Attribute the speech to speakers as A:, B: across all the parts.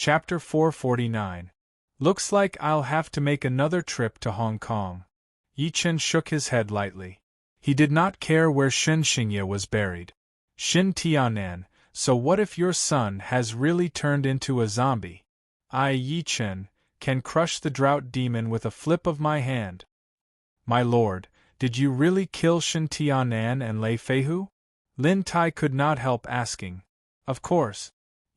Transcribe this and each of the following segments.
A: Chapter 449. Looks like I'll have to make another trip to Hong Kong. Yi Chen shook his head lightly. He did not care where Shen Xingye was buried. Shin Tianan, so what if your son has really turned into a zombie? I, Yi Chen, can crush the drought demon with a flip of my hand. My lord, did you really kill Shin Tianan and Lei Feihu? Lin Tai could not help asking. Of course.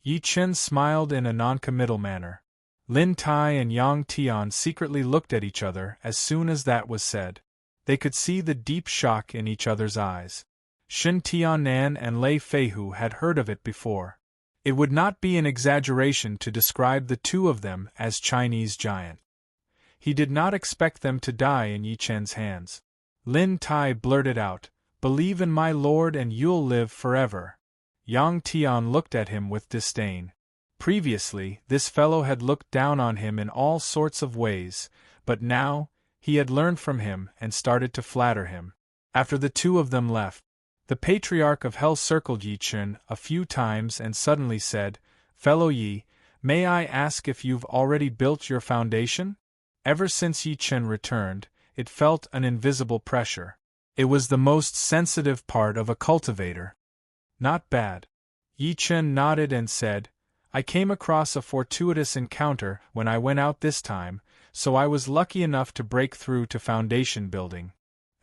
A: Yi Chen smiled in a non-committal manner. Lin Tai and Yang Tian secretly looked at each other as soon as that was said. They could see the deep shock in each other's eyes. Shin Tianan and Lei Feihu had heard of it before. It would not be an exaggeration to describe the two of them as Chinese giant. He did not expect them to die in Yi Chen's hands. Lin Tai blurted out, "Believe in my lord and you'll live forever." Yang Tian looked at him with disdain. Previously, this fellow had looked down on him in all sorts of ways, but now, he had learned from him and started to flatter him. After the two of them left, the Patriarch of Hell circled Yi Chen a few times and suddenly said, "Fellow Yi, may I ask if you've already built your foundation?" Ever since Yi Chen returned, it felt an invisible pressure. It was the most sensitive part of a cultivator. Not bad. Yi Chen nodded and said, "I came across a fortuitous encounter when I went out this time, so I was lucky enough to break through to foundation building."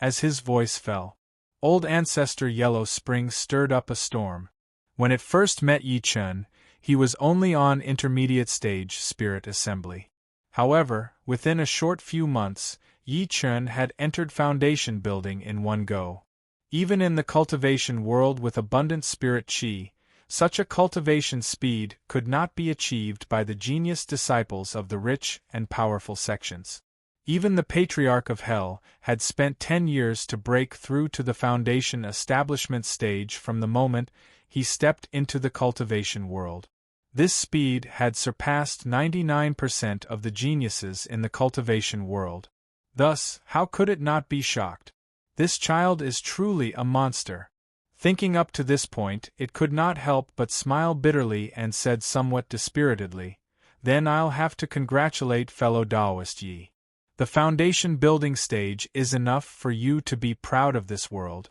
A: As his voice fell, old ancestor Yellow Spring stirred up a storm. When it first met Yi Chen, he was only on intermediate stage spirit assembly. However, within a short few months, Yi Chen had entered foundation building in one go. Even in the cultivation world with abundant spirit qi, such a cultivation speed could not be achieved by the genius disciples of the rich and powerful sections. Even the Patriarch of Hell had spent 10 years to break through to the foundation establishment stage from the moment he stepped into the cultivation world. This speed had surpassed 99% of the geniuses in the cultivation world. Thus, how could it not be shocked? This child is truly a monster. Thinking up to this point, it could not help but smile bitterly and said somewhat dispiritedly, "Then I'll have to congratulate fellow Taoist Yi. The foundation building stage is enough for you to be proud of this world.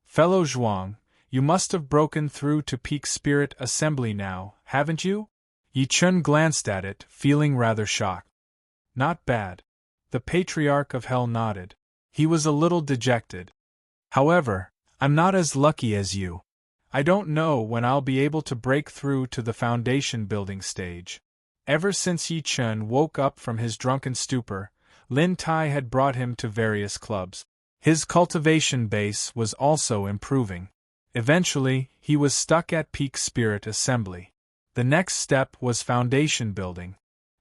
A: Fellow Zhuang, you must have broken through to peak spirit assembly now, haven't you?" Yi Chen glanced at it, feeling rather shocked. "Not bad." The Patriarch of Hell nodded. He was a little dejected. "However, I'm not as lucky as you. I don't know when I'll be able to break through to the foundation building stage." Ever since Yi Chen woke up from his drunken stupor, Lin Tai had brought him to various clubs. His cultivation base was also improving. Eventually, he was stuck at peak spirit assembly. The next step was foundation building.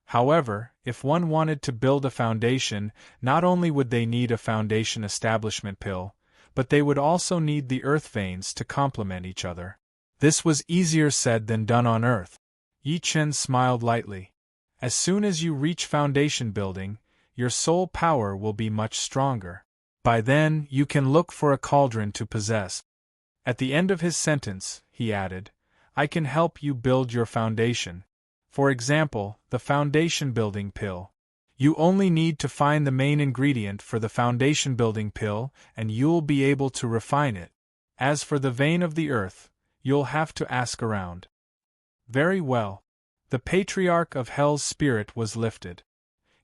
A: However, if one wanted to build a foundation, not only would they need a foundation establishment pill, but they would also need the earth veins to complement each other. This was easier said than done on Earth. Yi Chen smiled lightly. As soon as you reach foundation building, your soul power will be much stronger. By then, you can look for a cauldron to possess. At the end of his sentence, he added, "I can help you build your foundation. For example, the foundation building pill. You only need to find the main ingredient for the foundation building pill, and you'll be able to refine it. As for the vein of the earth, you'll have to ask around." Very well. The Patriarch of Hell's spirit was lifted.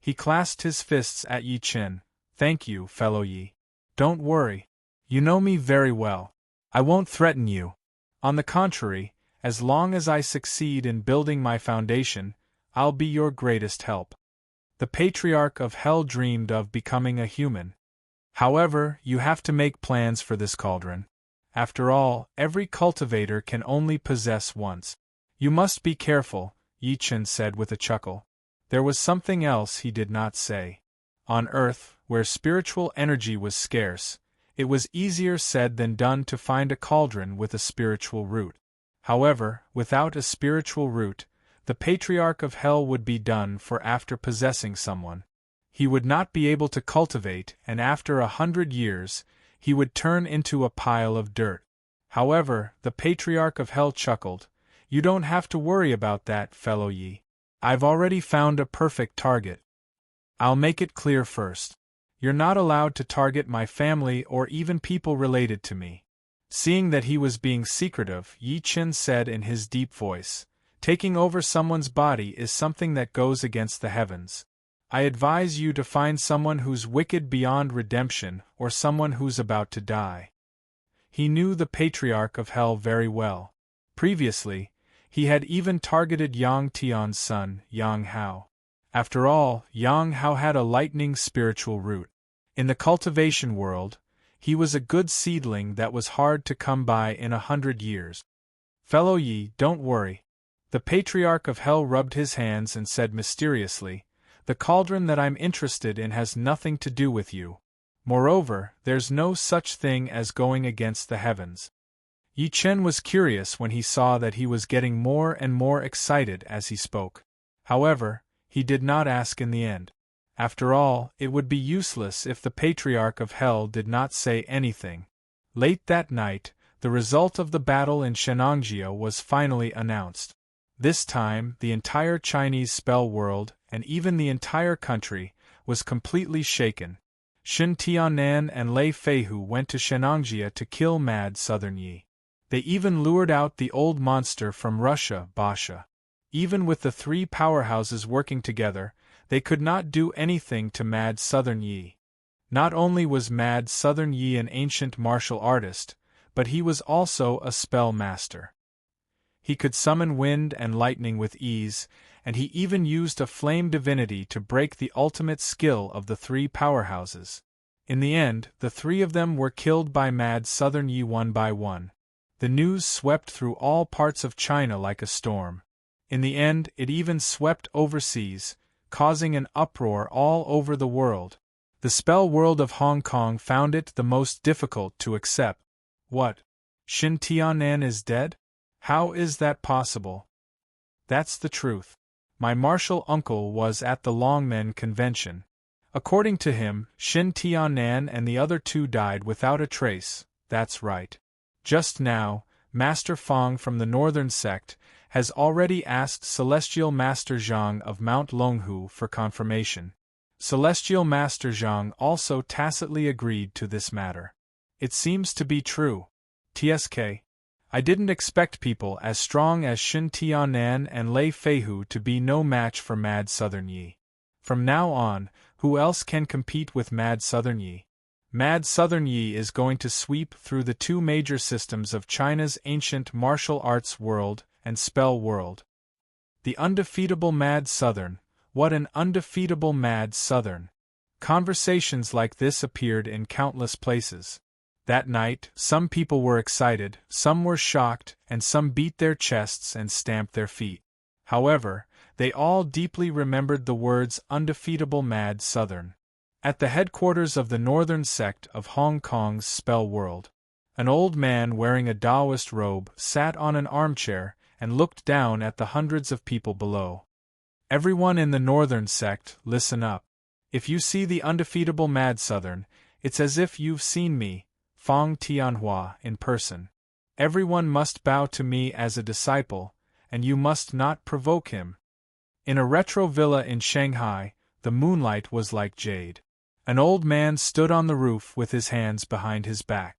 A: He clasped his fists at Yi Chen. "Thank you, fellow Yi. Don't worry. You know me very well. I won't threaten you. On the contrary, as long as I succeed in building my foundation, I'll be your greatest help." The Patriarch of Hell dreamed of becoming a human. However, you have to make plans for this cauldron. After all, every cultivator can only possess once. "You must be careful," Yi Chen said with a chuckle. There was something else he did not say. On Earth, where spiritual energy was scarce, it was easier said than done to find a cauldron with a spiritual root. However, without a spiritual root, the Patriarch of Hell would be done for after possessing someone. He would not be able to cultivate, and after 100 years, he would turn into a pile of dirt. However, the Patriarch of Hell chuckled, "You don't have to worry about that, fellow Yi. I've already found a perfect target. I'll make it clear first. You're not allowed to target my family or even people related to me. Seeing that he was being secretive, Yi Chen said in his deep voice, taking over someone's body is something that goes against the heavens. I advise you to find someone who's wicked beyond redemption or someone who's about to die. He knew the Patriarch of Hell very well. Previously, he had even targeted Yang Tian's son, Yang Hao. After all, Yang Hao had a lightning spiritual root. In the cultivation world, he was a good seedling that was hard to come by in 100 years. Fellow Yi, don't worry. The Patriarch of Hell rubbed his hands and said mysteriously, the cauldron that I'm interested in has nothing to do with you. Moreover, there's no such thing as going against the heavens. Yi Chen was curious when he saw that he was getting more and more excited as he spoke. However, he did not ask in the end. After all, it would be useless if the Patriarch of Hell did not say anything. Late that night, the result of the battle in Shenangjia was finally announced. This time, the entire Chinese spell world, and even the entire country, was completely shaken. Shen Tianan and Lei Feihu went to Shenangjia to kill Mad Southern Yi. They even lured out the old monster from Russia, Basha. Even with the three powerhouses working together, they could not do anything to Mad Southern Yi. Not only was Mad Southern Yi an ancient martial artist, but he was also a spell master. He could summon wind and lightning with ease, and he even used a flame divinity to break the ultimate skill of the three powerhouses. In the end, the three of them were killed by Mad Southern Yi one by one. The news swept through all parts of China like a storm. In the end, it even swept overseas, causing an uproar all over the world. The spell world of Hong Kong found it the most difficult to accept. What? Shin Tianan is dead? How is that possible? That's the truth. My martial uncle was at the Longmen convention. According to him, Shin Tianan and the other two died without a trace. That's right. Just now, Master Fang from the Northern Sect has already asked Celestial Master Zhang of Mount Longhu for confirmation. Celestial Master Zhang also tacitly agreed to this matter. It seems to be true. TSK. I didn't expect people as strong as Shin Tianan and Lei Feihu to be no match for Mad Southern Yi. From now on, who else can compete with Mad Southern Yi? Mad Southern Yi is going to sweep through the two major systems of China's ancient martial arts world and spell world. The undefeatable Mad Southern. What an undefeatable Mad Southern! Conversations like this appeared in countless places. That night, some people were excited, some were shocked, and some beat their chests and stamped their feet. However, they all deeply remembered the words undefeatable Mad Southern. At the headquarters of the Northern Sect of Hong Kong's spell world, an old man wearing a Taoist robe sat on an armchair and looked down at the hundreds of people below. Everyone in the Northern Sect, listen up. If you see the undefeatable Mad Southern, it's as if you've seen me, Fang Tianhua, in person. Everyone must bow to me as a disciple, and you must not provoke him. In a retro villa in Shanghai, the moonlight was like jade. An old man stood on the roof with his hands behind his back.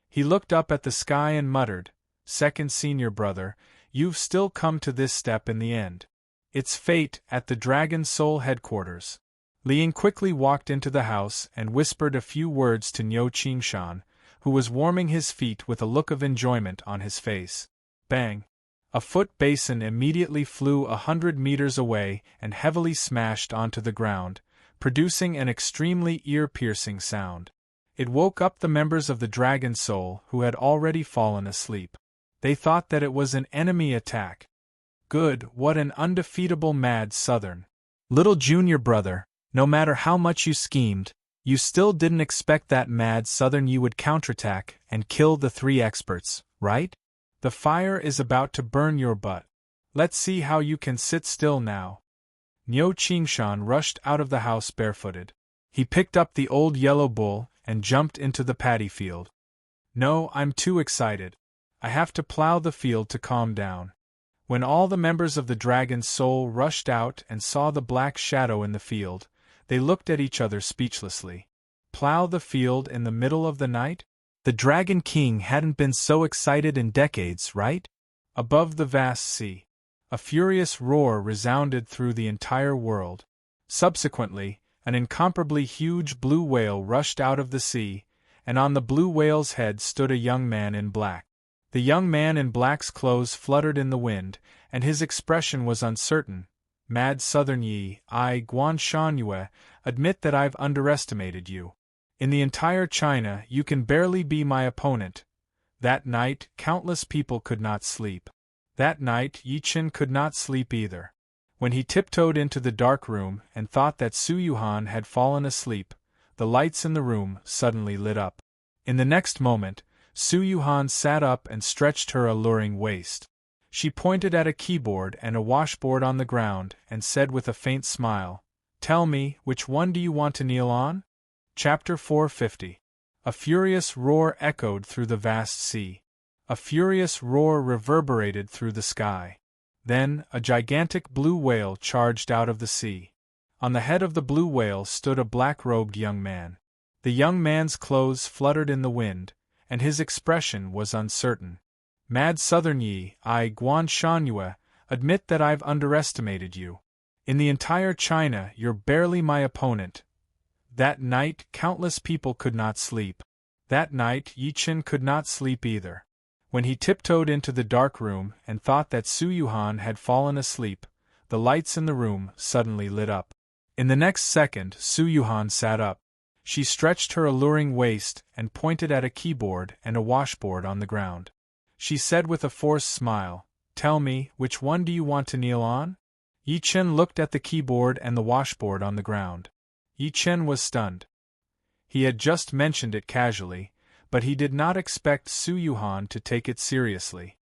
A: He looked up at the sky and muttered, "Second senior brother, you've still come to this step in the end. It's fate at the Dragon Soul headquarters." Liang quickly walked into the house and whispered a few words to Niu Qingshan, who was warming his feet with a look of enjoyment on his face. Bang! A foot basin immediately flew 100 meters away and heavily smashed onto the ground, producing an extremely ear-piercing sound. It woke up the members of the Dragon Soul who had already fallen asleep. They thought that it was an enemy attack. Good, what an undefeatable Mad Southern. Little junior brother, no matter how much you schemed, you still didn't expect that Mad Southern you would counterattack and kill the three experts, right? The fire is about to burn your butt. Let's see how you can sit still now. Niu Qingshan rushed out of the house barefooted. He picked up the old yellow bull and jumped into the paddy field. No, I'm too excited. I have to plow the field to calm down. When all the members of the dragon's soul rushed out and saw the black shadow in the field, they looked at each other speechlessly. Plow the field in the middle of the night? The Dragon King hadn't been so excited in decades, right? Above the vast sea, a furious roar resounded through the entire world. Subsequently, an incomparably huge blue whale rushed out of the sea, and on the blue whale's head stood a young man in black. The young man in black's clothes fluttered in the wind, and his expression was uncertain. Mad Southern Yi, I, Guan Shan, admit that I've underestimated you. In the entire China, you can barely be my opponent. That night, countless people could not sleep. That night, Yi Chen could not sleep either. When he tiptoed into the dark room and thought that Su Yuhan had fallen asleep, the lights in the room suddenly lit up. In the next moment, Su Yuhan sat up and stretched her alluring waist. She pointed at a keyboard and a washboard on the ground and said with a faint smile, "Tell me, which one do you want to kneel on?" Chapter 450. A furious roar echoed through the vast sea. A furious roar reverberated through the sky. Then, a gigantic blue whale charged out of the sea. On the head of the blue whale stood a black-robed young man. The young man's clothes fluttered in the wind, and his expression was uncertain. Mad Southern Yi, I, Guan Shan, admit that I've underestimated you. In the entire China, you're barely my opponent. That night, countless people could not sleep. That night, Yi Chen could not sleep either. When he tiptoed into the dark room and thought that Su Yuhan had fallen asleep, the lights in the room suddenly lit up. In the next second, Su Yuhan sat up. She stretched her alluring waist and pointed at a keyboard and a washboard on the ground. She said with a forced smile, "Tell me, which one do you want to kneel on?" Yi Chen looked at the keyboard and the washboard on the ground. Yi Chen was stunned. He had just mentioned it casually, but he did not expect Su Yuhan to take it seriously.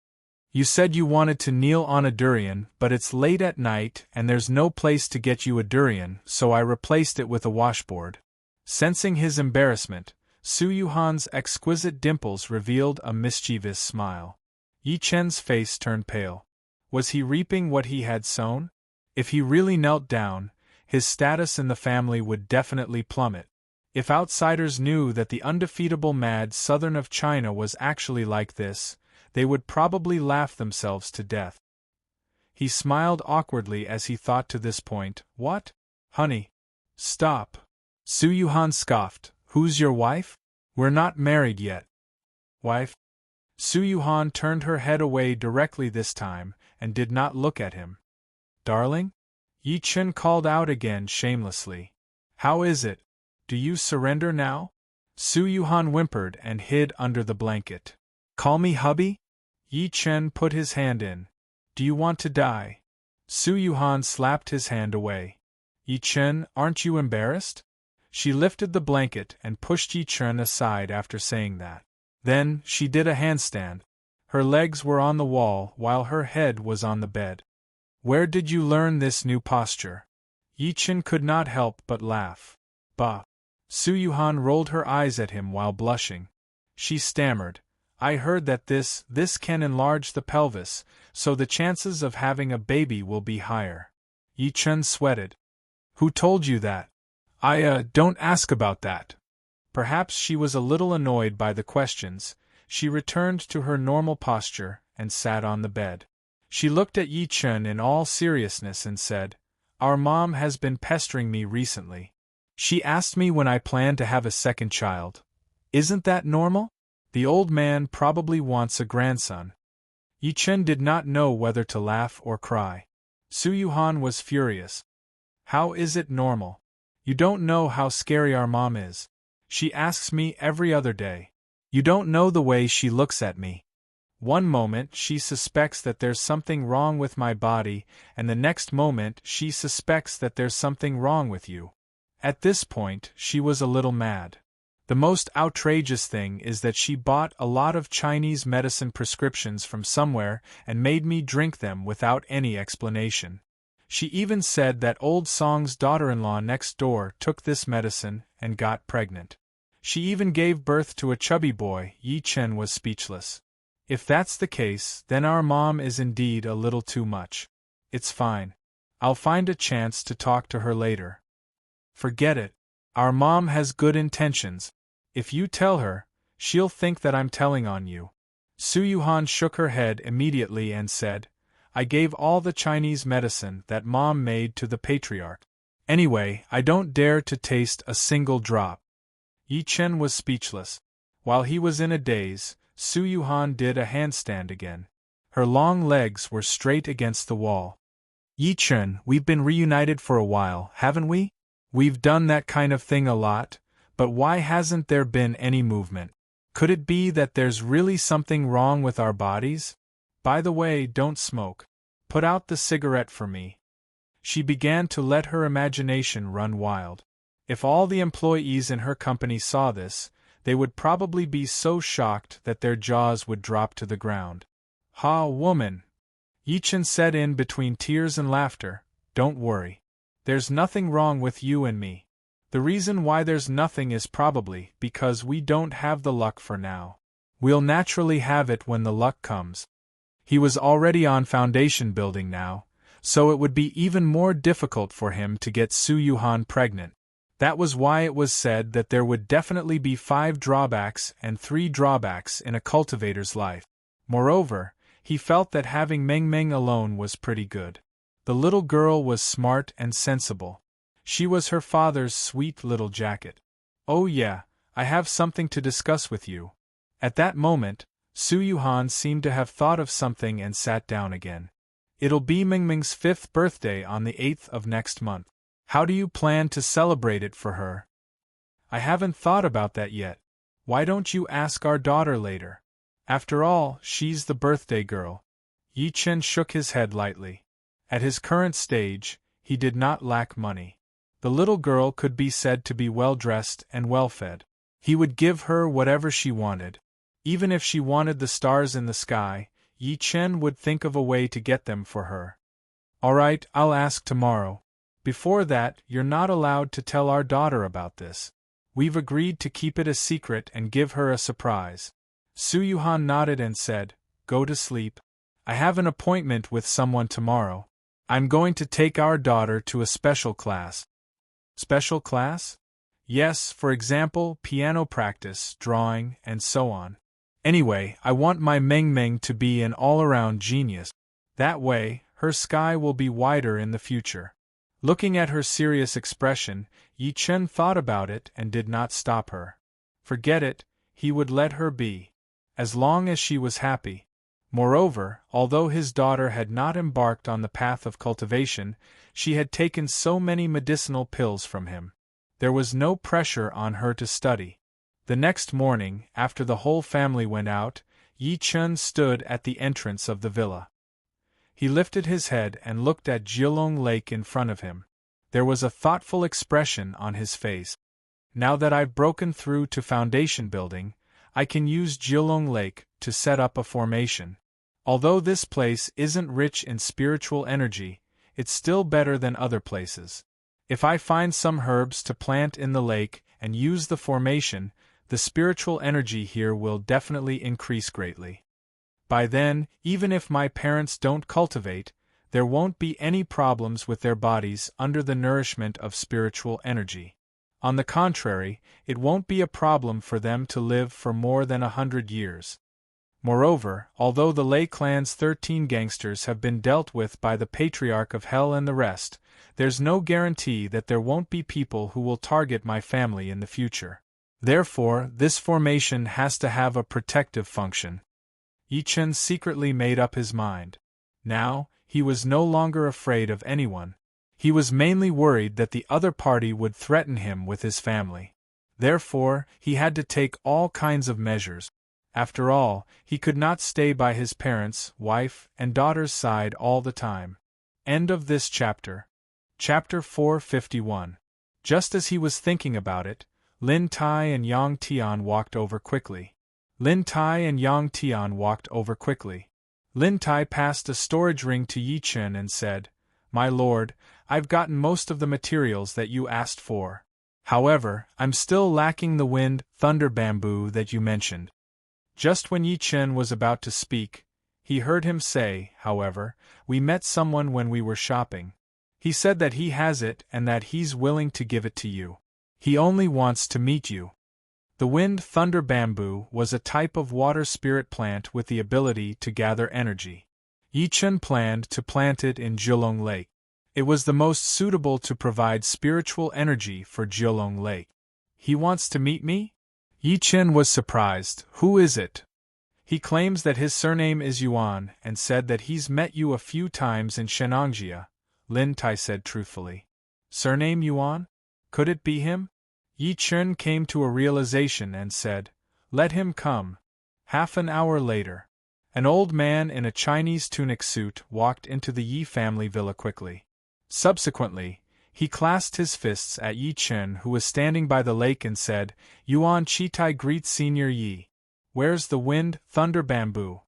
A: "You said you wanted to kneel on a durian, but it's late at night and there's no place to get you a durian, so I replaced it with a washboard." Sensing his embarrassment, Su Yuhan's exquisite dimples revealed a mischievous smile. Yi Chen's face turned pale. Was he reaping what he had sown? If he really knelt down, his status in the family would definitely plummet. If outsiders knew that the undefeatable Mad Southern of China was actually like this, they would probably laugh themselves to death. He smiled awkwardly as he thought to this point, "What? Honey. Stop." Su Yuhan scoffed, "Who's your wife? We're not married yet." "Wife?" Su Yuhan turned her head away directly this time, and did not look at him. "Darling?" Yi Chen called out again shamelessly. "How is it? Do you surrender now?" Su Yuhan whimpered and hid under the blanket. "Call me hubby?" Yi Chen put his hand in. "Do you want to die?" Su Yuhan slapped his hand away. "Yi Chen, aren't you embarrassed?" She lifted the blanket and pushed Yi Chen aside after saying that. Then, she did a handstand. Her legs were on the wall while her head was on the bed. "Where did you learn this new posture?" Yi Chen could not help but laugh. "Bah." Su Yuhan rolled her eyes at him while blushing. She stammered, "I heard that this can enlarge the pelvis, so the chances of having a baby will be higher." Yi Chen sweated. "Who told you that?" Don't ask about that." Perhaps she was a little annoyed by the questions. She returned to her normal posture and sat on the bed. She looked at Yi Chen in all seriousness and said, "Our mom has been pestering me recently. She asked me when I plan to have a second child. Isn't that normal? The old man probably wants a grandson." Yi Chen did not know whether to laugh or cry. Su Yuhan was furious. "How is it normal? You don't know how scary our mom is. She asks me every other day. You don't know the way she looks at me. One moment she suspects that there's something wrong with my body, and the next moment she suspects that there's something wrong with you." At this point, she was a little mad. The most outrageous thing is that she bought a lot of Chinese medicine prescriptions from somewhere and made me drink them without any explanation. She even said that old Song's daughter-in-law next door took this medicine and got pregnant. She even gave birth to a chubby boy. Yi Chen was speechless. If that's the case, then our mom is indeed a little too much. It's fine. I'll find a chance to talk to her later. Forget it. Our mom has good intentions. If you tell her, she'll think that I'm telling on you. Su Yuhan shook her head immediately and said, I gave all the Chinese medicine that Mom made to the patriarch. Anyway, I don't dare to taste a single drop. Yi Chen was speechless. While he was in a daze, Su Yuhan did a handstand again. Her long legs were straight against the wall. Yi Chen, we've been reunited for a while, haven't we? We've done that kind of thing a lot, but why hasn't there been any movement? Could it be that there's really something wrong with our bodies? By the way, don't smoke. Put out the cigarette for me. She began to let her imagination run wild. If all the employees in her company saw this, they would probably be so shocked that their jaws would drop to the ground. Ha, woman! Yi Chen said in between tears and laughter, don't worry. There's nothing wrong with you and me. The reason why there's nothing is probably because we don't have the luck for now. We'll naturally have it when the luck comes. He was already on foundation building now, so it would be even more difficult for him to get Su Yuhan pregnant. That was why it was said that there would definitely be 5 drawbacks and 3 drawbacks in a cultivator's life. Moreover, he felt that having Meng Meng alone was pretty good. The little girl was smart and sensible. She was her father's sweet little jacket. Oh yeah, I have something to discuss with you. At that moment, Su Yuhan seemed to have thought of something and sat down again. It'll be Meng Meng's 5th birthday on the 8th of next month. How do you plan to celebrate it for her? I haven't thought about that yet. Why don't you ask our daughter later? After all, she's the birthday girl. Yi Chen shook his head lightly. At his current stage, he did not lack money. The little girl could be said to be well-dressed and well-fed. He would give her whatever she wanted. Even if she wanted the stars in the sky, Yi Chen would think of a way to get them for her. All right, I'll ask tomorrow. Before that, you're not allowed to tell our daughter about this. We've agreed to keep it a secret and give her a surprise. Su Yuhan nodded and said, Go to sleep. I have an appointment with someone tomorrow. I'm going to take our daughter to a special class. Special class? Yes, for example, piano practice, drawing, and so on. Anyway, I want my Meng Meng to be an all-around genius. That way, her sky will be wider in the future. Looking at her serious expression, Yi Chen thought about it and did not stop her. Forget it, he would let her be. As long as she was happy. Moreover, although his daughter had not embarked on the path of cultivation, she had taken so many medicinal pills from him. There was no pressure on her to study. The next morning, after the whole family went out, Yi Chen stood at the entrance of the villa. He lifted his head and looked at Jilong Lake in front of him. There was a thoughtful expression on his face. Now that I've broken through to foundation building, I can use Jilong Lake to set up a formation. Although this place isn't rich in spiritual energy, it's still better than other places. If I find some herbs to plant in the lake and use the formation, the spiritual energy here will definitely increase greatly. By then, even if my parents don't cultivate, there won't be any problems with their bodies under the nourishment of spiritual energy. On the contrary, it won't be a problem for them to live for more than 100 years. Moreover, although the Lei clan's 13 gangsters have been dealt with by the Patriarch of Hell and the rest, there's no guarantee that there won't be people who will target my family in the future. Therefore, this formation has to have a protective function. Yi Chen secretly made up his mind. Now, he was no longer afraid of anyone. He was mainly worried that the other party would threaten him with his family. Therefore, he had to take all kinds of measures. After all, he could not stay by his parents', wife, and daughter's side all the time. End of this chapter. Chapter 451. Just as he was thinking about it, Lin Tai and Yang Tian walked over quickly. Lin Tai and Yang Tian walked over quickly. Lin Tai passed a storage ring to Yi Chen and said, My lord, I've gotten most of the materials that you asked for. However, I'm still lacking the wind, thunder bamboo that you mentioned. Just when Yi Chen was about to speak, he heard him say, however, "We met someone when we were shopping. He said that he has it and that he's willing to give it to you. He only wants to meet you." The wind thunder bamboo was a type of water spirit plant with the ability to gather energy. Yi Chen planned to plant it in Jiulong Lake. It was the most suitable to provide spiritual energy for Jiulong Lake. "He wants to meet me?" Yi Chen was surprised. "Who is it?" "He claims that his surname is Yuan and said that he's met you a few times in Shenangjia," Lin Tai said truthfully. "Surname Yuan? Could it be him?" Yi Chen came to a realization and said, "Let him come." Half an hour later, an old man in a Chinese tunic suit walked into the Yi family villa quickly. Subsequently, he clasped his fists at Yi Chen, who was standing by the lake, and said, "Yuan Chitai greets Senior Yi. Where's the wind thunder bamboo?"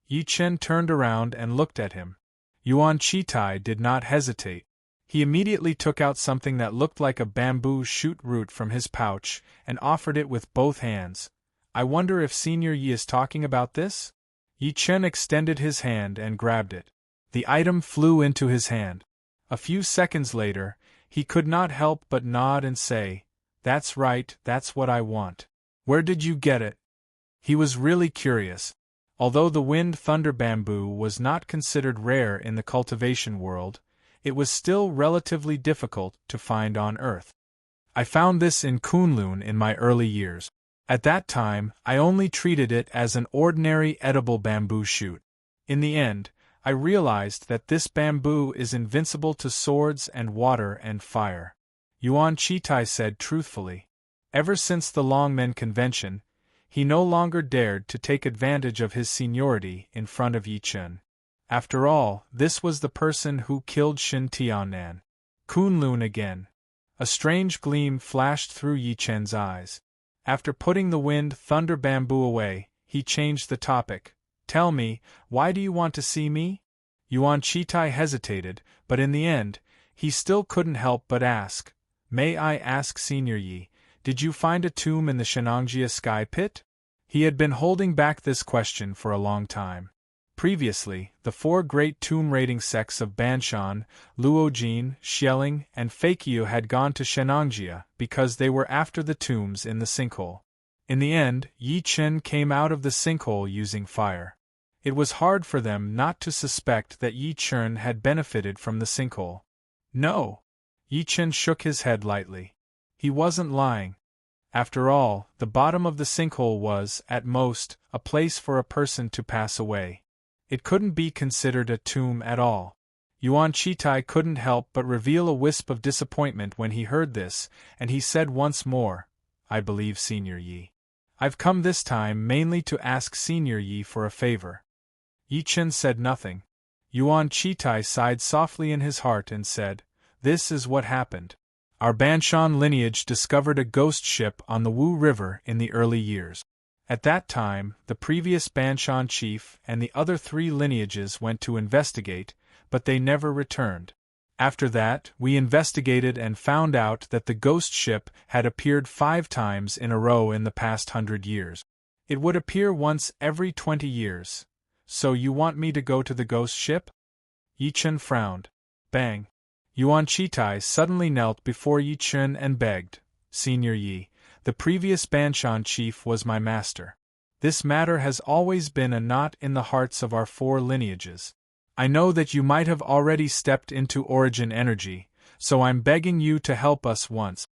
A: Yi Chen turned around and looked at him. Yuan Chitai did not hesitate. He immediately took out something that looked like a bamboo shoot root from his pouch and offered it with both hands. "I wonder if Senior Yi is talking about this?" Yi Chen extended his hand and grabbed it. The item flew into his hand. A few seconds later, he could not help but nod and say, "That's right, that's what I want. Where did you get it?" He was really curious. Although the wind thunder bamboo was not considered rare in the cultivation world, it was still relatively difficult to find on Earth. "I found this in Kunlun in my early years. At that time, I only treated it as an ordinary edible bamboo shoot. In the end, I realized that this bamboo is invincible to swords and water and fire," Yuan Chitai said truthfully. Ever since the Longmen Convention, he no longer dared to take advantage of his seniority in front of Yi Chen. After all, this was the person who killed Shin Tiannan. Kunlun again. A strange gleam flashed through Yi Chen's eyes. After putting the wind thunder bamboo away, he changed the topic. "Tell me, why do you want to see me?" Yuan Chitai hesitated, but in the end, he still couldn't help but ask, "May I ask Senior Yi, did you find a tomb in the Shenangjia sky pit?" He had been holding back this question for a long time. Previously, the four great tomb-raiding sects of Banshan, Luojin, Xialing, and Fakyu had gone to Shenangjia because they were after the tombs in the sinkhole. In the end, Yi Chen came out of the sinkhole using fire. It was hard for them not to suspect that Yi Chen had benefited from the sinkhole. "No." Yi Chen shook his head lightly. He wasn't lying. After all, the bottom of the sinkhole was, at most, a place for a person to pass away. It couldn't be considered a tomb at all. Yuan Chitai couldn't help but reveal a wisp of disappointment when he heard this, and he said once more, "I believe Senior Yi. I've come this time mainly to ask Senior Yi for a favor." Yi Chen said nothing. Yuan Chitai sighed softly in his heart and said, "This is what happened. Our Banshan lineage discovered a ghost ship on the Wu River in the early years. At that time, the previous Banshan chief and the other 3 lineages went to investigate, but they never returned. After that, we investigated and found out that the ghost ship had appeared 5 times in a row in the past 100 years. It would appear once every 20 years. So you want me to go to the ghost ship?" Yi Chen frowned. Bang! Yuan Chitai suddenly knelt before Yi Chen and begged, "Senior Yi, the previous Banshan chief was my master. This matter has always been a knot in the hearts of our 4 lineages. I know that you might have already stepped into origin energy, so I'm begging you to help us once."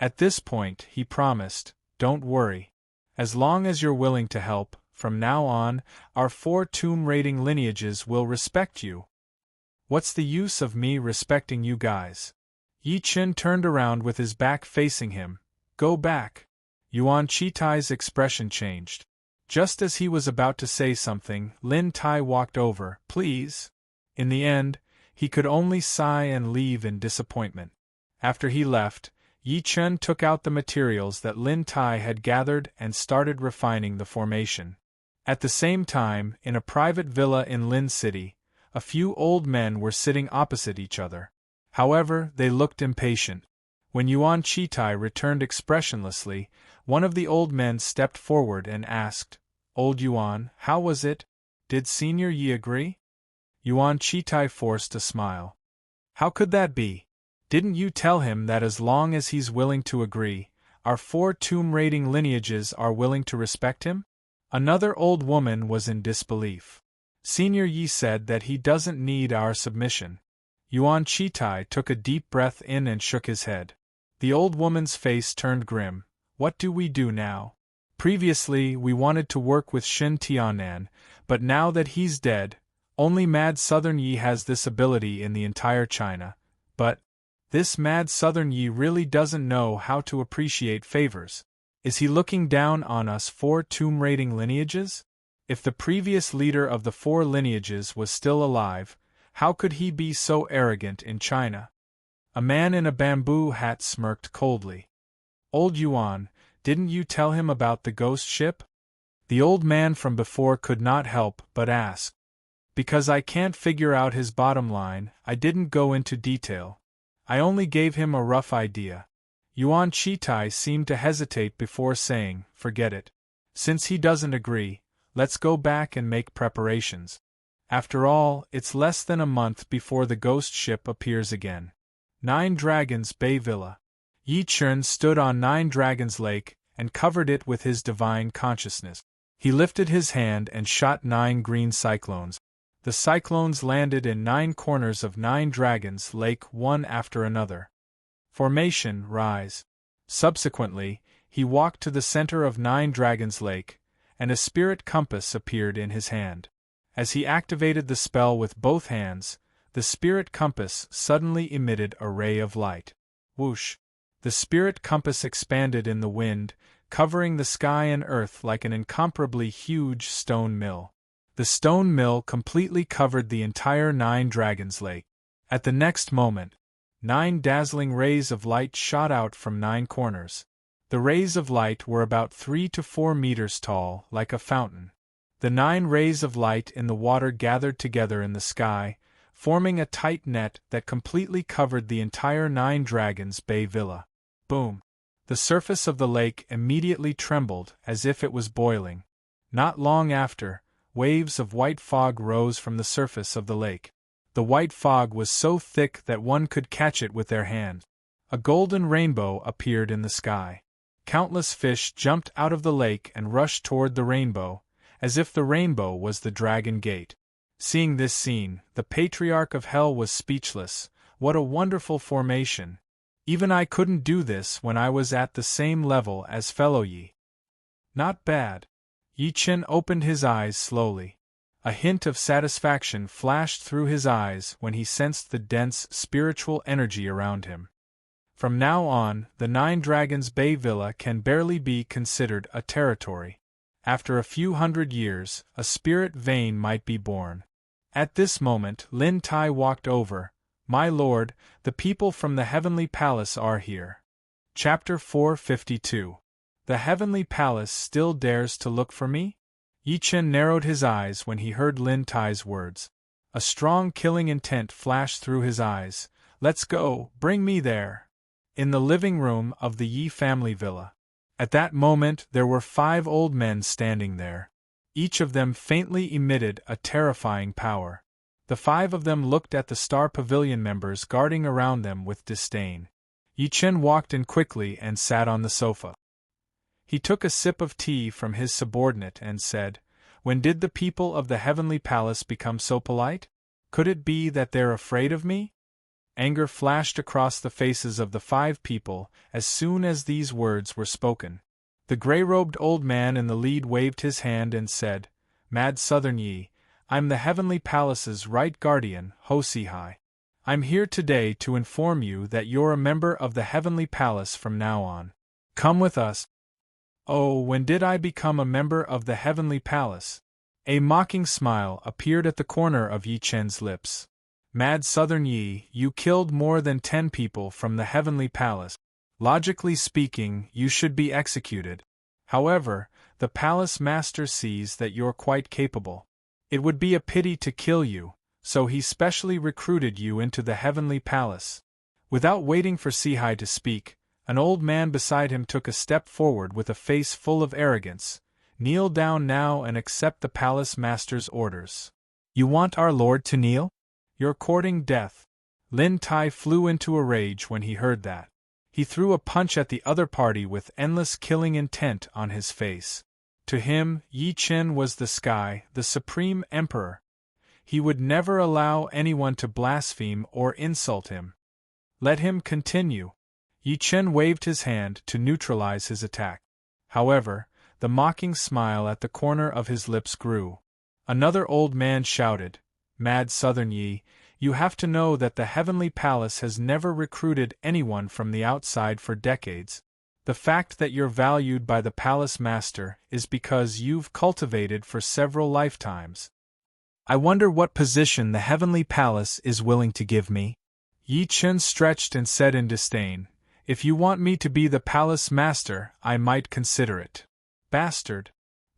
A: At this point, he promised, "Don't worry. As long as you're willing to help, from now on, our 4 tomb-raiding lineages will respect you." "What's the use of me respecting you guys?" Yi Chen turned around with his back facing him. "Go back." Yuan Chitai's expression changed. Just as he was about to say something, Lin Tai walked over. "Please." In the end, he could only sigh and leave in disappointment. After he left, Yi Chen took out the materials that Lin Tai had gathered and started refining the formation. At the same time, in a private villa in Lin City, a few old men were sitting opposite each other. However, they looked impatient. When Yuan Chitai returned expressionlessly, one of the old men stepped forward and asked, Old Yuan, how was it? Did Senior Yi agree? Yuan Chitai forced a smile. How could that be? Didn't you tell him that as long as he's willing to agree, our 4 tomb-raiding lineages are willing to respect him? Another old woman was in disbelief. Senior Yi said that he doesn't need our submission. Yuan Chitai took a deep breath in and shook his head. The old woman's face turned grim. What do we do now? Previously, we wanted to work with Shin Tianan, but now that he's dead, only Mad Southern Yi has this ability in the entire China. But this Mad Southern Yi really doesn't know how to appreciate favors. Is he looking down on us 4 tomb-raiding lineages? If the previous leader of the 4 lineages was still alive, how could he be so arrogant in China? A man in a bamboo hat smirked coldly. Old Yuan, didn't you tell him about the ghost ship? The old man from before could not help but ask. Because I can't figure out his bottom line, I didn't go into detail. I only gave him a rough idea. Yuan Chitai seemed to hesitate before saying, forget it. Since he doesn't agree, let's go back and make preparations. After all, it's less than a month before the ghost ship appears again. 9 Dragons Bay Villa. Yi Chen stood on 9 Dragons Lake and covered it with his divine consciousness. He lifted his hand and shot 9 green cyclones. The cyclones landed in 9 corners of 9 Dragons Lake one after another. Formation, rise. Subsequently, he walked to the center of 9 Dragons Lake, and a spirit compass appeared in his hand. As he activated the spell with both hands, the spirit compass suddenly emitted a ray of light. Whoosh! The spirit compass expanded in the wind, covering the sky and earth like an incomparably huge stone mill. The stone mill completely covered the entire 9 Dragons Lake. At the next moment, 9 dazzling rays of light shot out from 9 corners. The rays of light were about 3 to 4 meters tall, like a fountain. The 9 rays of light in the water gathered together in the sky, forming a tight net that completely covered the entire 9 Dragons Bay Villa. Boom! The surface of the lake immediately trembled as if it was boiling. Not long after, waves of white fog rose from the surface of the lake. The white fog was so thick that one could catch it with their hand. A golden rainbow appeared in the sky. Countless fish jumped out of the lake and rushed toward the rainbow, as if the rainbow was the Dragon Gate. Seeing this scene, the Patriarch of Hell was speechless. What a wonderful formation! Even I couldn't do this when I was at the same level as fellow Yi. Not bad. Yi Chen opened his eyes slowly. A hint of satisfaction flashed through his eyes when he sensed the dense spiritual energy around him. From now on, the 9 Dragons Bay Villa can barely be considered a territory. After a few hundred years, a spirit vein might be born. At this moment, Lin Tai walked over. My lord, the people from the Heavenly Palace are here. Chapter 452. The Heavenly Palace still dares to look for me? Yi Chen narrowed his eyes when he heard Lin Tai's words. A strong killing intent flashed through his eyes. Let's go, bring me there. In the living room of the Yi family villa. At that moment there were 5 old men standing there. Each of them faintly emitted a terrifying power. The 5 of them looked at the Star Pavilion members guarding around them with disdain. Yi Chen walked in quickly and sat on the sofa. He took a sip of tea from his subordinate and said, When did the people of the Heavenly Palace become so polite? Could it be that they're afraid of me? Anger flashed across the faces of the 5 people as soon as these words were spoken. The gray-robed old man in the lead waved his hand and said, Mad Southern Yi, I'm the Heavenly Palace's right guardian, Ho Si-hai. I'm here today to inform you that you're a member of the Heavenly Palace from now on. Come with us. Oh, when did I become a member of the Heavenly Palace? A mocking smile appeared at the corner of Yi Chen's lips. Mad Southern Yi, you killed more than 10 people from the Heavenly Palace. Logically speaking, you should be executed. However, the Palace Master sees that you're quite capable. It would be a pity to kill you, so he specially recruited you into the Heavenly Palace. Without waiting for Si-hai to speak, an old man beside him took a step forward with a face full of arrogance. Kneel down now and accept the palace master's orders. You want our lord to kneel? You're courting death. Lin Tai flew into a rage when he heard that. He threw a punch at the other party with endless killing intent on his face. To him, Yi Chen was the sky, the supreme emperor. He would never allow anyone to blaspheme or insult him. Let him continue. Yi Chen waved his hand to neutralize his attack. However, the mocking smile at the corner of his lips grew. Another old man shouted, "Mad Southern Yi, you have to know that the Heavenly Palace has never recruited anyone from the outside for decades. The fact that you're valued by the Palace Master is because you've cultivated for several lifetimes. I wonder what position the Heavenly Palace is willing to give me." Yi Chen stretched and said in disdain, "If you want me to be the Palace Master, I might consider it." Bastard!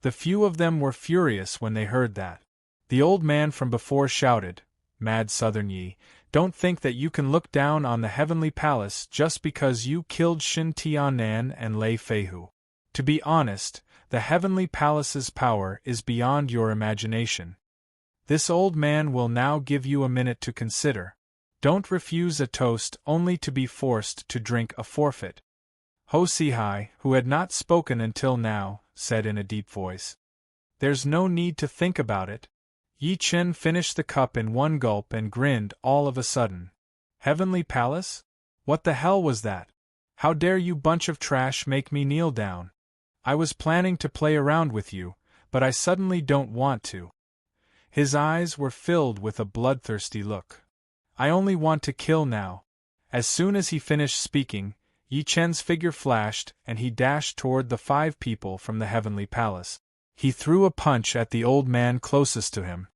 A: The few of them were furious when they heard that. The old man from before shouted, "Mad Southern Yi, don't think that you can look down on the Heavenly Palace just because you killed Shin Tianan and Lei Feihu. To be honest, the Heavenly Palace's power is beyond your imagination. This old man will now give you a minute to consider. Don't refuse a toast only to be forced to drink a forfeit." Ho Sihai, who had not spoken until now, said in a deep voice, "There's no need to think about it." Yi Chen finished the cup in one gulp and grinned all of a sudden. "Heavenly Palace? What the hell was that? How dare you bunch of trash make me kneel down? I was planning to play around with you, but I suddenly don't want to." His eyes were filled with a bloodthirsty look. "I only want to kill now." As soon as he finished speaking, Yi Chen's figure flashed and he dashed toward the 5 people from the Heavenly Palace. He threw a punch at the old man closest to him.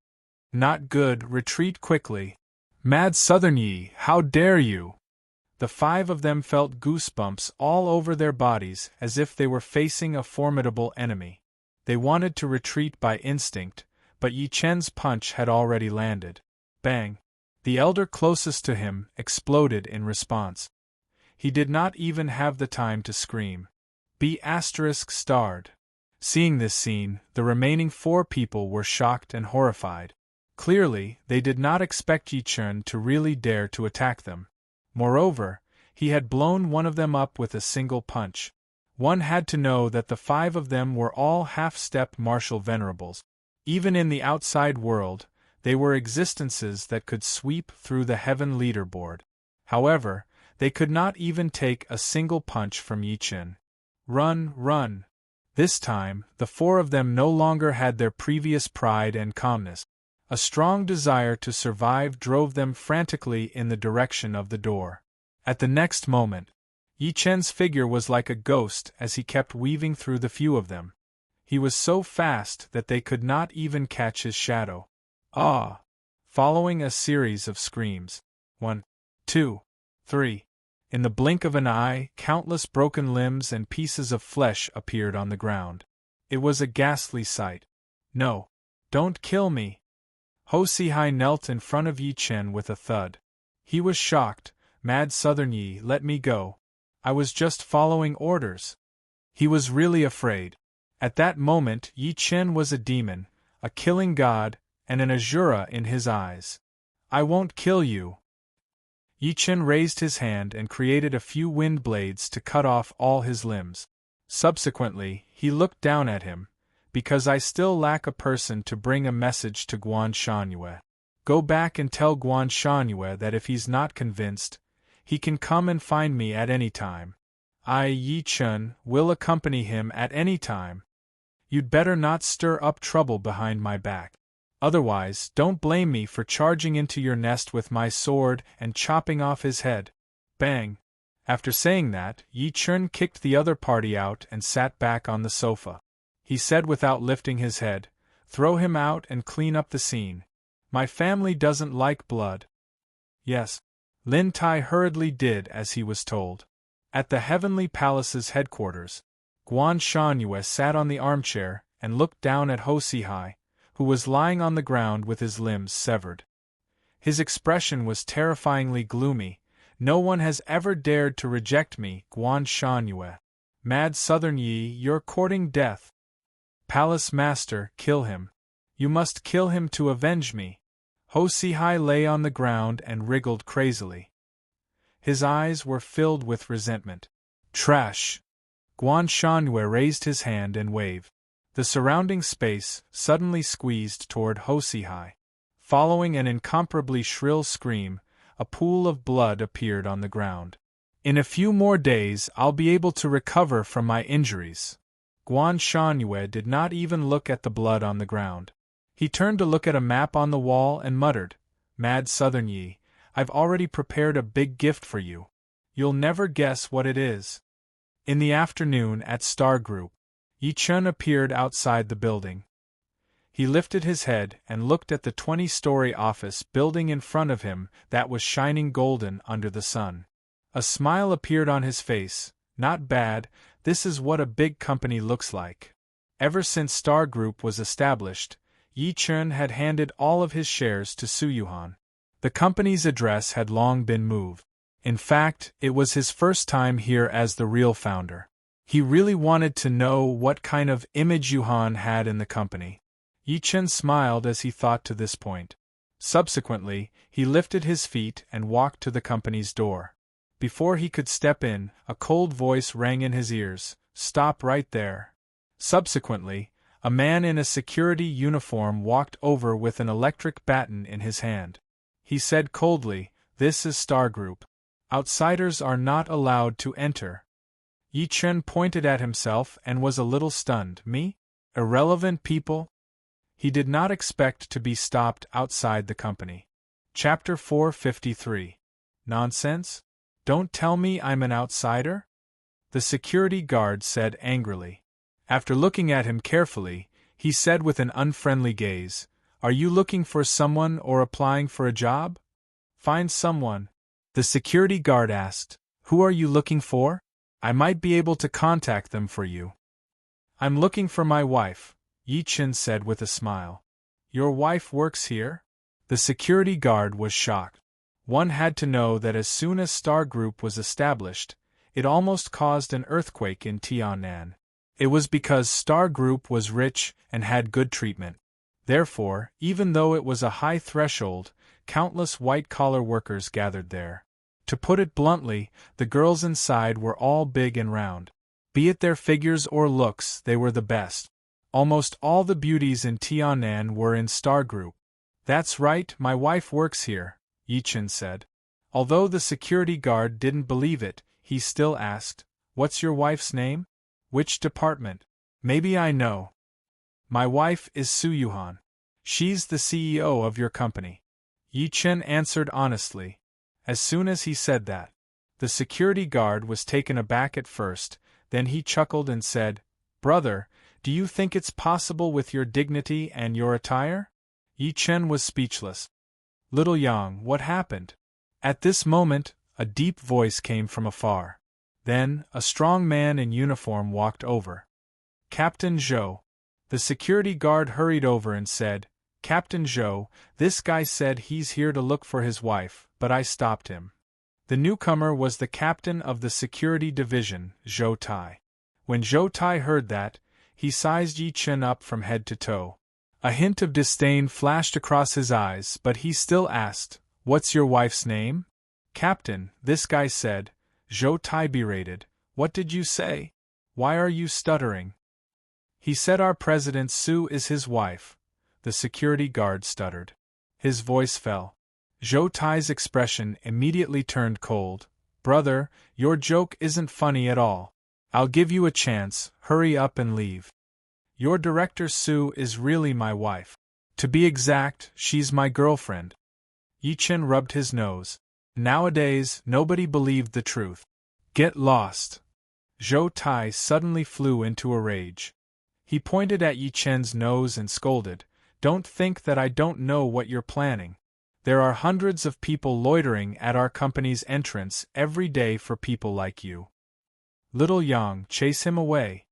A: "Not good, retreat quickly. Mad Southern Yi, how dare you!" The 5 of them felt goosebumps all over their bodies as if they were facing a formidable enemy. They wanted to retreat by instinct, but Yi Chen's punch had already landed. Bang! The elder closest to him exploded in response. He did not even have the time to scream. B****. Seeing this scene, the remaining 4 people were shocked and horrified. Clearly, they did not expect Yi Chen to really dare to attack them. Moreover, he had blown one of them up with a single punch. One had to know that the 5 of them were all half-step martial venerables. Even in the outside world, they were existences that could sweep through the heaven leaderboard. However, they could not even take a single punch from Yi Chen. Run, run! This time, the 4 of them no longer had their previous pride and calmness. A strong desire to survive drove them frantically in the direction of the door. At the next moment, Yi Chen's figure was like a ghost as he kept weaving through the few of them. He was so fast that they could not even catch his shadow. "Ah!" Following a series of screams. 1, 2, 3. In the blink of an eye, countless broken limbs and pieces of flesh appeared on the ground. It was a ghastly sight. "No! Don't kill me!" Ho Sihai knelt in front of Yi Chen with a thud. He was shocked. "Mad Southern Yi, let me go. I was just following orders." He was really afraid. At that moment Yi Chen was a demon, a killing god, and an Azura in his eyes. "I won't kill you." Yi Chen raised his hand and created a few wind blades to cut off all his limbs. Subsequently, he looked down at him, "Because I still lack a person to bring a message to Guan Shangyue. Go back and tell Guan Shangyue that if he's not convinced, he can come and find me at any time. I, Yi Chen, will accompany him at any time. You'd better not stir up trouble behind my back. Otherwise, don't blame me for charging into your nest with my sword and chopping off his head." Bang! After saying that, Yi Chen kicked the other party out and sat back on the sofa. He said without lifting his head, "Throw him out and clean up the scene. My family doesn't like blood." Yes. Lin Tai hurriedly did as he was told. At the Heavenly Palace's headquarters, Guan Shangyue sat on the armchair and looked down at Ho Sihai, who was lying on the ground with his limbs severed. His expression was terrifyingly gloomy. "No one has ever dared to reject me, Guan Shangyue. Mad Southern Yi, you're courting death." Palace Master, kill him. You must kill him to avenge me. Hosihai lay on the ground and wriggled crazily. His eyes were filled with resentment. Trash! Guan Shanyue raised his hand and waved. The surrounding space suddenly squeezed toward Hosihai. Following an incomparably shrill scream, a pool of blood appeared on the ground. In a few more days I'll be able to recover from my injuries. Guan Shanyue did not even look at the blood on the ground. He turned to look at a map on the wall and muttered, Mad Southern Yi, I've already prepared a big gift for you. You'll never guess what it is. In the afternoon at Star Group, Yi Chun appeared outside the building. He lifted his head and looked at the 20-story office building in front of him that was shining golden under the sun. A smile appeared on his face. Not bad, this is what a big company looks like. Ever since Star Group was established, Yi Chun had handed all of his shares to Su Yuhan. The company's address had long been moved. In fact, it was his first time here as the real founder. He really wanted to know what kind of image Yuhan had in the company. Yi Chun smiled as he thought to this point. Subsequently, he lifted his feet and walked to the company's door. Before he could step in, a cold voice rang in his ears, "Stop right there." Subsequently, a man in a security uniform walked over with an electric baton in his hand. He said coldly, "This is Star Group. Outsiders are not allowed to enter." Yi Chun pointed at himself and was a little stunned. Me? Irrelevant people? He did not expect to be stopped outside the company. Chapter 453. Nonsense? Don't tell me I'm an outsider? The security guard said angrily. After looking at him carefully, he said with an unfriendly gaze, "Are you looking for someone or applying for a job?" "Find someone." The security guard asked, "Who are you looking for? I might be able to contact them for you." "I'm looking for my wife," Yi Chun said with a smile. "Your wife works here?" The security guard was shocked. One had to know that as soon as Star Group was established, it almost caused an earthquake in Tiannan. It was because Star Group was rich and had good treatment. Therefore, even though it was a high threshold, countless white-collar workers gathered there. To put it bluntly, the girls inside were all big and round. Be it their figures or looks, they were the best. Almost all the beauties in Tiannan were in Star Group. "That's right, my wife works here," Yi Chun said. Although the security guard didn't believe it, he still asked, "What's your wife's name? Which department? Maybe I know." "My wife is Su Yuhan. She's the CEO of your company," Yi Chun answered honestly. As soon as he said that, the security guard was taken aback at first, then he chuckled and said, "Brother, do you think it's possible with your dignity and your attire?" Yi Chun was speechless. "Little Yang, what happened?" At this moment, a deep voice came from afar. Then, a strong man in uniform walked over. "Captain Zhou." The security guard hurried over and said, "Captain Zhou, this guy said he's here to look for his wife, but I stopped him." The newcomer was the captain of the security division, Zhou Tai. When Zhou Tai heard that, he sized Yi Chun up from head to toe. A hint of disdain flashed across his eyes, but he still asked, "What's your wife's name?" "Captain, this guy said," Zhou Tai berated. "What did you say? Why are you stuttering?" "He said our President Su is his wife," the security guard stuttered. His voice fell. Zhou Tai's expression immediately turned cold. "Brother, your joke isn't funny at all. I'll give you a chance, hurry up and leave. Your director Su is really my wife. To be exact, she's my girlfriend." Yi Chun rubbed his nose. Nowadays, nobody believed the truth. "Get lost." Zhou Tai suddenly flew into a rage. He pointed at Yi Chun's nose and scolded, "Don't think that I don't know what you're planning. There are hundreds of people loitering at our company's entrance every day for people like you. Little Yang, chase him away."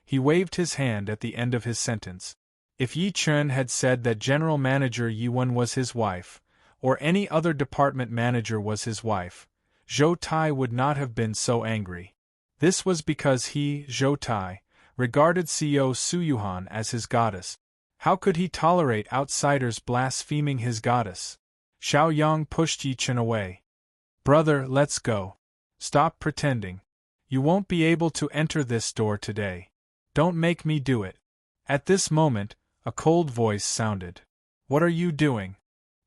A: He waved his hand at the end of his sentence. If Yi Chun had said that General Manager Yuan was his wife, or any other department manager was his wife, Zhou Tai would not have been so angry. This was because he, Zhou Tai, regarded CEO Suyuhan as his goddess. How could he tolerate outsiders blaspheming his goddess? Xiao Yang pushed Yi Chen away. Brother, let's go. Stop pretending. You won't be able to enter this door today. Don't make me do it. At this moment, a cold voice sounded. What are you doing?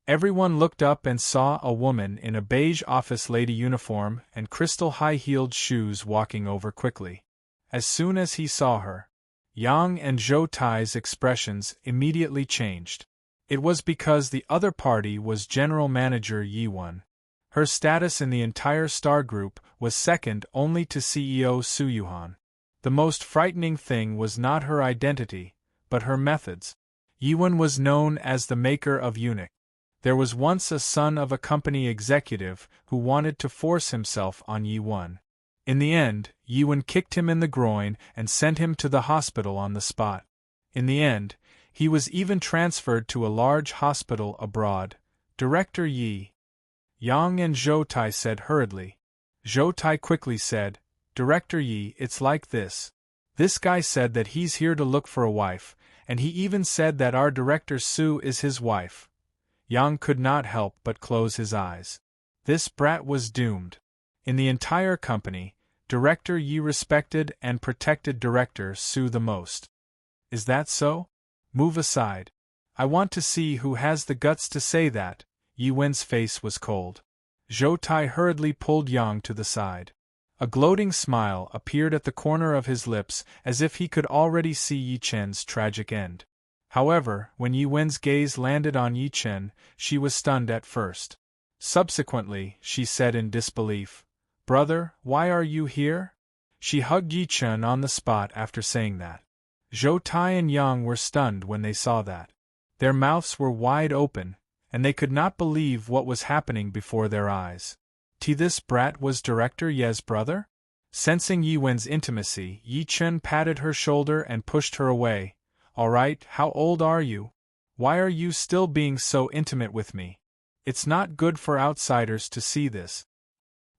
A: Everyone looked up and saw a woman in a beige office lady uniform and crystal high-heeled shoes walking over quickly. As soon as he saw her, Yang and Zhou Tai's expressions immediately changed. It was because the other party was General Manager Yi Wen. Her status in the entire star group was second only to CEO Suyuhan. The most frightening thing was not her identity, but her methods. Yi Wen was known as the maker of eunuch. There was once a son of a company executive who wanted to force himself on Yi Wen. In the end, Yi Wen kicked him in the groin and sent him to the hospital on the spot. In the end, he was even transferred to a large hospital abroad. Director Yi. Yang and Zhou Tai said hurriedly. Zhou Tai quickly said, Director Yi, it's like this. This guy said that he's here to look for a wife, and he even said that our Director Su is his wife. Yang could not help but close his eyes. This brat was doomed. In the entire company, Director Yi respected and protected Director Su the most. Is that so? Move aside. I want to see who has the guts to say that. Yi Wen's face was cold. Zhou Tai hurriedly pulled Yang to the side. A gloating smile appeared at the corner of his lips as if he could already see Yi Chen's tragic end. However, when Yi Wen's gaze landed on Yi Chen, she was stunned at first. Subsequently, she said in disbelief, Brother, why are you here? She hugged Yi Chen on the spot after saying that. Zhou Tai and Yang were stunned when they saw that. Their mouths were wide open, and they could not believe what was happening before their eyes. This brat was Director Ye's brother? Sensing Yi Wen's intimacy, Yi Chen patted her shoulder and pushed her away. All right, how old are you? Why are you still being so intimate with me? It's not good for outsiders to see this.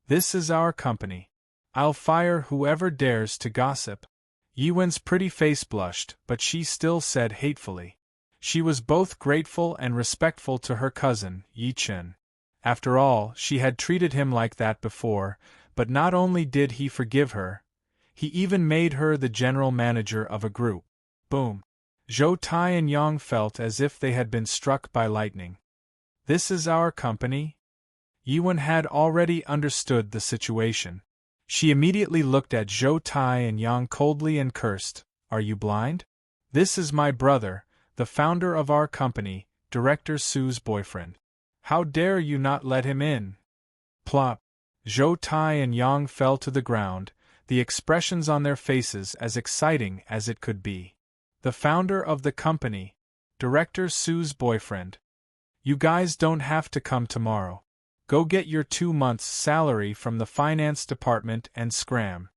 A: This is our company. I'll fire whoever dares to gossip. Yi Wen's pretty face blushed, but she still said hatefully. She was both grateful and respectful to her cousin, Yi Chen. After all, she had treated him like that before, but not only did he forgive her, he even made her the general manager of a group. Boom. Zhou Tai and Yang felt as if they had been struck by lightning. This is our company? Yi Wen had already understood the situation. She immediately looked at Zhou Tai and Yang coldly and cursed, Are you blind? This is my brother, the founder of our company, Director Su's boyfriend. How dare you not let him in? Plop. Zhou Tai and Yang fell to the ground, the expressions on their faces as exciting as it could be. The founder of the company, Director Su's boyfriend. You guys don't have to come tomorrow. Go get your 2 months' salary from the finance department and scram.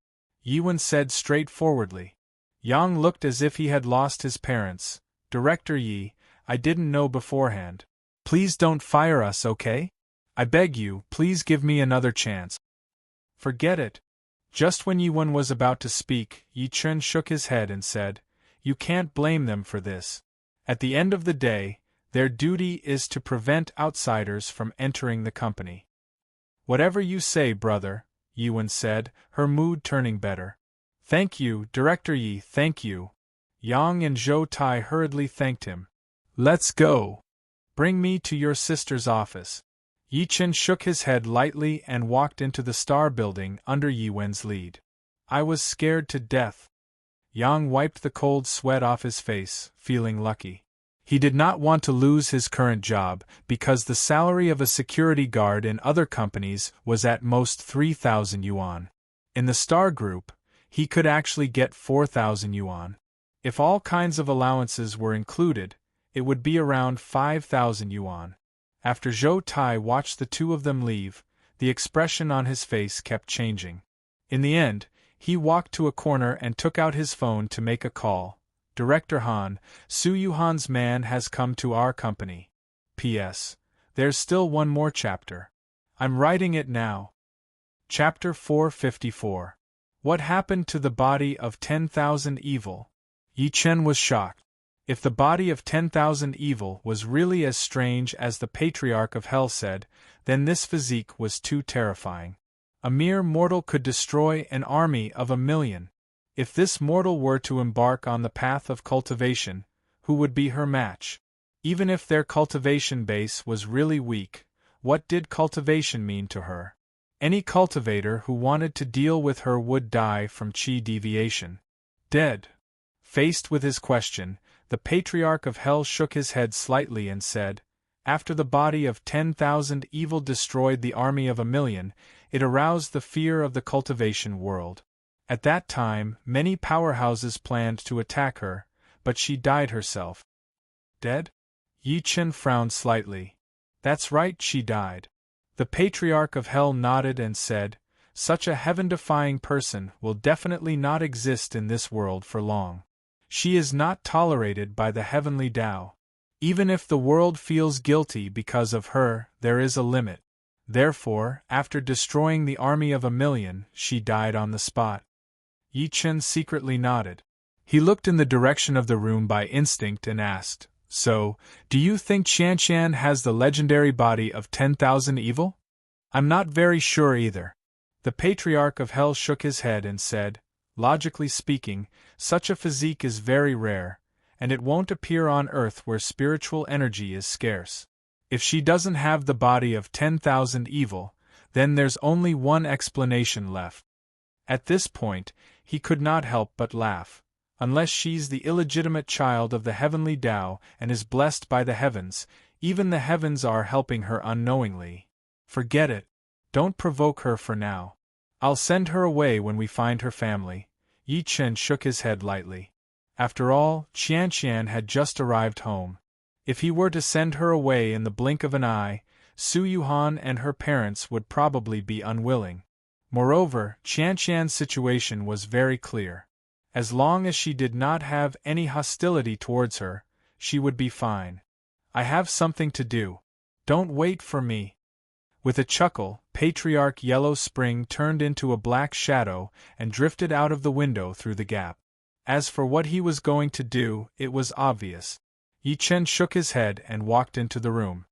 A: Yi Wen said straightforwardly. Yang looked as if he had lost his parents. Director Yi, I didn't know beforehand. Please don't fire us, okay? I beg you, please give me another chance. Forget it. Just when Yi Wen was about to speak, Yi Chen shook his head and said, You can't blame them for this. At the end of the day, their duty is to prevent outsiders from entering the company. Whatever you say, brother, Yi Wen said, her mood turning better. Thank you, Director Yi, thank you. Yang and Zhou Tai hurriedly thanked him. Let's go. Bring me to your sister's office. Yi Chen shook his head lightly and walked into the star building under Yi Wen's lead. I was scared to death. Yang wiped the cold sweat off his face, feeling lucky. He did not want to lose his current job because the salary of a security guard in other companies was at most 3,000 yuan. In the Star Group, he could actually get 4,000 yuan. If all kinds of allowances were included, it would be around 5,000 yuan. After Zhou Tai watched the two of them leave, the expression on his face kept changing. In the end, he walked to a corner and took out his phone to make a call. Director Han, Suyuhan's man has come to our company. P.S. There's still one more chapter. I'm writing it now. Chapter 454. What happened to the body of 10,000 evil? Yi Chen was shocked. If the body of 10,000 evil was really as strange as the Patriarch of Hell said, then this physique was too terrifying. A mere mortal could destroy an army of 1,000,000. If this mortal were to embark on the path of cultivation, who would be her match? Even if their cultivation base was really weak, what did cultivation mean to her? Any cultivator who wanted to deal with her would die from chi deviation. Dead. Faced with his question, the Patriarch of Hell shook his head slightly and said, "After the body of 10,000 evil destroyed the army of 1,000,000, it aroused the fear of the cultivation world. At that time, many powerhouses planned to attack her, but she died herself." Dead? Yi Chen frowned slightly. "That's right, she died." The Patriarch of Hell nodded and said, "Such a heaven-defying person will definitely not exist in this world for long. She is not tolerated by the heavenly Tao. Even if the world feels guilty because of her, there is a limit. Therefore, after destroying the army of 1,000,000, she died on the spot." Yi Chen secretly nodded. He looked in the direction of the room by instinct and asked, "So, do you think Qianqian has the legendary body of 10,000 evil?" "I'm not very sure either." The Patriarch of Hell shook his head and said, "Logically speaking, such a physique is very rare, and it won't appear on Earth where spiritual energy is scarce. If she doesn't have the body of 10,000 evil, then there's only one explanation left." At this point, he could not help but laugh. Unless she's the illegitimate child of the heavenly Tao and is blessed by the heavens, even the heavens are helping her unknowingly. Forget it. Don't provoke her for now. I'll send her away when we find her family. Yi Chen shook his head lightly. After all, Qianqian had just arrived home. If he were to send her away in the blink of an eye, Su Yuhan and her parents would probably be unwilling. Moreover, Qianqian's situation was very clear. As long as she did not have any hostility towards her, she would be fine. "I have something to do. Don't wait for me." With a chuckle, Patriarch Yellow Spring turned into a black shadow and drifted out of the window through the gap. As for what he was going to do, it was obvious. Yi Chen shook his head and walked into the room.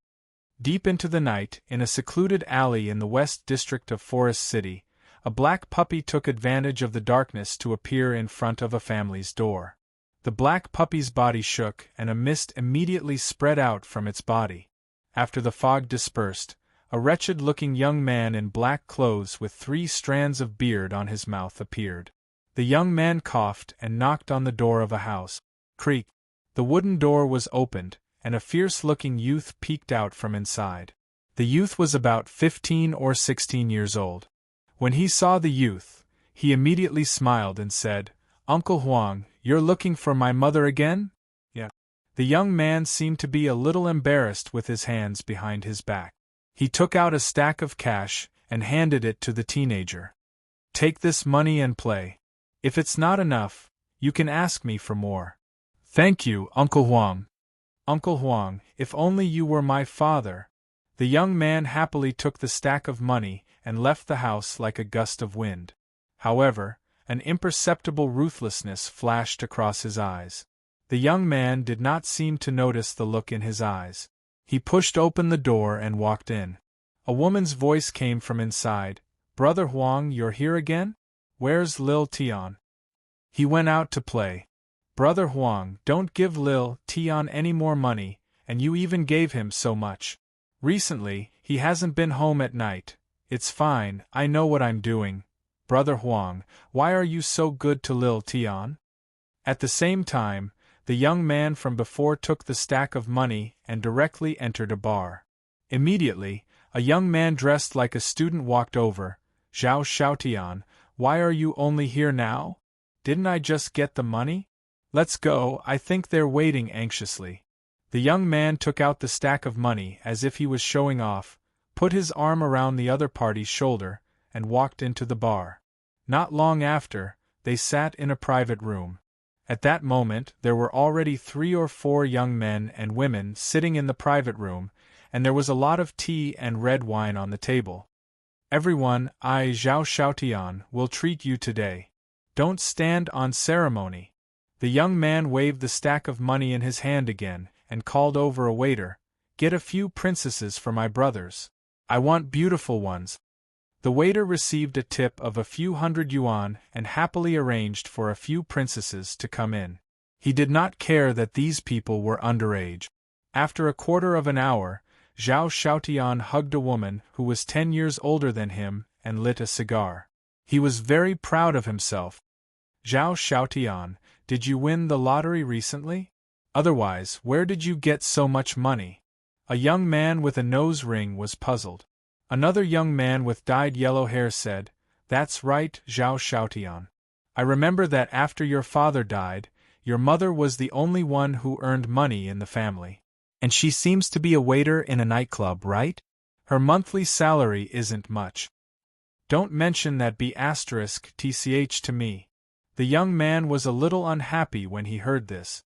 A: Deep into the night, in a secluded alley in the West District of Forest City, a black puppy took advantage of the darkness to appear in front of a family's door. The black puppy's body shook and a mist immediately spread out from its body. After the fog dispersed, a wretched-looking young man in black clothes with 3 strands of beard on his mouth appeared. The young man coughed and knocked on the door of a house. Creak! The wooden door was opened, and a fierce-looking youth peeked out from inside. The youth was about 15 or 16 years old. When he saw the youth, he immediately smiled and said, "Uncle Huang, you're looking for my mother again?" "Yeah." The young man seemed to be a little embarrassed with his hands behind his back. He took out a stack of cash and handed it to the teenager. "Take this money and play. If it's not enough, you can ask me for more." "Thank you, Uncle Huang." "Uncle Huang, if only you were my father." The young man happily took the stack of money and left the house like a gust of wind. However, an imperceptible ruthlessness flashed across his eyes. The young man did not seem to notice the look in his eyes. He pushed open the door and walked in. A woman's voice came from inside. "Brother Huang, you're here again? Where's Lil Tian?" "He went out to play." "Brother Huang, don't give Lil Tian any more money, and you even gave him so much. Recently, he hasn't been home at night. It's fine, I know what I'm doing. Brother Huang, why are you so good to Lil Tian?" At the same time, the young man from before took the stack of money and directly entered a bar. Immediately, a young man dressed like a student walked over. "Zhao Xiaotian, why are you only here now? Didn't I just get the money? Let's go, I think they're waiting anxiously." The young man took out the stack of money as if he was showing off, put his arm around the other party's shoulder, and walked into the bar. Not long after, they sat in a private room. At that moment there were already 3 or 4 young men and women sitting in the private room, and there was a lot of tea and red wine on the table. Everyone, I, Zhao Xiaotian, will treat you today. Don't stand on ceremony. The young man waved the stack of money in his hand again, and called over a waiter, "Get a few princesses for my brothers. I want beautiful ones." The waiter received a tip of a few hundred yuan and happily arranged for a few princesses to come in. He did not care that these people were underage. After a quarter of an hour, Zhao Xiaotian hugged a woman who was 10 years older than him and lit a cigar. He was very proud of himself. "Zhao Xiaotian, did you win the lottery recently? Otherwise, where did you get so much money?" A young man with a nose ring was puzzled. Another young man with dyed yellow hair said, "That's right, Zhao Xiaotian. I remember that after your father died, your mother was the only one who earned money in the family. And she seems to be a waiter in a nightclub, right? Her monthly salary isn't much. Don't mention that B***tch to me." The young man was a little unhappy when he heard this.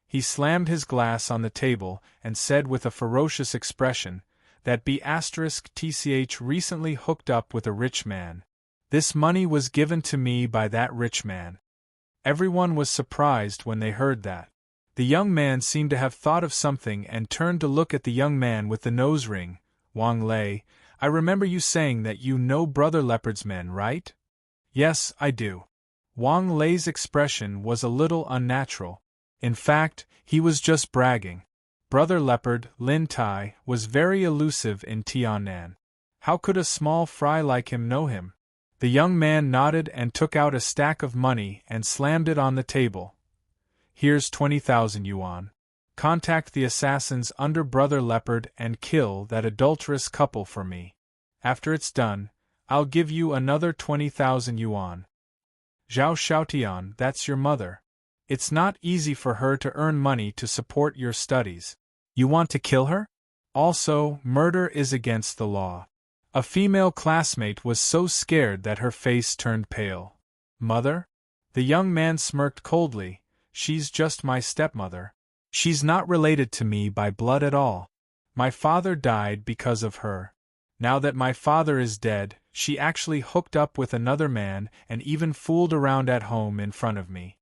A: He slammed his glass on the table and said with a ferocious expression, "That B***tch recently hooked up with a rich man. This money was given to me by that rich man." Everyone was surprised when they heard that. The young man seemed to have thought of something and turned to look at the young man with the nose ring. "Wang Lei, I remember you saying that you know Brother Leopard's men, right?" "Yes, I do." Wang Lei's expression was a little unnatural. In fact, he was just bragging. Brother Leopard, Lin Tai, was very elusive in Tiannan. How could a small fry like him know him? The young man nodded and took out a stack of money and slammed it on the table. "Here's 20,000 yuan. Contact the assassins under Brother Leopard and kill that adulterous couple for me. After it's done, I'll give you another 20,000 yuan. Zhao Xiaotian, that's your mother. It's not easy for her to earn money to support your studies. You want to kill her? Also, murder is against the law." A female classmate was so scared that her face turned pale. "Mother?" The young man smirked coldly. "She's just my stepmother. She's not related to me by blood at all. My father died because of her. Now that my father is dead, she actually hooked up with another man and even fooled around at home in front of me.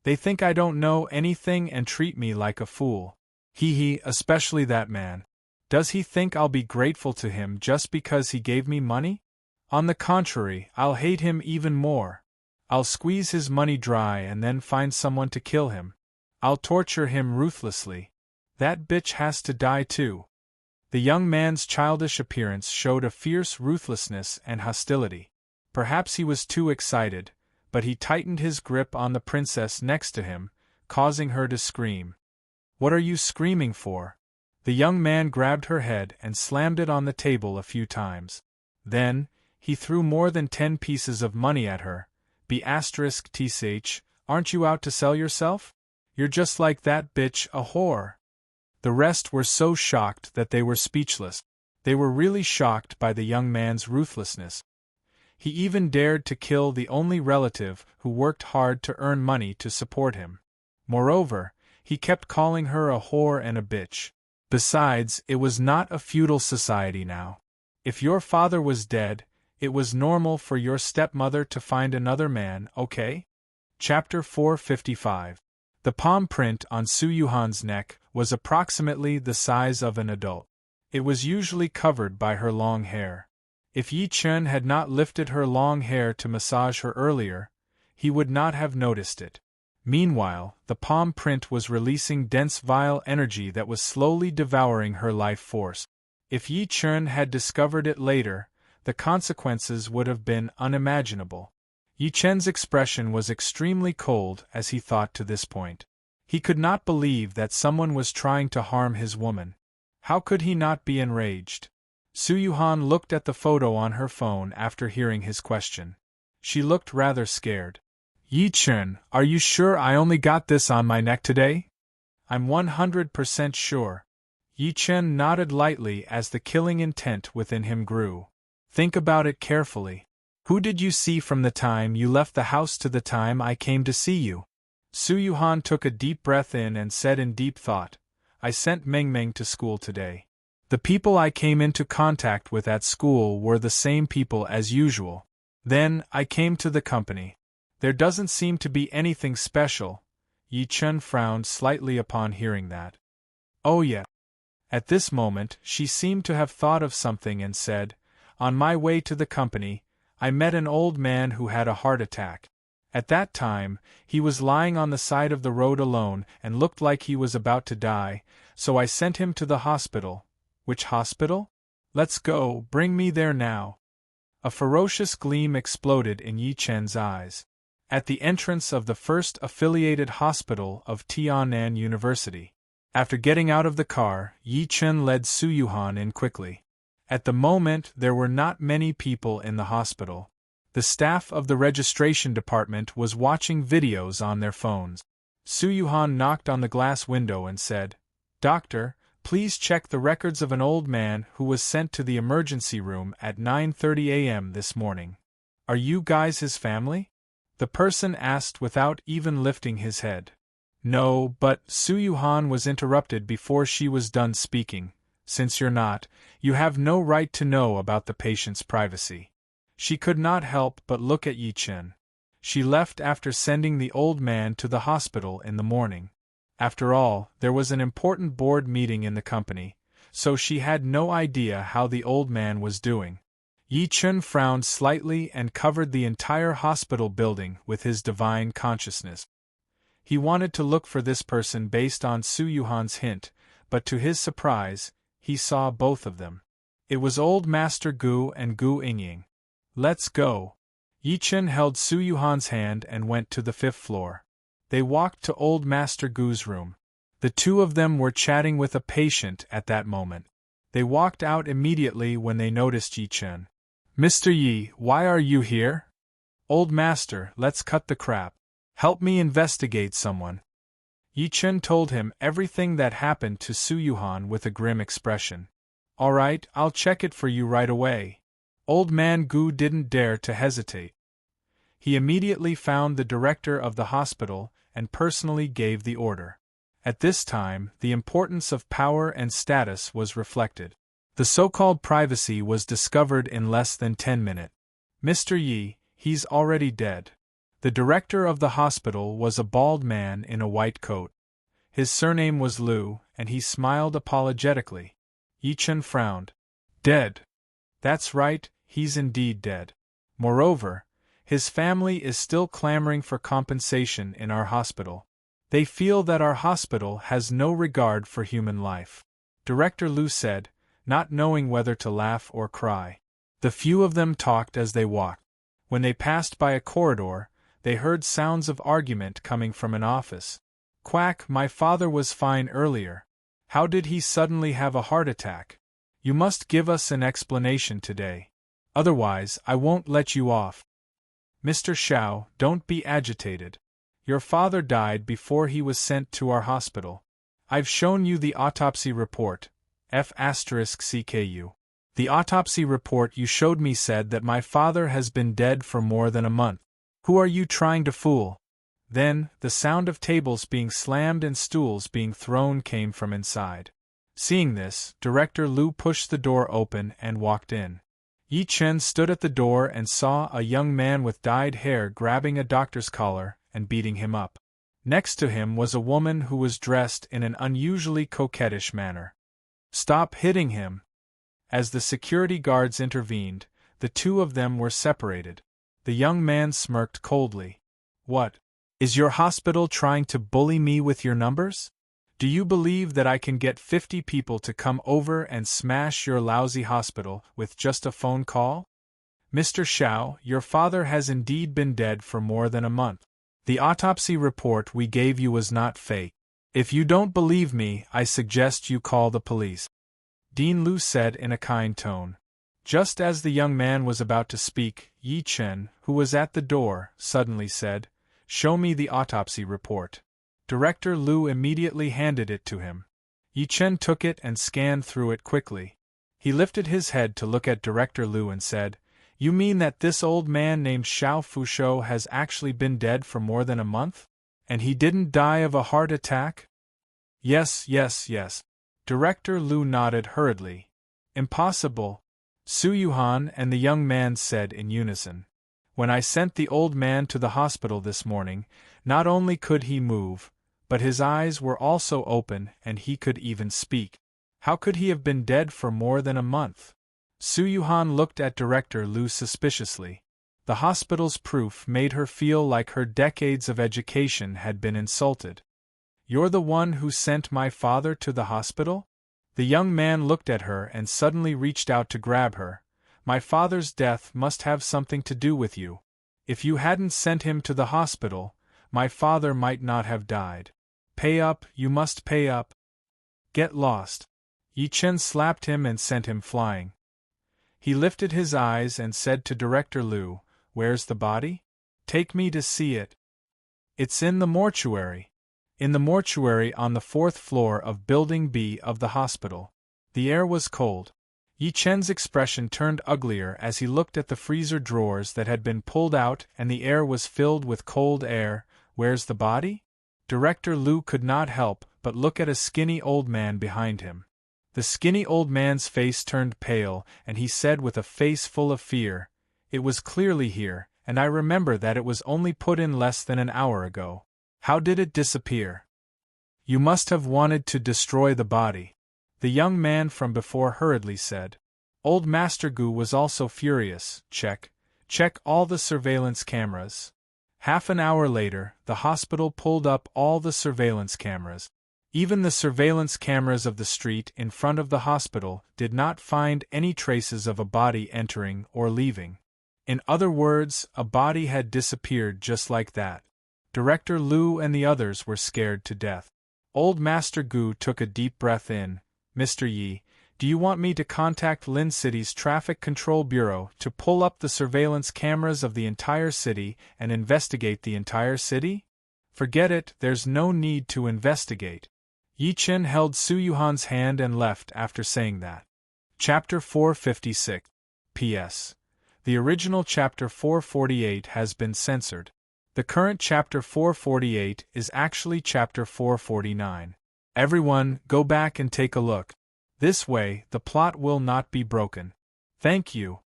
A: They think I don't know anything and treat me like a fool. Hee, especially that man. Does he think I'll be grateful to him just because he gave me money? On the contrary, I'll hate him even more. I'll squeeze his money dry and then find someone to kill him. I'll torture him ruthlessly. That bitch has to die too." The young man's childish appearance showed a fierce ruthlessness and hostility. Perhaps he was too excited, but he tightened his grip on the princess next to him, causing her to scream. "What are you screaming for?" The young man grabbed her head and slammed it on the table a few times. Then, he threw more than 10 pieces of money at her. "B***tch, aren't you out to sell yourself? You're just like that bitch, a whore." The rest were so shocked that they were speechless. They were really shocked by the young man's ruthlessness. He even dared to kill the only relative who worked hard to earn money to support him. Moreover, he kept calling her a whore and a bitch. Besides, it was not a feudal society now. If your father was dead, it was normal for your stepmother to find another man, okay? Chapter 455. The palm print on Su Yuhan's neck was approximately the size of an adult. It was usually covered by her long hair. If Yi Chen had not lifted her long hair to massage her earlier, he would not have noticed it. Meanwhile, the palm print was releasing dense vile energy that was slowly devouring her life force. If Yi Chen had discovered it later, the consequences would have been unimaginable. Yi Chen's expression was extremely cold as he thought to this point. He could not believe that someone was trying to harm his woman. How could he not be enraged? Su Yuhan looked at the photo on her phone after hearing his question. She looked rather scared. "Yi Chen, are you sure I only got this on my neck today?" "I'm 100% sure." Yi Chen nodded lightly as the killing intent within him grew. "Think about it carefully. Who did you see from the time you left the house to the time I came to see you?" Su Yuhan took a deep breath in and said in deep thought, "I sent Meng Meng to school today. The The people I came into contact with at school were the same people as usual. Then, I came to the company. There doesn't seem to be anything special. Yi Chen frowned slightly upon hearing that. Oh yeah. At this moment, she seemed to have thought of something and said, on my way to the company, I met an old man who had a heart attack. At that time, he was lying on the side of the road alone and looked like he was about to die, so I sent him to the hospital. Which hospital? Let's go, bring me there now. A ferocious gleam exploded in Yi Chen's eyes. At the entrance of the first affiliated hospital of Tianan University. After getting out of the car, Yi Chen led Su Yuhan in quickly. At the moment, there were not many people in the hospital. The staff of the registration department was watching videos on their phones. Su Yuhan knocked on the glass window and said, Doctor, please check the records of an old man who was sent to the emergency room at 9:30 a.m. this morning. Are you guys his family? The person asked without even lifting his head. No, but Su Yuhan was interrupted before she was done speaking. Since you're not, you have no right to know about the patient's privacy. She could not help but look at Yi Chen. She left after sending the old man to the hospital in the morning. After all, there was an important board meeting in the company, so she had no idea how the old man was doing. Yi Chen frowned slightly and covered the entire hospital building with his divine consciousness. He wanted to look for this person based on Su Yuhan's hint, but to his surprise, he saw both of them. It was Old Master Gu and Gu Yingying. Let's go. Yi Chen held Su Yuhan's hand and went to the 5th floor. They walked to Old Master Gu's room. The two of them were chatting with a patient at that moment. They walked out immediately when they noticed Yi Chen. Mr. Yi, why are you here? Old Master, let's cut the crap. Help me investigate someone. Yi Chen told him everything that happened to Su Yuhan with a grim expression. All right, I'll check it for you right away. Old Man Gu didn't dare to hesitate. He immediately found the director of the hospital and personally gave the order. At this time, the importance of power and status was reflected. The so-called privacy was discovered in less than 10 minutes. Mr. Yi, he's already dead. The director of the hospital was a bald man in a white coat. His surname was Liu, and he smiled apologetically. Yi Chen frowned. Dead. That's right, he's indeed dead. Moreover, his family is still clamoring for compensation in our hospital. They feel that our hospital has no regard for human life. Director Liu said, not knowing whether to laugh or cry. The few of them talked as they walked. When they passed by a corridor, they heard sounds of argument coming from an office. Quack, my father was fine earlier. How did he suddenly have a heart attack? You must give us an explanation today. Otherwise, I won't let you off. Mr. Xiao, don't be agitated. Your father died before he was sent to our hospital. I've shown you the autopsy report, F*CKU. The autopsy report you showed me said that my father has been dead for more than a month. Who are you trying to fool? Then, the sound of tables being slammed and stools being thrown came from inside. Seeing this, Director Liu pushed the door open and walked in. Yi Chen stood at the door and saw a young man with dyed hair grabbing a doctor's collar and beating him up. Next to him was a woman who was dressed in an unusually coquettish manner. Stop hitting him! As the security guards intervened, the two of them were separated. The young man smirked coldly. What? Is your hospital trying to bully me with your numbers? Do you believe that I can get 50 people to come over and smash your lousy hospital with just a phone call? Mr. Xiao, your father has indeed been dead for more than a month. The autopsy report we gave you was not fake. If you don't believe me, I suggest you call the police. Dean Liu said in a kind tone. Just as the young man was about to speak, Yi Chen, who was at the door, suddenly said, Show me the autopsy report. Director Liu immediately handed it to him. Yi Chen took it and scanned through it quickly. He lifted his head to look at Director Liu and said, You mean that this old man named Xiao Fushou has actually been dead for more than a month? And he didn't die of a heart attack? Yes. Director Lu nodded hurriedly. Impossible, Su Yuhan and the young man said in unison. When I sent the old man to the hospital this morning, not only could he move, but his eyes were also open and he could even speak. How could he have been dead for more than a month? Su Yuhan looked at Director Lu suspiciously. The hospital's proof made her feel like her decades of education had been insulted. You're the one who sent my father to the hospital? The young man looked at her and suddenly reached out to grab her. My father's death must have something to do with you. If you hadn't sent him to the hospital, my father might not have died. Pay up, you must pay up. Get lost. Yi Chen slapped him and sent him flying. He lifted his eyes and said to Director Lu, "Where's the body? Take me to see it." "It's in the mortuary." In the mortuary on the 4th floor of Building B of the hospital. The air was cold. Yi Chen's expression turned uglier as he looked at the freezer drawers that had been pulled out and the air was filled with cold air. "Where's the body?" Director Lu could not help but look at a skinny old man behind him. The skinny old man's face turned pale, and he said with a face full of fear, "It was clearly here, and I remember that it was only put in less than an hour ago. How did it disappear?" "You must have wanted to destroy the body," the young man from before hurriedly said. Old Master Gu was also furious. Check all the surveillance cameras." Half an hour later, the hospital pulled up all the surveillance cameras. Even the surveillance cameras of the street in front of the hospital did not find any traces of a body entering or leaving. In other words, a body had disappeared just like that. Director Lu and the others were scared to death. Old Master Gu took a deep breath in. "Mr. Yi, do you want me to contact Lin City's Traffic Control Bureau to pull up the surveillance cameras of the entire city and investigate the entire city?" "Forget it, there's no need to investigate." Yi Chen held Su Yuhan's hand and left after saying that. Chapter 456. P.S. The original Chapter 448 has been censored. The current Chapter 448 is actually Chapter 449. Everyone, go back and take a look. This way, the plot will not be broken. Thank you.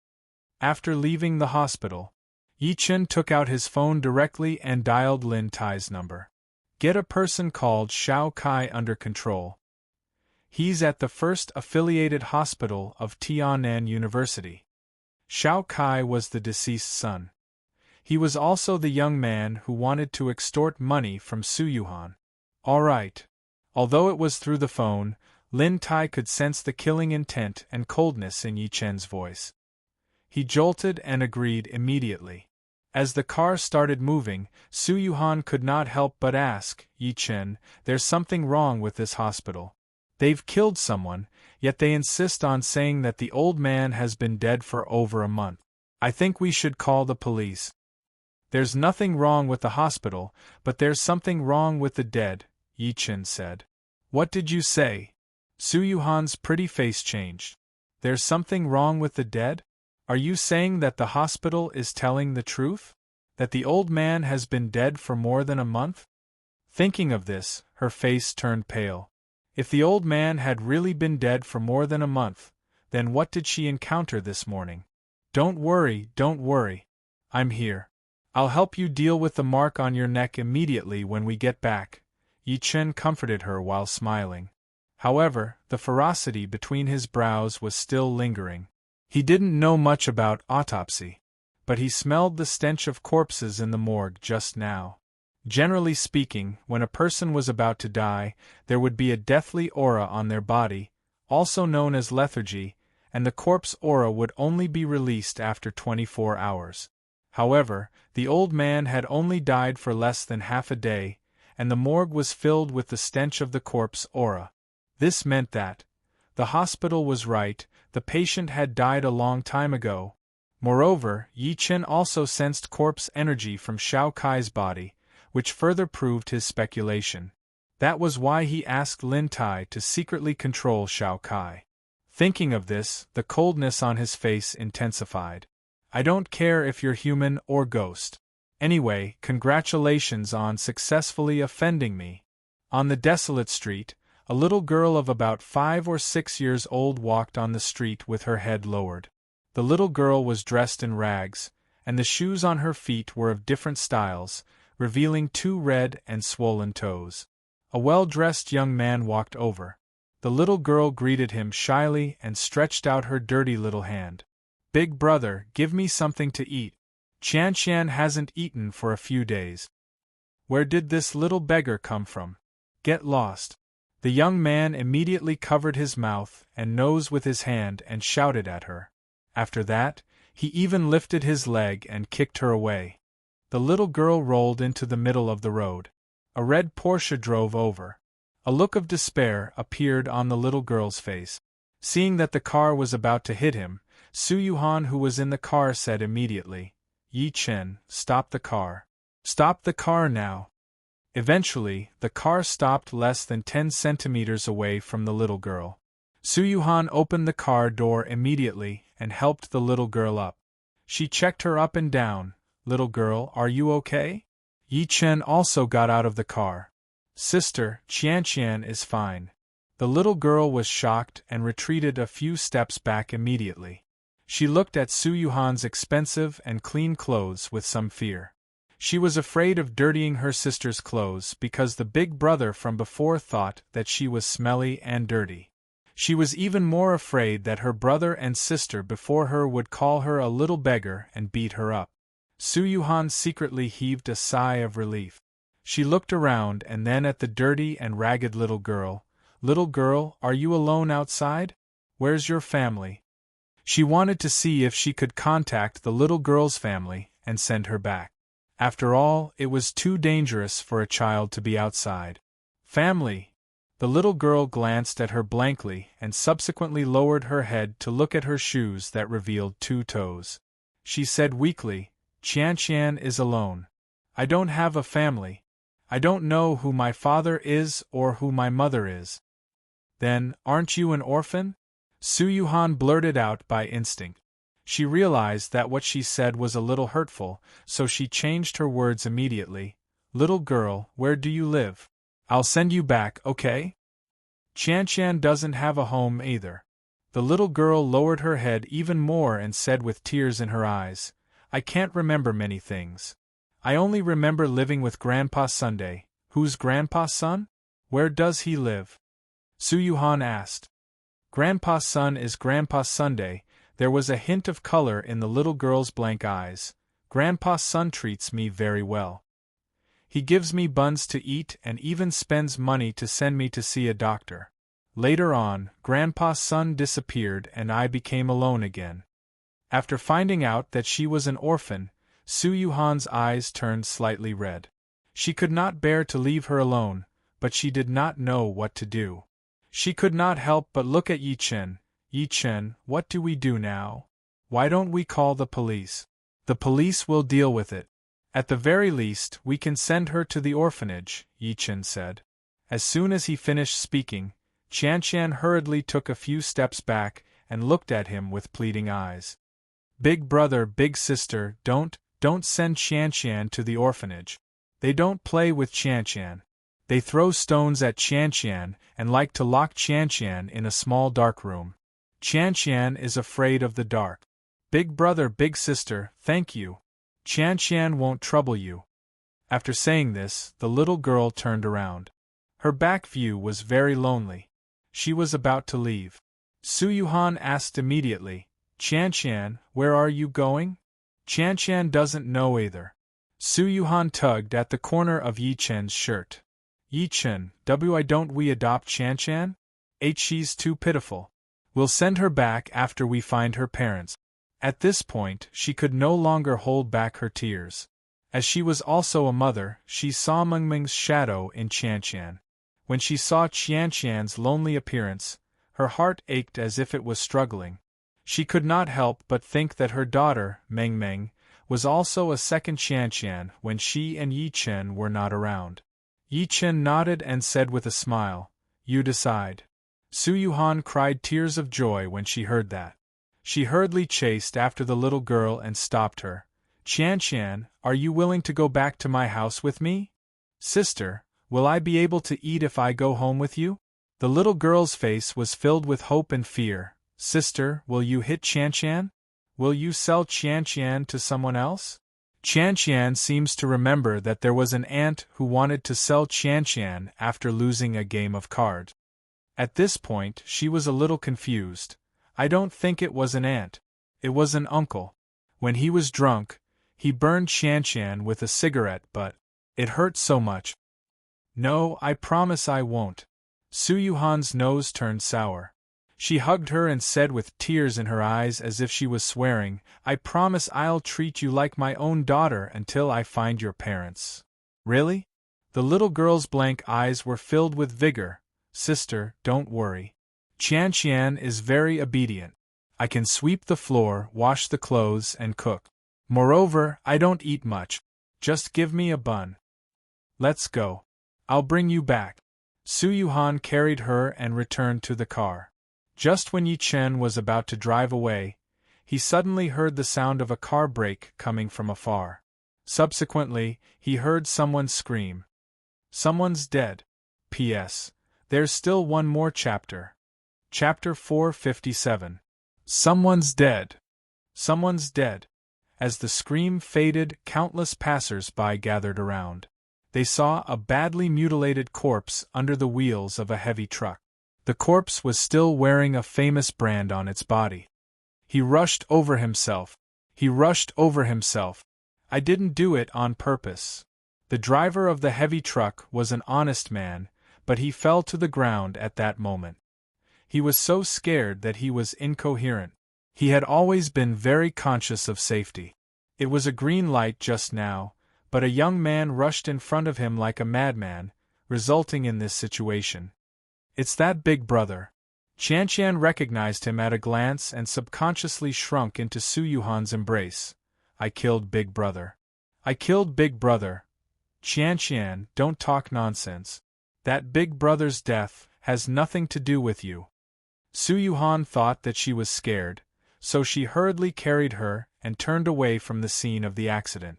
A: After leaving the hospital, Yi Chen took out his phone directly and dialed Lin Tai's number. "Get a person called Xiao Kai under control. He's at the first affiliated hospital of Tianan University." Xiao Kai was the deceased son. He was also the young man who wanted to extort money from Su Yuhan. All right. Although it was through the phone, Lin Tai could sense the killing intent and coldness in Yi Chen's voice. He jolted and agreed immediately. As the car started moving, Su Yuhan could not help but ask, "Yi Chen, there's something wrong with this hospital. They've killed someone, yet they insist on saying that the old man has been dead for over a month. I think we should call the police." "There's nothing wrong with the hospital, but there's something wrong with the dead," Yi Chen said. "What did you say?" Su Yuhan's pretty face changed. "There's something wrong with the dead? Are you saying that the hospital is telling the truth? That the old man has been dead for more than a month?" Thinking of this, her face turned pale. If the old man had really been dead for more than a month, then what did she encounter this morning? Don't worry. I'm here. I'll help you deal with the mark on your neck immediately when we get back," Yi Chen comforted her while smiling. However, the ferocity between his brows was still lingering. He didn't know much about autopsy, but he smelled the stench of corpses in the morgue just now. Generally speaking, when a person was about to die, there would be a deathly aura on their body, also known as lethargy, and the corpse aura would only be released after 24 hours. However, the old man had only died for less than half a day, and the morgue was filled with the stench of the corpse aura. This meant that the hospital was right, the patient had died a long time ago. Moreover, Yi Chen also sensed corpse energy from Xiao Kai's body, which further proved his speculation. That was why he asked Lin Tai to secretly control Xiao Kai. Thinking of this, the coldness on his face intensified. "I don't care if you're human or ghost. Anyway, congratulations on successfully offending me." On the desolate street, A little girl of about 5 or 6 years old walked on the street with her head lowered. The little girl was dressed in rags, and the shoes on her feet were of different styles, revealing 2 red and swollen toes. A well-dressed young man walked over. The little girl greeted him shyly and stretched out her dirty little hand. "Big brother, give me something to eat. Qian hasn't eaten for a few days." "Where did this little beggar come from? Get lost." The young man immediately covered his mouth and nose with his hand and shouted at her. After that, he even lifted his leg and kicked her away. The little girl rolled into the middle of the road. A red Porsche drove over. A look of despair appeared on the little girl's face. Seeing that the car was about to hit him, Su Yuhan, who was in the car, said immediately, "Yi Chen, stop the car. Stop the car now." Eventually, the car stopped less than 10 centimeters away from the little girl. Su Yuhan opened the car door immediately and helped the little girl up. She checked her up and down. "Little girl, are you okay?" Yi Chen also got out of the car. "Sister, Qian is fine." The little girl was shocked and retreated a few steps back immediately. She looked at Su Yuhan's expensive and clean clothes with some fear. She was afraid of dirtying her sister's clothes because the big brother from before thought that she was smelly and dirty. She was even more afraid that her brother and sister before her would call her a little beggar and beat her up. Su Yuhan secretly heaved a sigh of relief. She looked around and then at the dirty and ragged little girl. "Little girl, are you alone outside? Where's your family?" She wanted to see if she could contact the little girl's family and send her back. After all, it was too dangerous for a child to be outside. "Family?" The little girl glanced at her blankly and subsequently lowered her head to look at her shoes that revealed 2 toes. She said weakly, "Qian is alone. I don't have a family. I don't know who my father is or who my mother is." "Then, aren't you an orphan?" Su Yuhan blurted out by instinct. She realized that what she said was a little hurtful, so she changed her words immediately. "Little girl, where do you live? I'll send you back, okay?" "Qian doesn't have a home either." The little girl lowered her head even more and said with tears in her eyes, "I can't remember many things. I only remember living with Grandpa Sunday." "Who's Grandpa's son? Where does he live?" Su Yuhan asked. "Grandpa's son is Grandpa Sunday." There was a hint of color in the little girl's blank eyes. "Grandpa's son treats me very well. He gives me buns to eat and even spends money to send me to see a doctor." Later on, Grandpa's son disappeared and I became alone again. After finding out that she was an orphan, Su Yuhan's eyes turned slightly red. She could not bear to leave her alone, but she did not know what to do. She could not help but look at Yi Chen. "Yi Chen, what do we do now? Why don't we call the police? The police will deal with it. At the very least, we can send her to the orphanage," Yi Chen said. As soon as he finished speaking, Qian hurriedly took a few steps back and looked at him with pleading eyes. "Big brother, big sister, don't send Qian to the orphanage. They don't play with Qian. They throw stones at Qian and like to lock Qian in a small dark room. Qian is afraid of the dark. Big brother, big sister, thank you. Qian won't trouble you." After saying this, the little girl turned around. Her back view was very lonely. She was about to leave. Su Yuhan asked immediately, "Qian, where are you going?" Qian doesn't know either. Su Yuhan tugged at the corner of Yi Chen's shirt. "Yi Chen, why don't we adopt Qian? She's too pitiful. We'll send her back after we find her parents." At this point, she could no longer hold back her tears. As she was also a mother, she saw Mengmeng's shadow in Qian. When she saw Qian's lonely appearance, her heart ached as if it was struggling. She could not help but think that her daughter, Mengmeng, was also a second Qian when she and Yi Chen were not around. Yi Chen nodded and said with a smile, "You decide." Su Yuhan cried tears of joy when she heard that. She hurriedly chased after the little girl and stopped her. "Qian, are you willing to go back to my house with me? Sister, will I be able to eat if I go home with you?" The little girl's face was filled with hope and fear. Sister, will you hit Qian? Will you sell Qian to someone else? Qian seems to remember that there was an aunt who wanted to sell Qian after losing a game of cards. At this point, she was a little confused. I don't think it was an aunt. It was an uncle. When he was drunk, he burned Qian with a cigarette, but it hurt so much. No, I promise I won't. Su Yuhan's nose turned sour. She hugged her and said with tears in her eyes as if she was swearing, I promise I'll treat you like my own daughter until I find your parents. Really? The little girl's blank eyes were filled with vigor. Sister, don't worry. Qian is very obedient. I can sweep the floor, wash the clothes, and cook. Moreover, I don't eat much. Just give me a bun. Let's go. I'll bring you back. Su Yuhan carried her and returned to the car. Just when Yi Chen was about to drive away, he suddenly heard the sound of a car brake coming from afar. Subsequently, he heard someone scream. Someone's dead. P.S. There's still one more chapter. Chapter 457. Someone's dead. Someone's dead. As the scream faded, countless passers-by gathered around. They saw a badly mutilated corpse under the wheels of a heavy truck. The corpse was still wearing a famous brand on its body. He rushed over himself. He rushed over himself. I didn't do it on purpose. The driver of the heavy truck was an honest man, but he fell to the ground at that moment. He was so scared that he was incoherent. He had always been very conscious of safety. It was a green light just now, but a young man rushed in front of him like a madman, resulting in this situation. It's that big brother. Qian recognized him at a glance and subconsciously shrunk into Su Yuhan's embrace. I killed Big Brother. I killed Big Brother. Qian, don't talk nonsense. That Big Brother's death has nothing to do with you. Su Yuhan thought that she was scared, so she hurriedly carried her and turned away from the scene of the accident.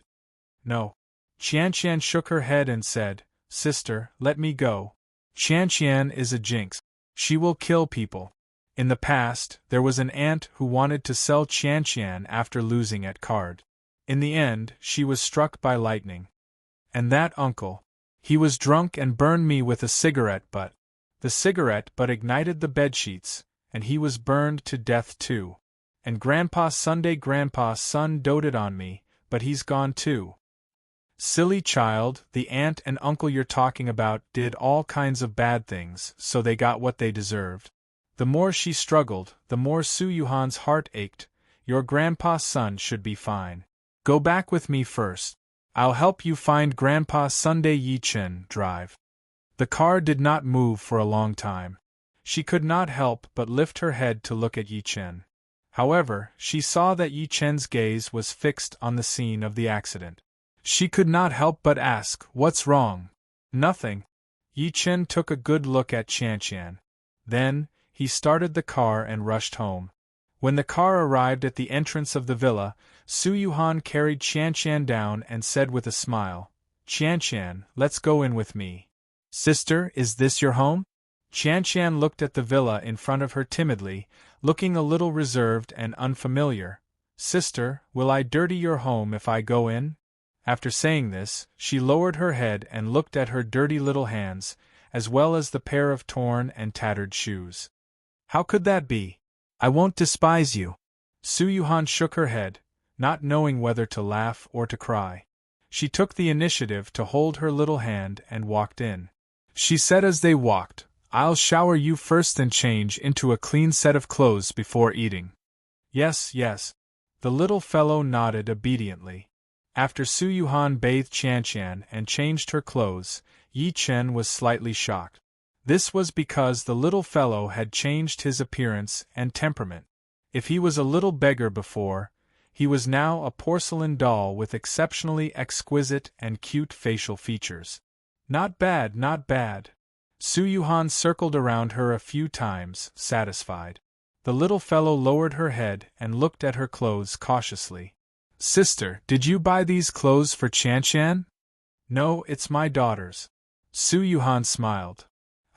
A: No. Qian shook her head and said, Sister, let me go. Qian is a jinx. She will kill people. In the past, there was an aunt who wanted to sell Qian after losing at card. In the end, she was struck by lightning. And that uncle. He was drunk and burned me with a cigarette butt. The cigarette butt ignited the bedsheets, and he was burned to death too. And Grandpa's son doted on me, but he's gone too. Silly child, the aunt and uncle you're talking about did all kinds of bad things, so they got what they deserved. The more she struggled, the more Su Yuhan's heart ached. Your grandpa's son should be fine. Go back with me first. I'll help you find Grandpa's Sunday Yi Chen drive. The car did not move for a long time. She could not help but lift her head to look at Yi Chen. However, she saw that Yi Chen's gaze was fixed on the scene of the accident. She could not help but ask, What's wrong? Nothing. Yi Chen took a good look at Qian. Then, he started the car and rushed home. When the car arrived at the entrance of the villa, Su Yuhan carried Qian down and said with a smile, Qian, let's go in with me. Sister, is this your home? Qian looked at the villa in front of her timidly, looking a little reserved and unfamiliar. Sister, will I dirty your home if I go in? After saying this, she lowered her head and looked at her dirty little hands, as well as the pair of torn and tattered shoes. How could that be? I won't despise you. Su Yuhan shook her head, not knowing whether to laugh or to cry. She took the initiative to hold her little hand and walked in. She said as they walked, I'll shower you first and change into a clean set of clothes before eating. Yes. The little fellow nodded obediently. After Su Yuhan bathed Qian and changed her clothes, Yi Chen was slightly shocked. This was because the little fellow had changed his appearance and temperament. If he was a little beggar before, he was now a porcelain doll with exceptionally exquisite and cute facial features. Not bad. Su Yuhan circled around her a few times, satisfied. The little fellow lowered her head and looked at her clothes cautiously. Sister, did you buy these clothes for Qian? No, it's my daughter's. Su Yuhan smiled.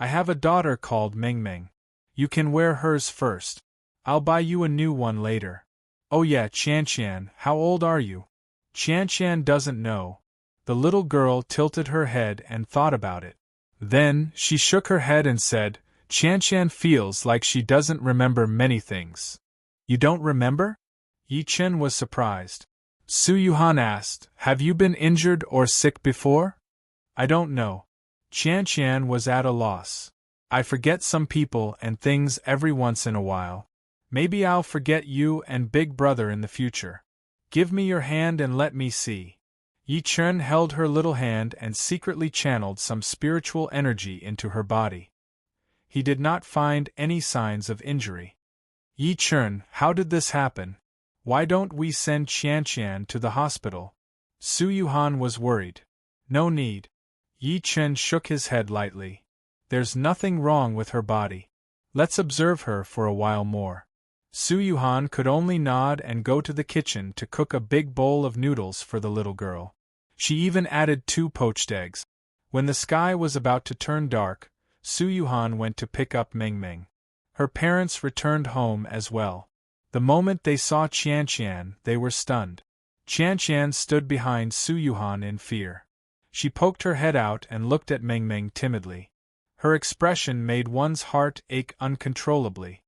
A: I have a daughter called Ming Ming. You can wear hers first. I'll buy you a new one later. Oh yeah, Qian, how old are you? Qian doesn't know. The little girl tilted her head and thought about it. Then, she shook her head and said, Qian feels like she doesn't remember many things. You don't remember? Yi Chen was surprised. Su Yuhan asked, Have you been injured or sick before? I don't know. Qian was at a loss. I forget some people and things every once in a while. Maybe I'll forget you and Big Brother in the future. Give me your hand and let me see. Yi Chen held her little hand and secretly channeled some spiritual energy into her body. He did not find any signs of injury. Yi Chen, how did this happen? Why don't we send Qian to the hospital? Su Yuhan was worried. No need. Yi Chen shook his head lightly. There's nothing wrong with her body. Let's observe her for a while more. Su Yuhan could only nod and go to the kitchen to cook a big bowl of noodles for the little girl. She even added 2 poached eggs. When the sky was about to turn dark, Su Yuhan went to pick up Ming Ming. Her parents returned home as well. The moment they saw Qian, they were stunned. Qian stood behind Su Yuhan in fear. She poked her head out and looked at Ming Ming timidly. Her expression made one's heart ache uncontrollably.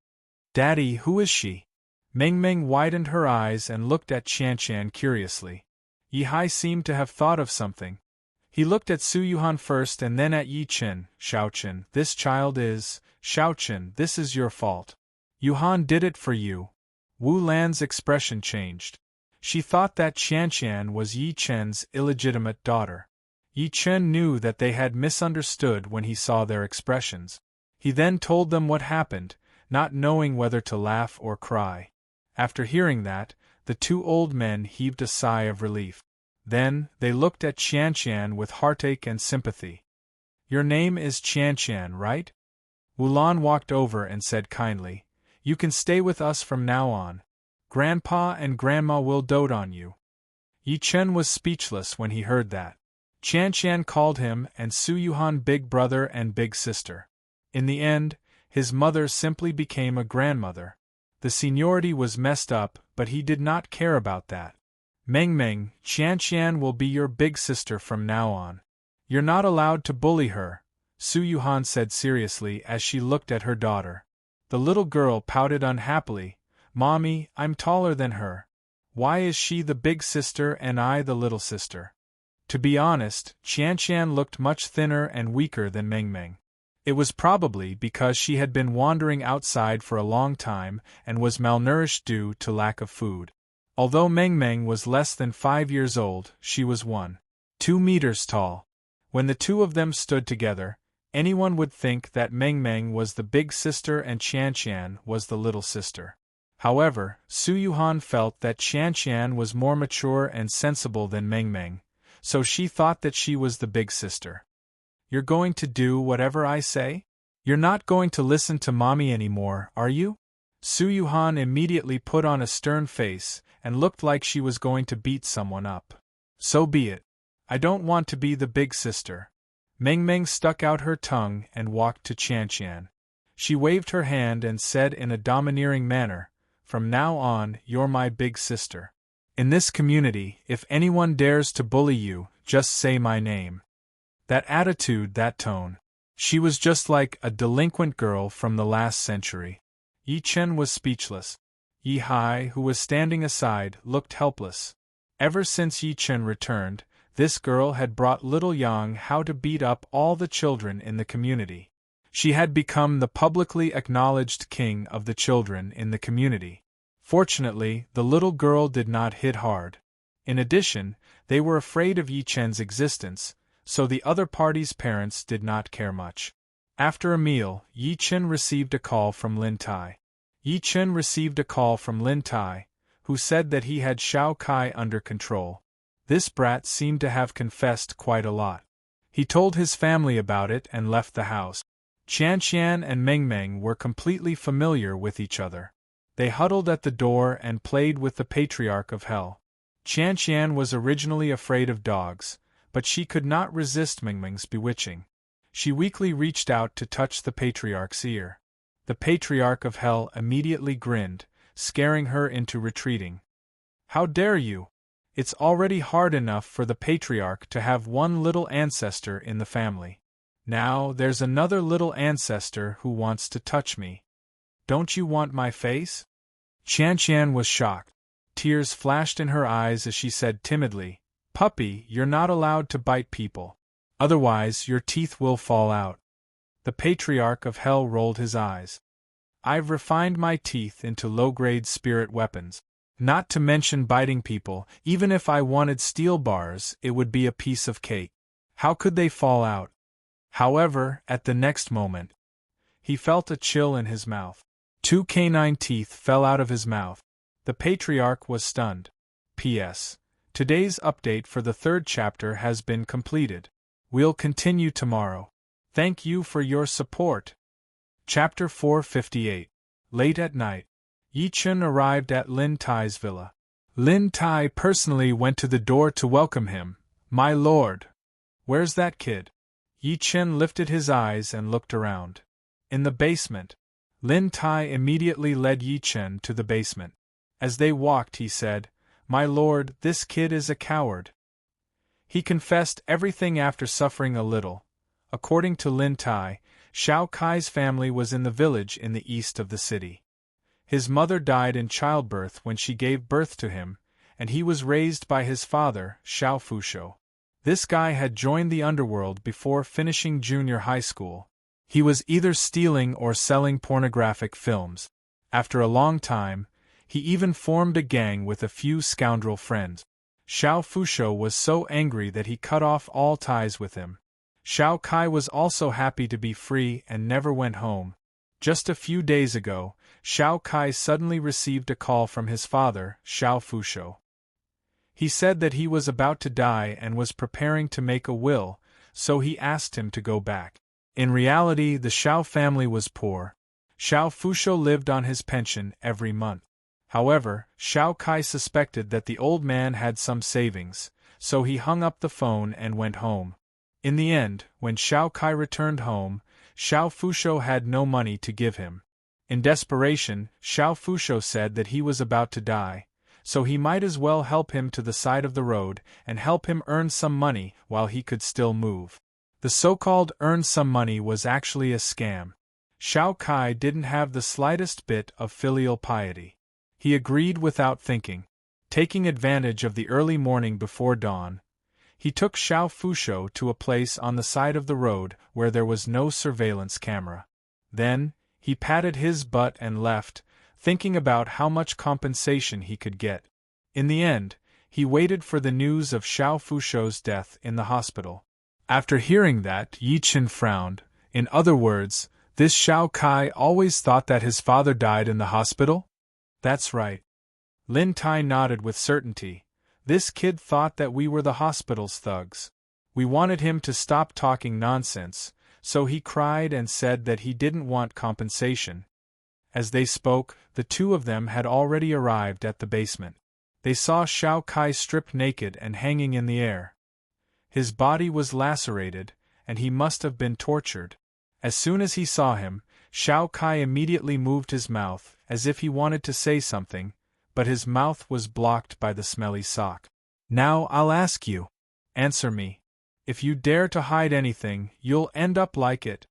A: Daddy, who is she? Ming Ming widened her eyes and looked at Qian curiously. Yi Hai seemed to have thought of something. He looked at Su Yuhan first and then at Yi Chen. Xiaochen, this child is… Xiaochen, this is your fault. Yuhan did it for you. Wu Lan's expression changed. She thought that Qian was Yi Chen's illegitimate daughter. Yi Chen knew that they had misunderstood when he saw their expressions. He then told them what happened, not knowing whether to laugh or cry. After hearing that, the 2 old men heaved a sigh of relief. Then, they looked at Qian with heartache and sympathy. Your name is Qian, right? Wulan walked over and said kindly, You can stay with us from now on. Grandpa and Grandma will dote on you. Yi Chen was speechless when he heard that. Qian called him and Su Yuhan big brother and big sister. In the end, his mother simply became a grandmother. The seniority was messed up, but he did not care about that. Ming Ming, Qian will be your big sister from now on. You're not allowed to bully her, Su Yuhan said seriously as she looked at her daughter. The little girl pouted unhappily, Mommy, I'm taller than her. Why is she the big sister and I the little sister? To be honest, Qian looked much thinner and weaker than Ming Ming. It was probably because she had been wandering outside for a long time and was malnourished due to lack of food. Although Ming Ming was less than 5 years old, she was 1.2 meters tall. When the 2 of them stood together, anyone would think that Ming Ming was the big sister and Qian was the little sister. However, Su Yuhan felt that Qian was more mature and sensible than Ming Ming, so she thought that she was the big sister. You're going to do whatever I say? You're not going to listen to Mommy anymore, are you? Su Yuhan immediately put on a stern face and looked like she was going to beat someone up. So be it. I don't want to be the big sister. Ming Ming stuck out her tongue and walked to Qian. She waved her hand and said in a domineering manner, From now on, you're my big sister. In this community, if anyone dares to bully you, just say my name. That attitude, that tone. She was just like a delinquent girl from the last century. Yi Chen was speechless. Yi Hai, who was standing aside, looked helpless. Ever since Yi Chen returned, this girl had brought little Yang how to beat up all the children in the community. She had become the publicly acknowledged king of the children in the community. Fortunately, the little girl did not hit hard. In addition, they were afraid of Yi Chen's existence, so the other party's parents did not care much. After a meal, Yi Chen received a call from Lin Tai. Yi Chen received a call from Lin Tai, who said that he had Xiao Kai under control. This brat seemed to have confessed quite a lot. He told his family about it and left the house. Qian and Ming Ming were completely familiar with each other. They huddled at the door and played with the Patriarch of Hell. Qian was originally afraid of dogs, but she could not resist Ming Ming's bewitching. She weakly reached out to touch the patriarch's ear. The patriarch of hell immediately grinned, scaring her into retreating. How dare you? It's already hard enough for the patriarch to have one little ancestor in the family. Now there's another little ancestor who wants to touch me. Don't you want my face? Qianqian was shocked. Tears flashed in her eyes as she said timidly, Puppy, you're not allowed to bite people. Otherwise your teeth will fall out. The patriarch of hell rolled his eyes. I've refined my teeth into low-grade spirit weapons. Not to mention biting people, even if I wanted steel bars, it would be a piece of cake. How could they fall out? However, at the next moment, he felt a chill in his mouth. 2 canine teeth fell out of his mouth. The patriarch was stunned. P.S. Today's update for the 3rd chapter has been completed. We'll continue tomorrow. Thank you for your support. Chapter 458. Late at night. Yi Chen arrived at Lin Tai's villa. Lin Tai personally went to the door to welcome him. My lord! Where's that kid? Yi Chen lifted his eyes and looked around. In the basement. Lin Tai immediately led Yi Chen to the basement. As they walked, he said, My lord, this kid is a coward. He confessed everything after suffering a little. According to Lin Tai, Shao Kai's family was in the village in the east of the city. His mother died in childbirth when she gave birth to him, and he was raised by his father, Shao Fusho. This guy had joined the underworld before finishing junior high school. He was either stealing or selling pornographic films. After a long time, he even formed a gang with a few scoundrel friends. Shao Fusho was so angry that he cut off all ties with him. Shao Kai was also happy to be free and never went home. Just a few days ago, Shao Kai suddenly received a call from his father, Shao Fusho. He said that he was about to die and was preparing to make a will, so he asked him to go back. In reality, the Shao family was poor. Shao Fusho lived on his pension every month. However, Shao Kai suspected that the old man had some savings, so he hung up the phone and went home. In the end, when Shao Kai returned home, Shao Fusho had no money to give him. In desperation, Shao Fusho said that he was about to die, so he might as well help him to the side of the road and help him earn some money while he could still move. The so-called earn some money was actually a scam. Shao Kai didn't have the slightest bit of filial piety. He agreed without thinking. Taking advantage of the early morning before dawn, he took Shao Fusho to a place on the side of the road where there was no surveillance camera. Then, he patted his butt and left, thinking about how much compensation he could get. In the end, he waited for the news of Shao Fusho's death in the hospital. After hearing that, Yi Chen frowned. In other words, this Shao Kai always thought that his father died in the hospital? That's right. Lin Tai nodded with certainty. This kid thought that we were the hospital's thugs. We wanted him to stop talking nonsense, so he cried and said that he didn't want compensation. As they spoke, the two of them had already arrived at the basement. They saw Shao Kai stripped naked and hanging in the air. His body was lacerated, and he must have been tortured. As soon as he saw him, Shao Kai immediately moved his mouth, as if he wanted to say something, but his mouth was blocked by the smelly sock. Now I'll ask you. Answer me. If you dare to hide anything, you'll end up like it.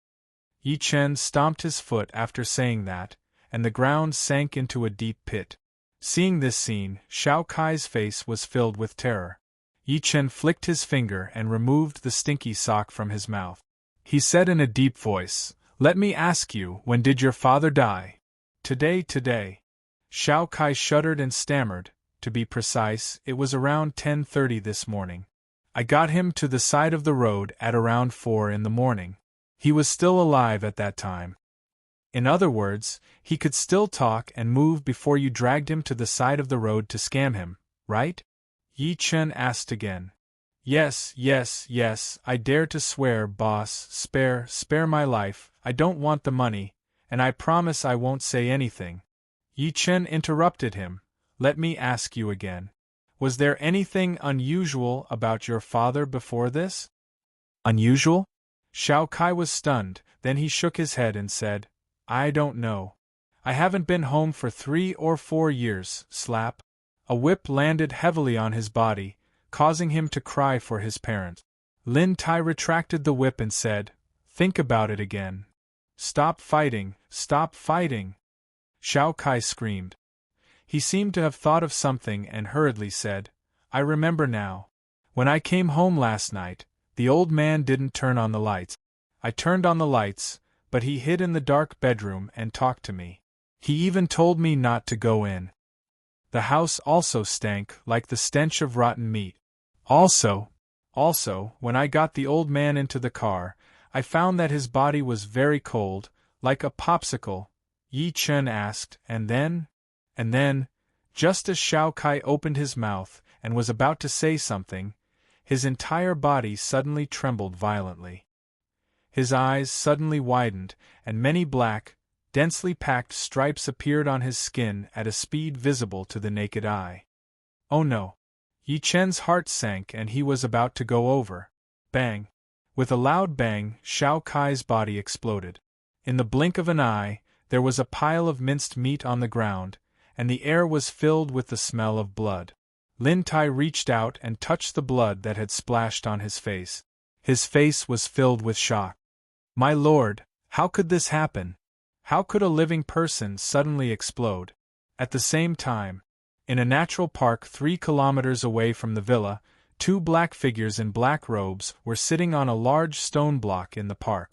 A: Yi Chen stomped his foot after saying that, and the ground sank into a deep pit. Seeing this scene, Shao Kai's face was filled with terror. Yi Chen flicked his finger and removed the stinky sock from his mouth. He said in a deep voice, Let me ask you, when did your father die? Today. Shao Kai shuddered and stammered. To be precise, it was around 10:30 this morning. I got him to the side of the road at around 4 in the morning. He was still alive at that time. In other words, he could still talk and move before you dragged him to the side of the road to scam him, right? Yi Chen asked again. Yes, I dare to swear, boss, spare my life, I don't want the money, and I promise I won't say anything. Yi Chen interrupted him. Let me ask you again. Was there anything unusual about your father before this? Unusual? Shao Kai was stunned, then he shook his head and said, I don't know. I haven't been home for 3 or 4 years, slap. A whip landed heavily on his body, causing him to cry for his parents. Lin Tai retracted the whip and said, Think about it again. Stop fighting, stop fighting. Shao Kai screamed. He seemed to have thought of something and hurriedly said, I remember now. When I came home last night, the old man didn't turn on the lights. I turned on the lights, but he hid in the dark bedroom and talked to me. He even told me not to go in. The house also stank like the stench of rotten meat. Also, when I got the old man into the car, I found that his body was very cold, like a popsicle, Yi Chen asked, and then, just as Shao Kai opened his mouth and was about to say something, his entire body suddenly trembled violently. His eyes suddenly widened, and many black, densely packed stripes appeared on his skin at a speed visible to the naked eye. Oh no! Yi Chen's heart sank and he was about to go over. Bang! With a loud bang, Shao Kai's body exploded. In the blink of an eye, there was a pile of minced meat on the ground, and the air was filled with the smell of blood. Lin Tai reached out and touched the blood that had splashed on his face. His face was filled with shock. My lord, how could this happen? How could a living person suddenly explode? At the same time, in a natural park 3 kilometers away from the villa, 2 black figures in black robes were sitting on a large stone block in the park.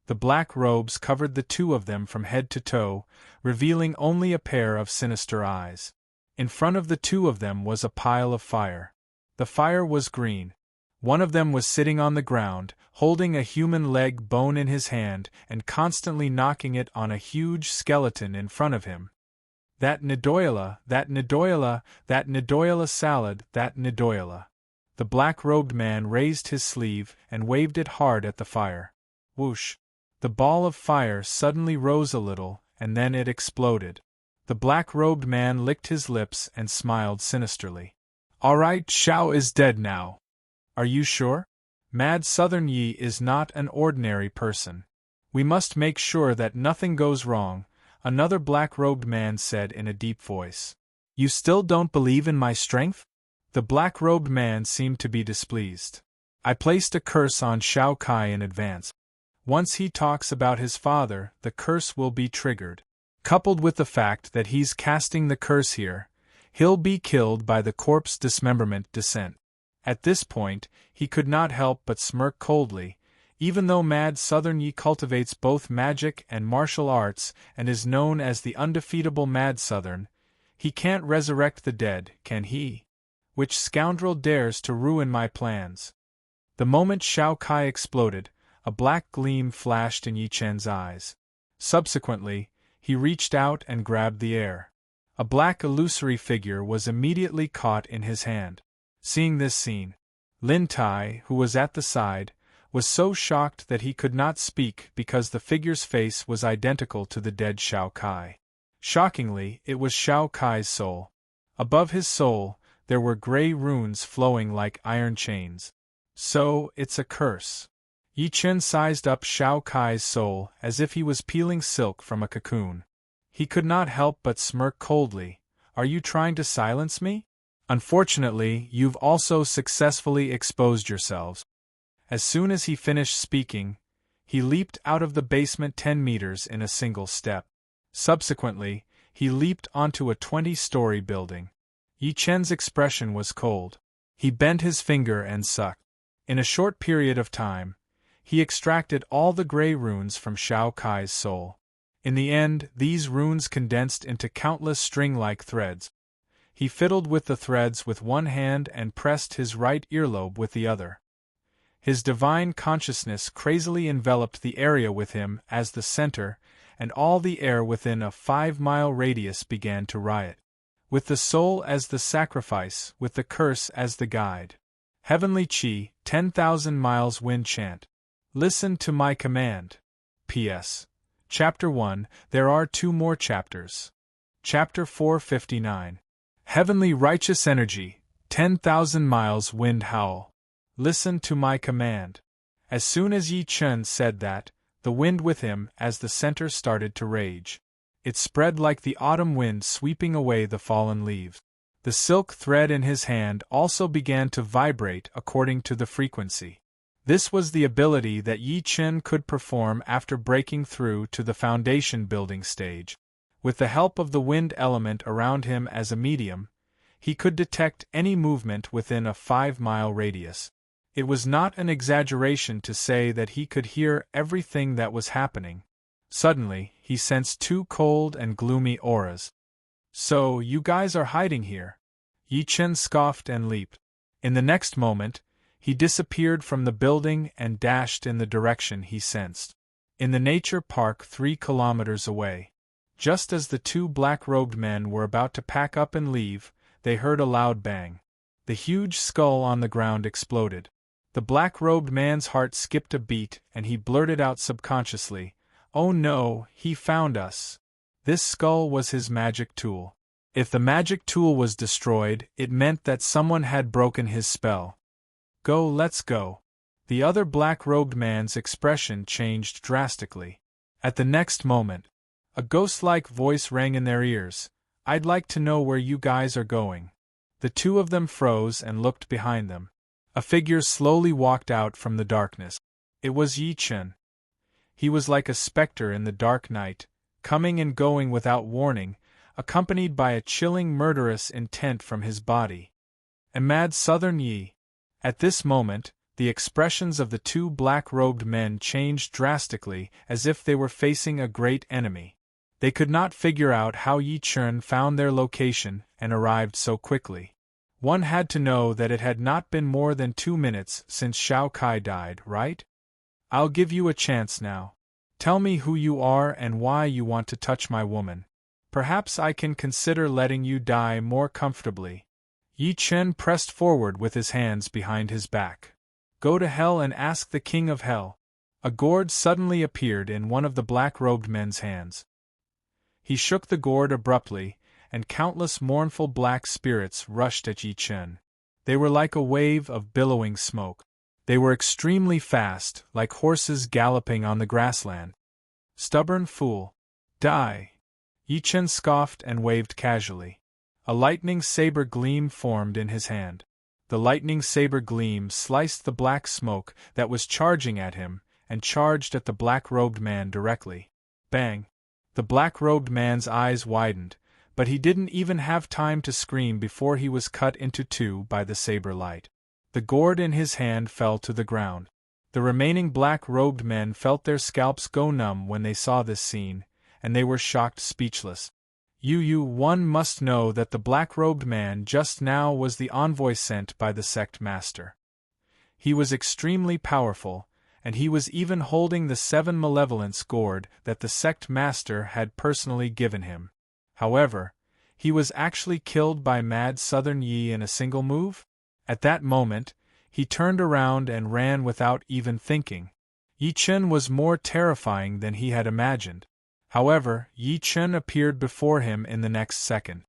A: The black robes covered the 2 of them from head to toe, revealing only a pair of sinister eyes. In front of the 2 of them was a pile of fire. The fire was green. One of them was sitting on the ground, holding a human leg bone in his hand and constantly knocking it on a huge skeleton in front of him. That Ndoyela, that Ndoyela, that Ndoyela salad, that Ndoyela. The black-robed man raised his sleeve and waved it hard at the fire. Whoosh! The ball of fire suddenly rose a little, and then it exploded. The black-robed man licked his lips and smiled sinisterly. All right, Shao is dead now. Are you sure? Mad Southern Yi is not an ordinary person. We must make sure that nothing goes wrong, another black-robed man said in a deep voice. You still don't believe in my strength? The black-robed man seemed to be displeased. I placed a curse on Shao Kai in advance. Once he talks about his father, the curse will be triggered. Coupled with the fact that he's casting the curse here, he'll be killed by the corpse dismemberment descent. At this point, he could not help but smirk coldly. Even though Mad Southern Yi cultivates both magic and martial arts and is known as the undefeatable Mad Southern, he can't resurrect the dead, can he? Which scoundrel dares to ruin my plans? The moment Shao Kai exploded, a black gleam flashed in Yi Chen's eyes. Subsequently, he reached out and grabbed the air. A black illusory figure was immediately caught in his hand. Seeing this scene, Lin Tai, who was at the side, was so shocked that he could not speak because the figure's face was identical to the dead Shao Kai. Shockingly, it was Shao Kai's soul. Above his soul, there were gray runes flowing like iron chains. So, it's a curse. Yi Chen sized up Shao Kai's soul as if he was peeling silk from a cocoon. He could not help but smirk coldly. Are you trying to silence me? Unfortunately, you've also successfully exposed yourselves. As soon as he finished speaking, he leaped out of the basement 10 meters in a single step. Subsequently, he leaped onto a 20-story building. Yi Chen's expression was cold. He bent his finger and sucked. In a short period of time, he extracted all the gray runes from Shao Kai's soul. In the end, these runes condensed into countless string-like threads. He fiddled with the threads with one hand and pressed his right earlobe with the other. His divine consciousness crazily enveloped the area with him as the center, and all the air within a 5-mile radius began to riot. With the soul as the sacrifice, with the curse as the guide. Heavenly Chi, 10,000 miles wind chant. Listen to my command. P.S. Chapter 1, there are 2 more chapters. Chapter 459. Heavenly righteous energy, 10,000 miles wind howl. Listen to my command. As soon as Yi Chen said that, the wind with him as the center started to rage. It spread like the autumn wind sweeping away the fallen leaves. The silk thread in his hand also began to vibrate according to the frequency. This was the ability that Yi Chen could perform after breaking through to the foundation building stage. With the help of the wind element around him as a medium, he could detect any movement within a 5-mile radius. It was not an exaggeration to say that he could hear everything that was happening. Suddenly, he sensed 2 cold and gloomy auras. "So, you guys are hiding here?" Yi Chen scoffed and leaped. In the next moment, he disappeared from the building and dashed in the direction he sensed. In the nature park 3 kilometers away. Just as the 2 black-robed men were about to pack up and leave, they heard a loud bang. The huge skull on the ground exploded. The black-robed man's heart skipped a beat and he blurted out subconsciously, "Oh no, he found us." This skull was his magic tool. If the magic tool was destroyed, it meant that someone had broken his spell. "Go, let's go." The other black-robed man's expression changed drastically. At the next moment, a ghost-like voice rang in their ears, "I'd like to know where you guys are going." The 2 of them froze and looked behind them. A figure slowly walked out from the darkness. It was Yi Chen. He was like a specter in the dark night, coming and going without warning, accompanied by a chilling murderous intent from his body. A mad southern Yi. At this moment, the expressions of the 2 black-robed men changed drastically, as if they were facing a great enemy. They could not figure out how Yi Chen found their location and arrived so quickly. One had to know that it had not been more than 2 minutes since Shao Kai died, right? "I'll give you a chance now. Tell me who you are and why you want to touch my woman. Perhaps I can consider letting you die more comfortably." Yi Chen pressed forward with his hands behind his back. "Go to hell and ask the King of Hell." A gourd suddenly appeared in one of the black-robed men's hands. He shook the gourd abruptly, and countless mournful black spirits rushed at Yi Chen. They were like a wave of billowing smoke. They were extremely fast, like horses galloping on the grassland. "Stubborn fool. Die." Yi Chen scoffed and waved casually. A lightning saber gleam formed in his hand. The lightning saber gleam sliced the black smoke that was charging at him, and charged at the black-robed man directly. Bang! The black-robed man's eyes widened, but he didn't even have time to scream before he was cut into 2 by the saber light. The gourd in his hand fell to the ground. The remaining black-robed men felt their scalps go numb when they saw this scene, and they were shocked speechless. One must know that the black-robed man just now was the envoy sent by the sect master. He was extremely powerful, and he was even holding the 7 malevolence gourd that the sect master had personally given him. However, he was actually killed by mad Southern Yi in a single move? At that moment, he turned around and ran without even thinking. Yi Chen was more terrifying than he had imagined. However, Yi Chen appeared before him in the next second.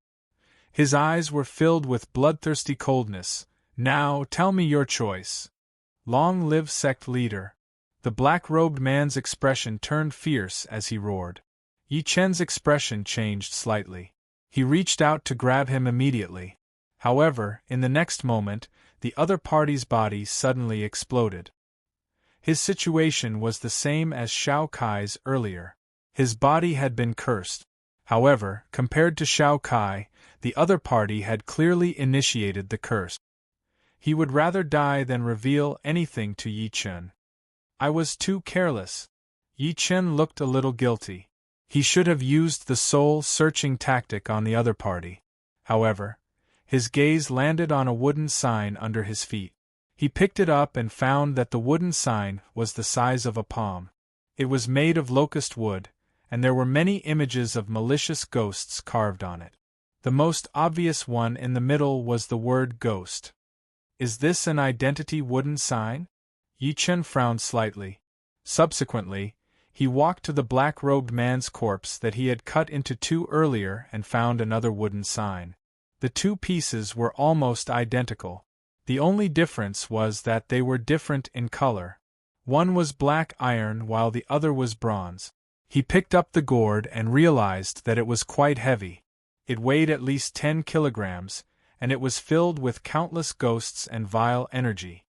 A: His eyes were filled with bloodthirsty coldness. "Now, tell me your choice." "Long live sect leader." The black-robed man's expression turned fierce as he roared. Yi Chen's expression changed slightly. He reached out to grab him immediately. However, in the next moment, the other party's body suddenly exploded. His situation was the same as Shao Kai's earlier. His body had been cursed. However, compared to Shao Kai, the other party had clearly initiated the curse. He would rather die than reveal anything to Yi Chen. "I was too careless." Yi Chen looked a little guilty. He should have used the soul-searching tactic on the other party. However, his gaze landed on a wooden sign under his feet. He picked it up and found that the wooden sign was the size of a palm. It was made of locust wood, and there were many images of malicious ghosts carved on it. The most obvious one in the middle was the word ghost. "Is this an identity wooden sign?" Yi Chen frowned slightly. Subsequently, he walked to the black-robed man's corpse that he had cut into 2 earlier and found another wooden sign. The 2 pieces were almost identical. The only difference was that they were different in color. One was black iron while the other was bronze. He picked up the gourd and realized that it was quite heavy. It weighed at least 10 kilograms, and it was filled with countless ghosts and vile energy.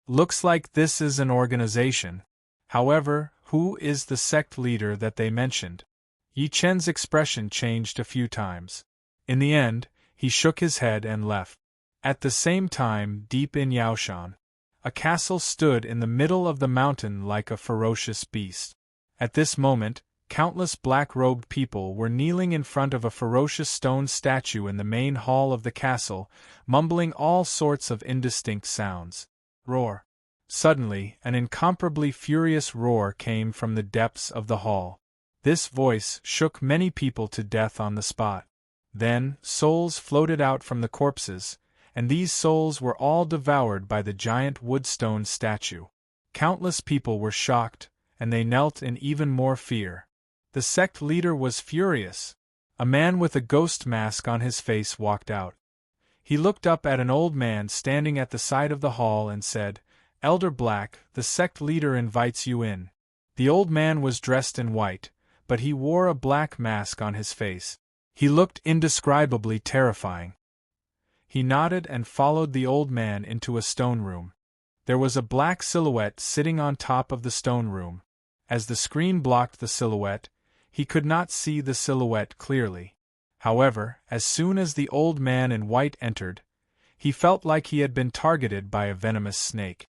A: Looks like this is an organization. However, who is the sect leader that they mentioned? Yi Chen's expression changed a few times. In the end, he shook his head and left. At the same time, deep in Yaoshan, a castle stood in the middle of the mountain like a ferocious beast. At this moment, countless black-robed people were kneeling in front of a ferocious stone statue in the main hall of the castle, mumbling all sorts of indistinct sounds. Roar! Suddenly, an incomparably furious roar came from the depths of the hall. This voice shook many people to death on the spot. Then, souls floated out from the corpses, and these souls were all devoured by the giant woodstone statue. Countless people were shocked, and they knelt in even more fear. The sect leader was furious. A man with a ghost mask on his face walked out. He looked up at an old man standing at the side of the hall and said, "Elder Black, the sect leader invites you in." The old man was dressed in white, but he wore a black mask on his face. He looked indescribably terrifying. He nodded and followed the old man into a stone room. There was a black silhouette sitting on top of the stone room. As the screen blocked the silhouette, he could not see the silhouette clearly. However, as soon as the old man in white entered, he felt like he had been targeted by a venomous snake.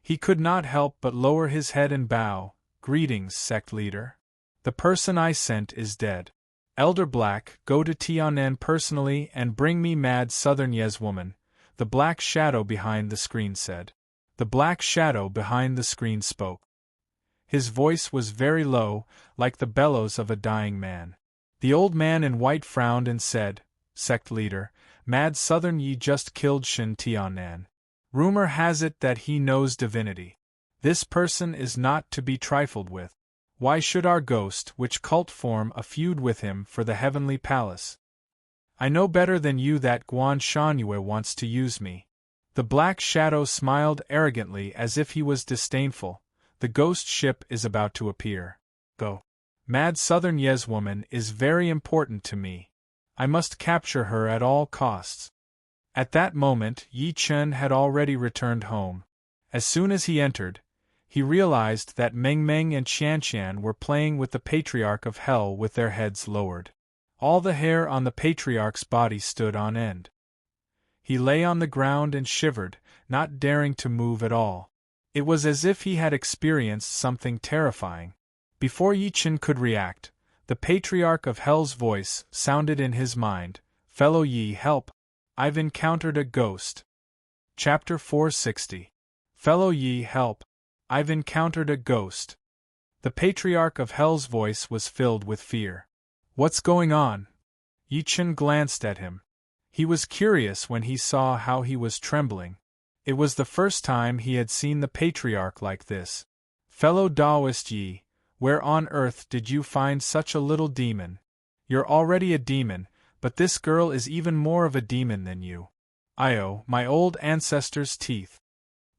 A: He could not help but lower his head and bow. "Greetings, sect leader. The person I sent is dead. Elder Black, go to Tianan personally and bring me Mad Southern Yes Woman," the black shadow behind the screen said. The black shadow behind the screen spoke. His voice was very low, like the bellows of a dying man. The old man in white frowned and said, "Sect leader, Mad Southern Yi just killed Shin Tianan. Rumor has it that he knows divinity. This person is not to be trifled with. Why should our ghost which cult form a feud with him for the heavenly palace? I know better than you that Guan Shangyue wants to use me." The black shadow smiled arrogantly as if he was disdainful. "The ghost ship is about to appear. Go. Mad Southern Yes Woman is very important to me. I must capture her at all costs." At that moment, Yi Chen had already returned home. As soon as he entered, he realized that Meng Meng and Qianqian were playing with the Patriarch of Hell with their heads lowered. All the hair on the Patriarch's body stood on end. He lay on the ground and shivered, not daring to move at all. It was as if he had experienced something terrifying. Before Yi Chen could react, the Patriarch of Hell's voice sounded in his mind, "Fellow Yi, help! I've encountered a ghost." Chapter 460. Fellow Yi, help! I've encountered a ghost. The Patriarch of Hell's voice was filled with fear. "What's going on?" Yi Chen glanced at him. He was curious when he saw how he was trembling. It was the first time he had seen the Patriarch like this. "Fellow Taoist Yi, where on earth did you find such a little demon? You're already a demon, but this girl is even more of a demon than you." "Io, my old ancestor's teeth,"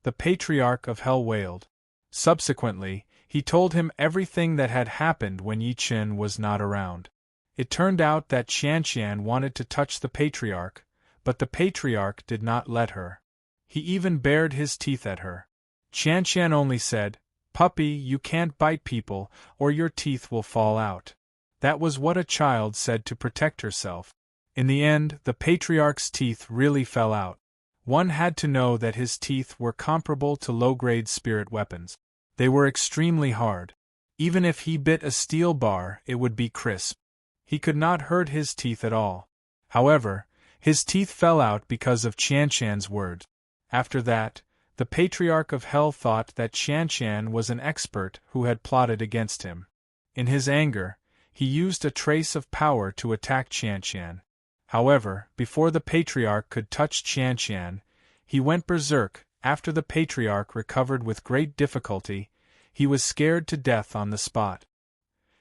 A: the Patriarch of Hell wailed. Subsequently, he told him everything that had happened when Yi Chen was not around. It turned out that Qianqian wanted to touch the Patriarch, but the Patriarch did not let her. He even bared his teeth at her. Qianqian only said, "Puppy, you can't bite people, or your teeth will fall out." That was what a child said to protect herself. In the end, the Patriarch's teeth really fell out. One had to know that his teeth were comparable to low-grade spirit weapons. They were extremely hard. Even if he bit a steel bar, it would be crisp. He could not hurt his teeth at all. However, his teeth fell out because of Qianqian's words. After that, the Patriarch of Hell thought that Qianqian was an expert who had plotted against him. In his anger, he used a trace of power to attack Qianqian. However, before the Patriarch could touch Qianqian, he went berserk. After the Patriarch recovered with great difficulty, he was scared to death on the spot.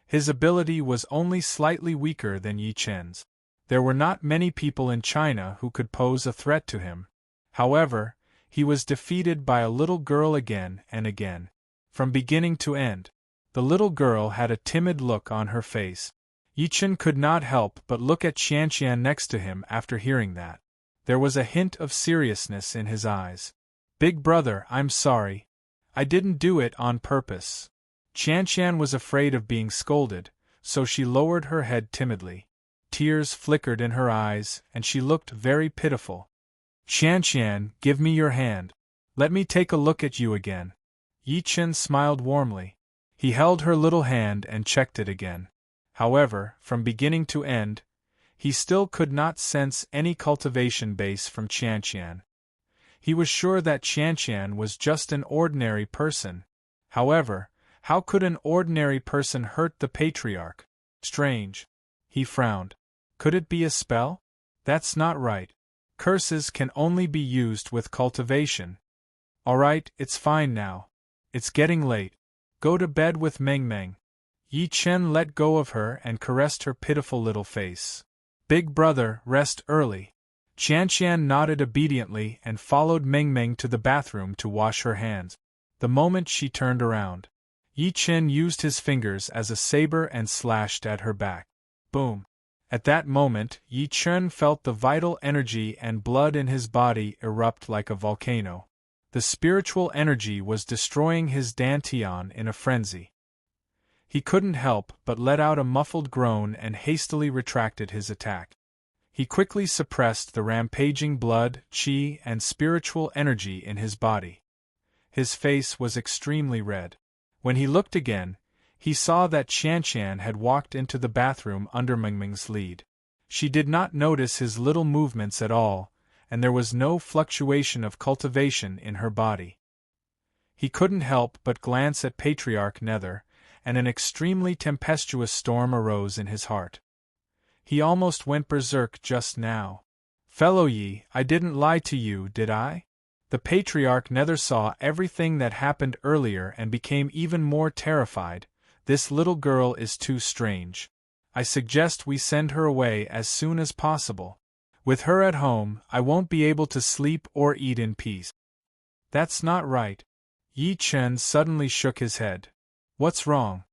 A: His ability was only slightly weaker than Yi Chen's. There were not many people in China who could pose a threat to him. However, he was defeated by a little girl again and again. from beginning to end. The little girl had a timid look on her face. Yi Chen could not help but look at Qianqian next to him after hearing that. There was a hint of seriousness in his eyes. Big brother, I'm sorry. I didn't do it on purpose. Qianqian was afraid of being scolded, so she lowered her head timidly. Tears flickered in her eyes, and she looked very pitiful. Qianqian, give me your hand. Let me take a look at you again. Yi Chen smiled warmly. He held her little hand and checked it again. However, from beginning to end, he still could not sense any cultivation base from Qianqian. He was sure that Qianqian was just an ordinary person. However, how could an ordinary person hurt the patriarch? Strange. He frowned. Could it be a spell? That's not right. Curses can only be used with cultivation. Alright, it's fine now. It's getting late. Go to bed with Meng Meng. Yi Chen let go of her and caressed her pitiful little face. Big brother, rest early. Qianqian nodded obediently and followed Meng Meng to the bathroom to wash her hands. The moment she turned around, Yi Chen used his fingers as a saber and slashed at her back. Boom! At that moment, Yi Chen felt the vital energy and blood in his body erupt like a volcano. The spiritual energy was destroying his dantian in a frenzy. He couldn't help but let out a muffled groan and hastily retracted his attack. He quickly suppressed the rampaging blood, qi, and spiritual energy in his body. His face was extremely red. When he looked again, he saw that Qianqian had walked into the bathroom under Meng Meng's lead. She did not notice his little movements at all, and there was no fluctuation of cultivation in her body. He couldn't help but glance at Patriarch Nether, and an extremely tempestuous storm arose in his heart. He almost went berserk just now. Fellow Yi, I didn't lie to you, did I? The Patriarch Nether saw everything that happened earlier and became even more terrified. This little girl is too strange. I suggest we send her away as soon as possible. With her at home, I won't be able to sleep or eat in peace. That's not right. Yi Chen suddenly shook his head. What's wrong?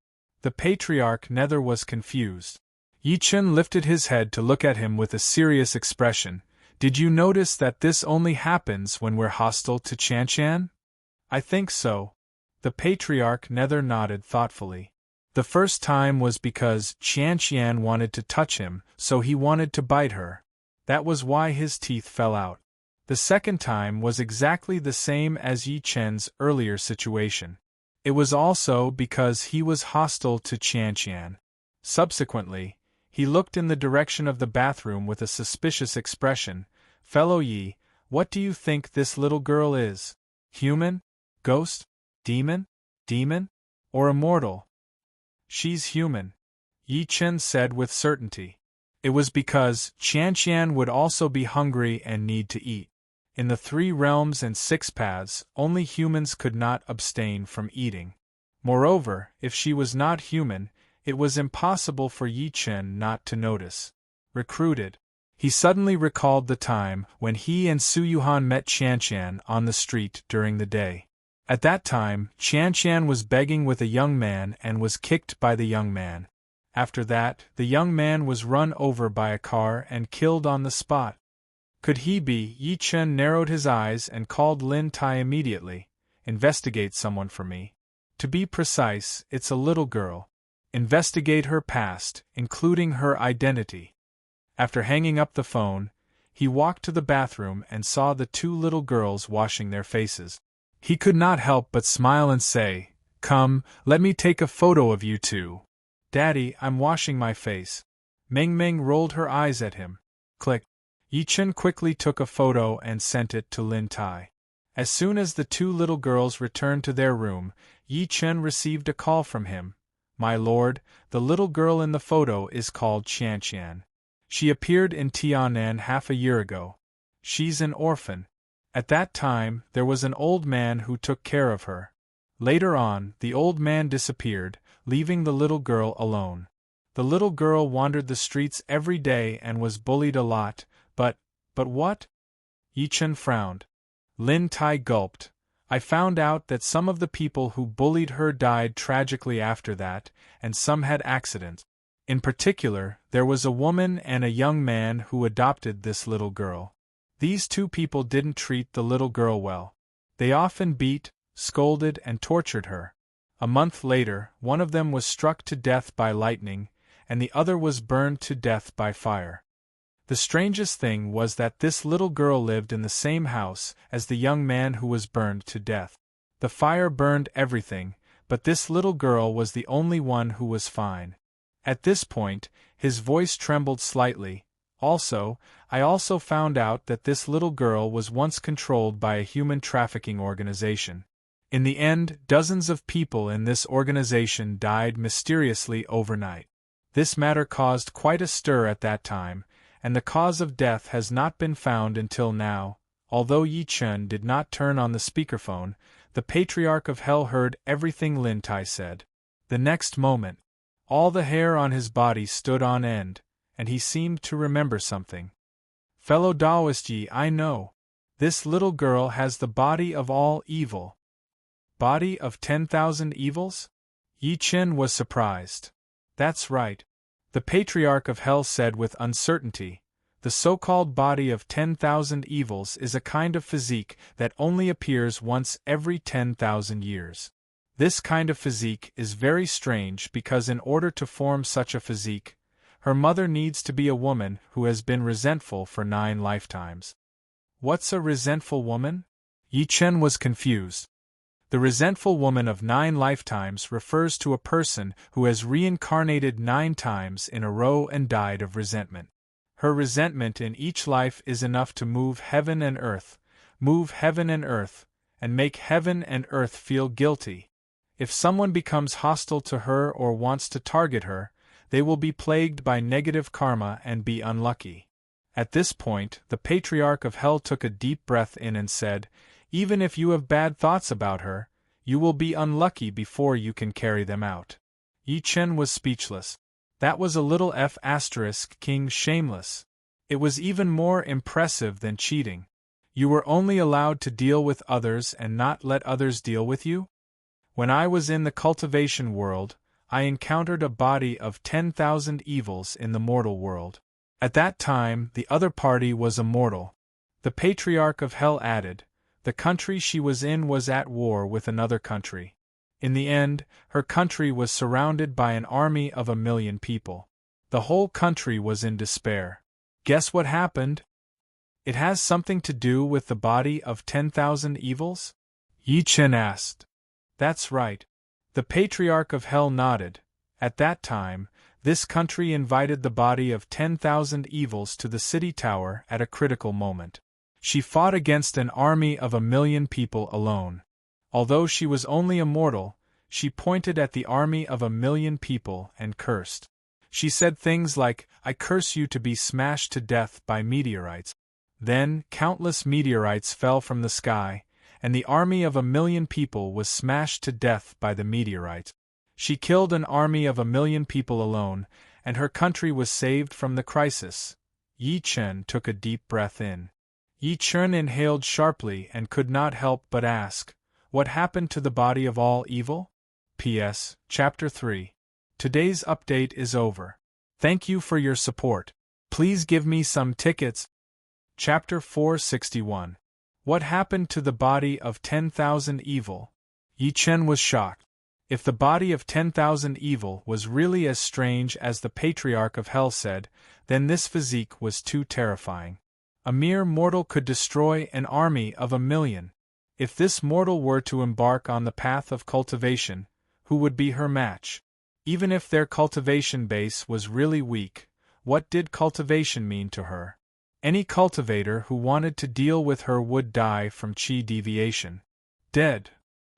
A: The Patriarch Nether was confused. Yi Chen lifted his head to look at him with a serious expression. Did you notice that this only happens when we're hostile to Qianqian? I think so. The Patriarch Nether nodded thoughtfully. The first time was because Qianqian wanted to touch him, so he wanted to bite her. That was why his teeth fell out. The second time was exactly the same as Yi Chen's earlier situation. It was also because he was hostile to Qianqian. Subsequently, he looked in the direction of the bathroom with a suspicious expression. Fellow Yi, what do you think this little girl is? Human? Ghost? Demon? Demon? Or immortal? She's human, Yi Chen said with certainty. It was because Qianqian would also be hungry and need to eat. In the 3 realms and 6 paths, only humans could not abstain from eating. Moreover, if she was not human, it was impossible for Yi Chen not to notice. Recruited. He suddenly recalled the time when he and Su Yuhan met Qianqian on the street during the day. At that time, Qianqian was begging with a young man and was kicked by the young man. After that, the young man was run over by a car and killed on the spot. Could he be? Yi Chen narrowed his eyes and called Lin Tai immediately. Investigate someone for me. To be precise, it's a little girl. Investigate her past, including her identity. After hanging up the phone, he walked to the bathroom and saw the 2 little girls washing their faces. He could not help but smile and say, "Come, let me take a photo of you two." "Daddy, I'm washing my face." Meng Meng rolled her eyes at him. Click. Yi Chen quickly took a photo and sent it to Lin Tai. As soon as the 2 little girls returned to their room, Yi Chen received a call from him. "My lord, the little girl in the photo is called Qianqian. She appeared in Tianan half a year ago. She's an orphan. At that time, there was an old man who took care of her. Later on, the old man disappeared, leaving the little girl alone. The little girl wandered the streets every day and was bullied a lot, but what?" Yi Chen frowned. Lin Tai gulped. I found out that some of the people who bullied her died tragically after that, and some had accidents. In particular, there was a woman and a young man who adopted this little girl. These two people didn't treat the little girl well. They often beat, scolded, and tortured her. A month later, one of them was struck to death by lightning, and the other was burned to death by fire. The strangest thing was that this little girl lived in the same house as the young man who was burned to death. The fire burned everything, but this little girl was the only one who was fine. At this point, his voice trembled slightly. I also found out that this little girl was once controlled by a human trafficking organization. In the end, dozens of people in this organization died mysteriously overnight. This matter caused quite a stir at that time, and the cause of death has not been found until now. Although Yi Chen did not turn on the speakerphone, the Patriarch of Hell heard everything Lin Tai said. The next moment, all the hair on his body stood on end, and he seemed to remember something. Fellow Taoist Yi, I know. This little girl has the body of all evil. Body of 10,000 evils? Yi Chen was surprised. That's right. The Patriarch of Hell said with uncertainty, the so-called body of 10,000 evils is a kind of physique that only appears once every 10,000 years. This kind of physique is very strange because in order to form such a physique, her mother needs to be a woman who has been resentful for 9 lifetimes. What's a resentful woman? Yi Chen was confused. The resentful woman of 9 lifetimes refers to a person who has reincarnated 9 times in a row and died of resentment. Her resentment in each life is enough to move heaven and earth, and make heaven and earth feel guilty. If someone becomes hostile to her or wants to target her, they will be plagued by negative karma and be unlucky. At this point, the Patriarch of Hell took a deep breath in and said, even if you have bad thoughts about her, you will be unlucky before you can carry them out. Yi Chen was speechless. That was a little King shameless. It was even more impressive than cheating. You were only allowed to deal with others and not let others deal with you? When I was in the cultivation world, I encountered a body of 10,000 evils in the mortal world. At that time, the other party was immortal. The Patriarch of Hell added, the country she was in was at war with another country. In the end, her country was surrounded by an army of 1 million people. The whole country was in despair. Guess what happened? It has something to do with the body of 10,000 evils? Yi Chen asked. That's right. The Patriarch of Hell nodded. At that time, this country invited the body of 10,000 evils to the city tower at a critical moment. She fought against an army of 1 million people alone. Although she was only a mortal, she pointed at the army of 1 million people and cursed. She said things like, I curse you to be smashed to death by meteorites. Then, countless meteorites fell from the sky, and the army of 1 million people was smashed to death by the meteorites. She killed an army of 1 million people alone, and her country was saved from the crisis. Yi Chen took a deep breath in. Yi Chen inhaled sharply and could not help but ask, what happened to the body of all evil? P.S. Chapter 3. Today's update is over. Thank you for your support. Please give me some tickets. Chapter 461. What happened to the body of 10,000 evil? Yi Chen was shocked. If the body of 10,000 evil was really as strange as the Patriarch of Hell said, then this physique was too terrifying. A mere mortal could destroy an army of 1 million. If this mortal were to embark on the path of cultivation, who would be her match? Even if their cultivation base was really weak, what did cultivation mean to her? Any cultivator who wanted to deal with her would die from chi deviation. Dead.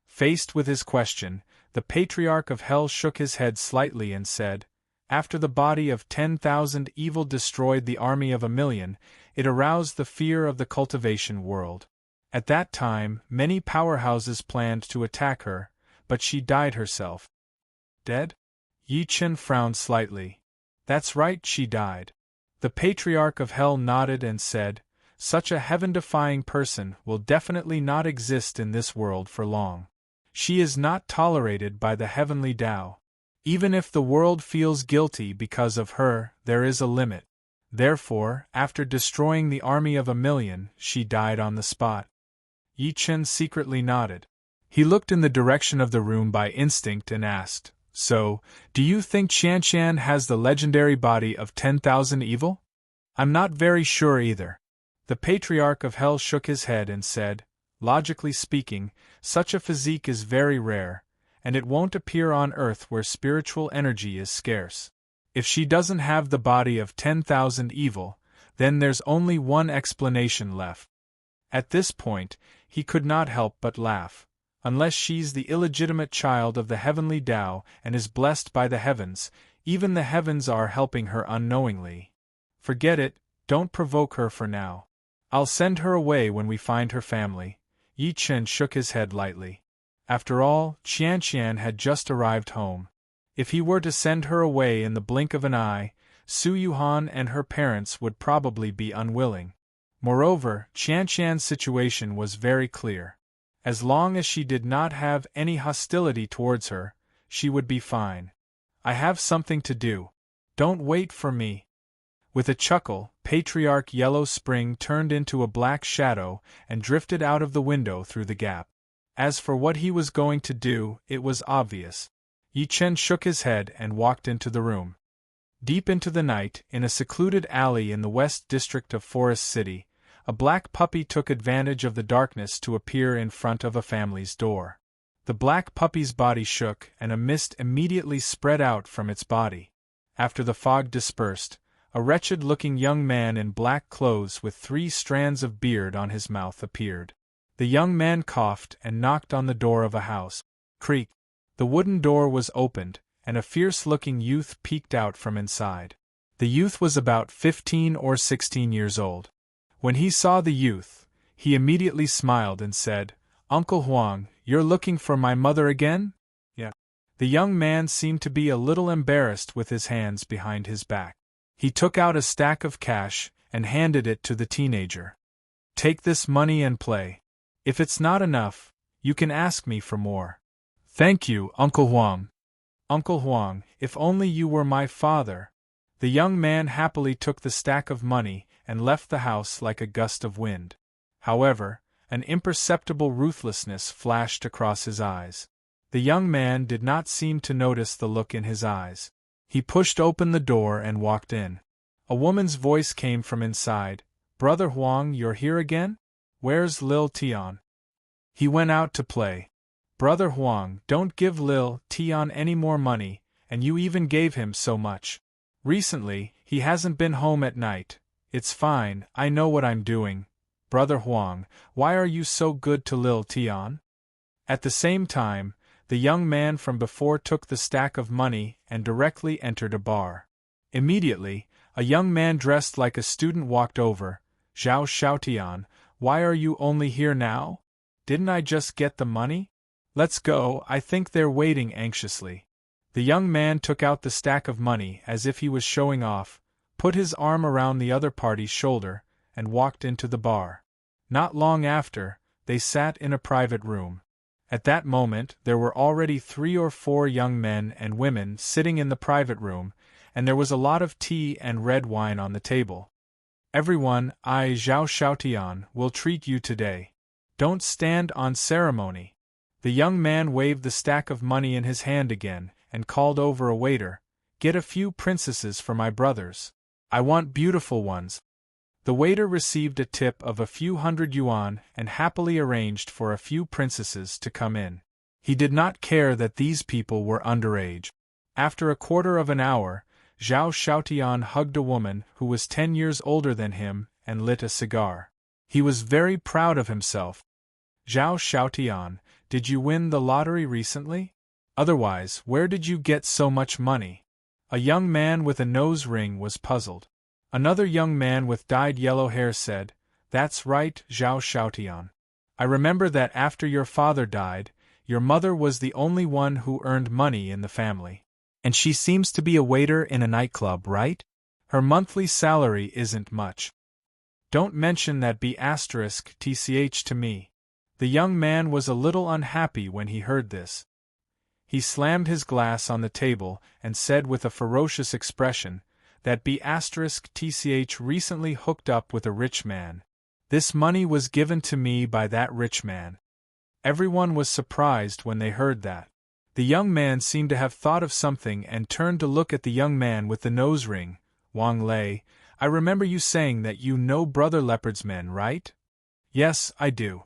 A: Faced with his question, the Patriarch of Hell shook his head slightly and said, after the body of 10,000 evil destroyed the army of 1 million, it aroused the fear of the cultivation world. At that time, many powerhouses planned to attack her, but she died herself. Dead? Yi Chen frowned slightly. That's right, she died. The Patriarch of Hell nodded and said, such a heaven-defying person will definitely not exist in this world for long. She is not tolerated by the heavenly Tao. Even if the world feels guilty because of her, there is a limit. Therefore, after destroying the army of 1,000,000, she died on the spot. Yi Chen secretly nodded. He looked in the direction of the room by instinct and asked, "So, do you think Qianqian has the legendary body of 10,000 evil?" "I'm not very sure either." The Patriarch of Hell shook his head and said, "Logically speaking, such a physique is very rare, and it won't appear on Earth where spiritual energy is scarce. If she doesn't have the body of 10,000 evil, then there's only one explanation left." At this point, he could not help but laugh. Unless she's the illegitimate child of the heavenly Tao and is blessed by the heavens, even the heavens are helping her unknowingly. Forget it, don't provoke her for now. I'll send her away when we find her family. Yi Chen shook his head lightly. After all, Qianqian had just arrived home. If he were to send her away in the blink of an eye, Su Yuhan and her parents would probably be unwilling. Moreover, Qianqian's situation was very clear. As long as she did not have any hostility towards her, she would be fine. "I have something to do. Don't wait for me." With a chuckle, Patriarch Yellow Spring turned into a black shadow and drifted out of the window through the gap. As for what he was going to do, it was obvious. Yi Chen shook his head and walked into the room. Deep into the night, in a secluded alley in the West District of Forest City, a black puppy took advantage of the darkness to appear in front of a family's door. The black puppy's body shook and a mist immediately spread out from its body. After the fog dispersed, a wretched-looking young man in black clothes with 3 strands of beard on his mouth appeared. The young man coughed and knocked on the door of a house. Creak! The wooden door was opened, and a fierce-looking youth peeked out from inside. The youth was about 15 or 16 years old. When he saw the youth, he immediately smiled and said, "Uncle Huang, you're looking for my mother again?" "Yeah." The young man seemed to be a little embarrassed with his hands behind his back. He took out a stack of cash and handed it to the teenager. "Take this money and play. If it's not enough, you can ask me for more." "Thank you, Uncle Huang." "Uncle Huang, if only you were my father." The young man happily took the stack of money and left the house like a gust of wind. However, an imperceptible ruthlessness flashed across his eyes. The young man did not seem to notice the look in his eyes. He pushed open the door and walked in. A woman's voice came from inside. "Brother Huang, you're here again? Where's Lil Tian?" "He went out to play." "Brother Huang, don't give Lil Tian any more money, and you even gave him so much. Recently, he hasn't been home at night." "It's fine, I know what I'm doing. Brother Huang, why are you so good to Lil Tian?" At the same time, the young man from before took the stack of money and directly entered a bar. Immediately, a young man dressed like a student walked over. "Zhao Xiaotian, why are you only here now? Didn't I just get the money? Let's go, I think they're waiting anxiously." The young man took out the stack of money as if he was showing off, put his arm around the other party's shoulder, and walked into the bar. Not long after, they sat in a private room. At that moment there were already 3 or 4 young men and women sitting in the private room, and there was a lot of tea and red wine on the table. "Everyone, I, Zhao Xiaotian, will treat you today. Don't stand on ceremony." The young man waved the stack of money in his hand again, and called over a waiter, "Get a few princesses for my brothers. I want beautiful ones." The waiter received a tip of a few hundred yuan and happily arranged for a few princesses to come in. He did not care that these people were underage. After a quarter of an hour, Zhao Xiaotian hugged a woman who was 10 years older than him and lit a cigar. He was very proud of himself. "Zhao Xiaotian, did you win the lottery recently? Otherwise, where did you get so much money?" A young man with a nose ring was puzzled. Another young man with dyed yellow hair said, "That's right, Zhao Xiaotian. I remember that after your father died, your mother was the only one who earned money in the family. And she seems to be a waiter in a nightclub, right? Her monthly salary isn't much." Don't mention that B**tch to me. The young man was a little unhappy when he heard this. He slammed his glass on the table and said with a ferocious expression that B*tch recently hooked up with a rich man. This money was given to me by that rich man. Everyone was surprised when they heard that. The young man seemed to have thought of something and turned to look at the young man with the nose ring. Wang Lei, I remember you saying that you know Brother Leopard's men, right? Yes, I do.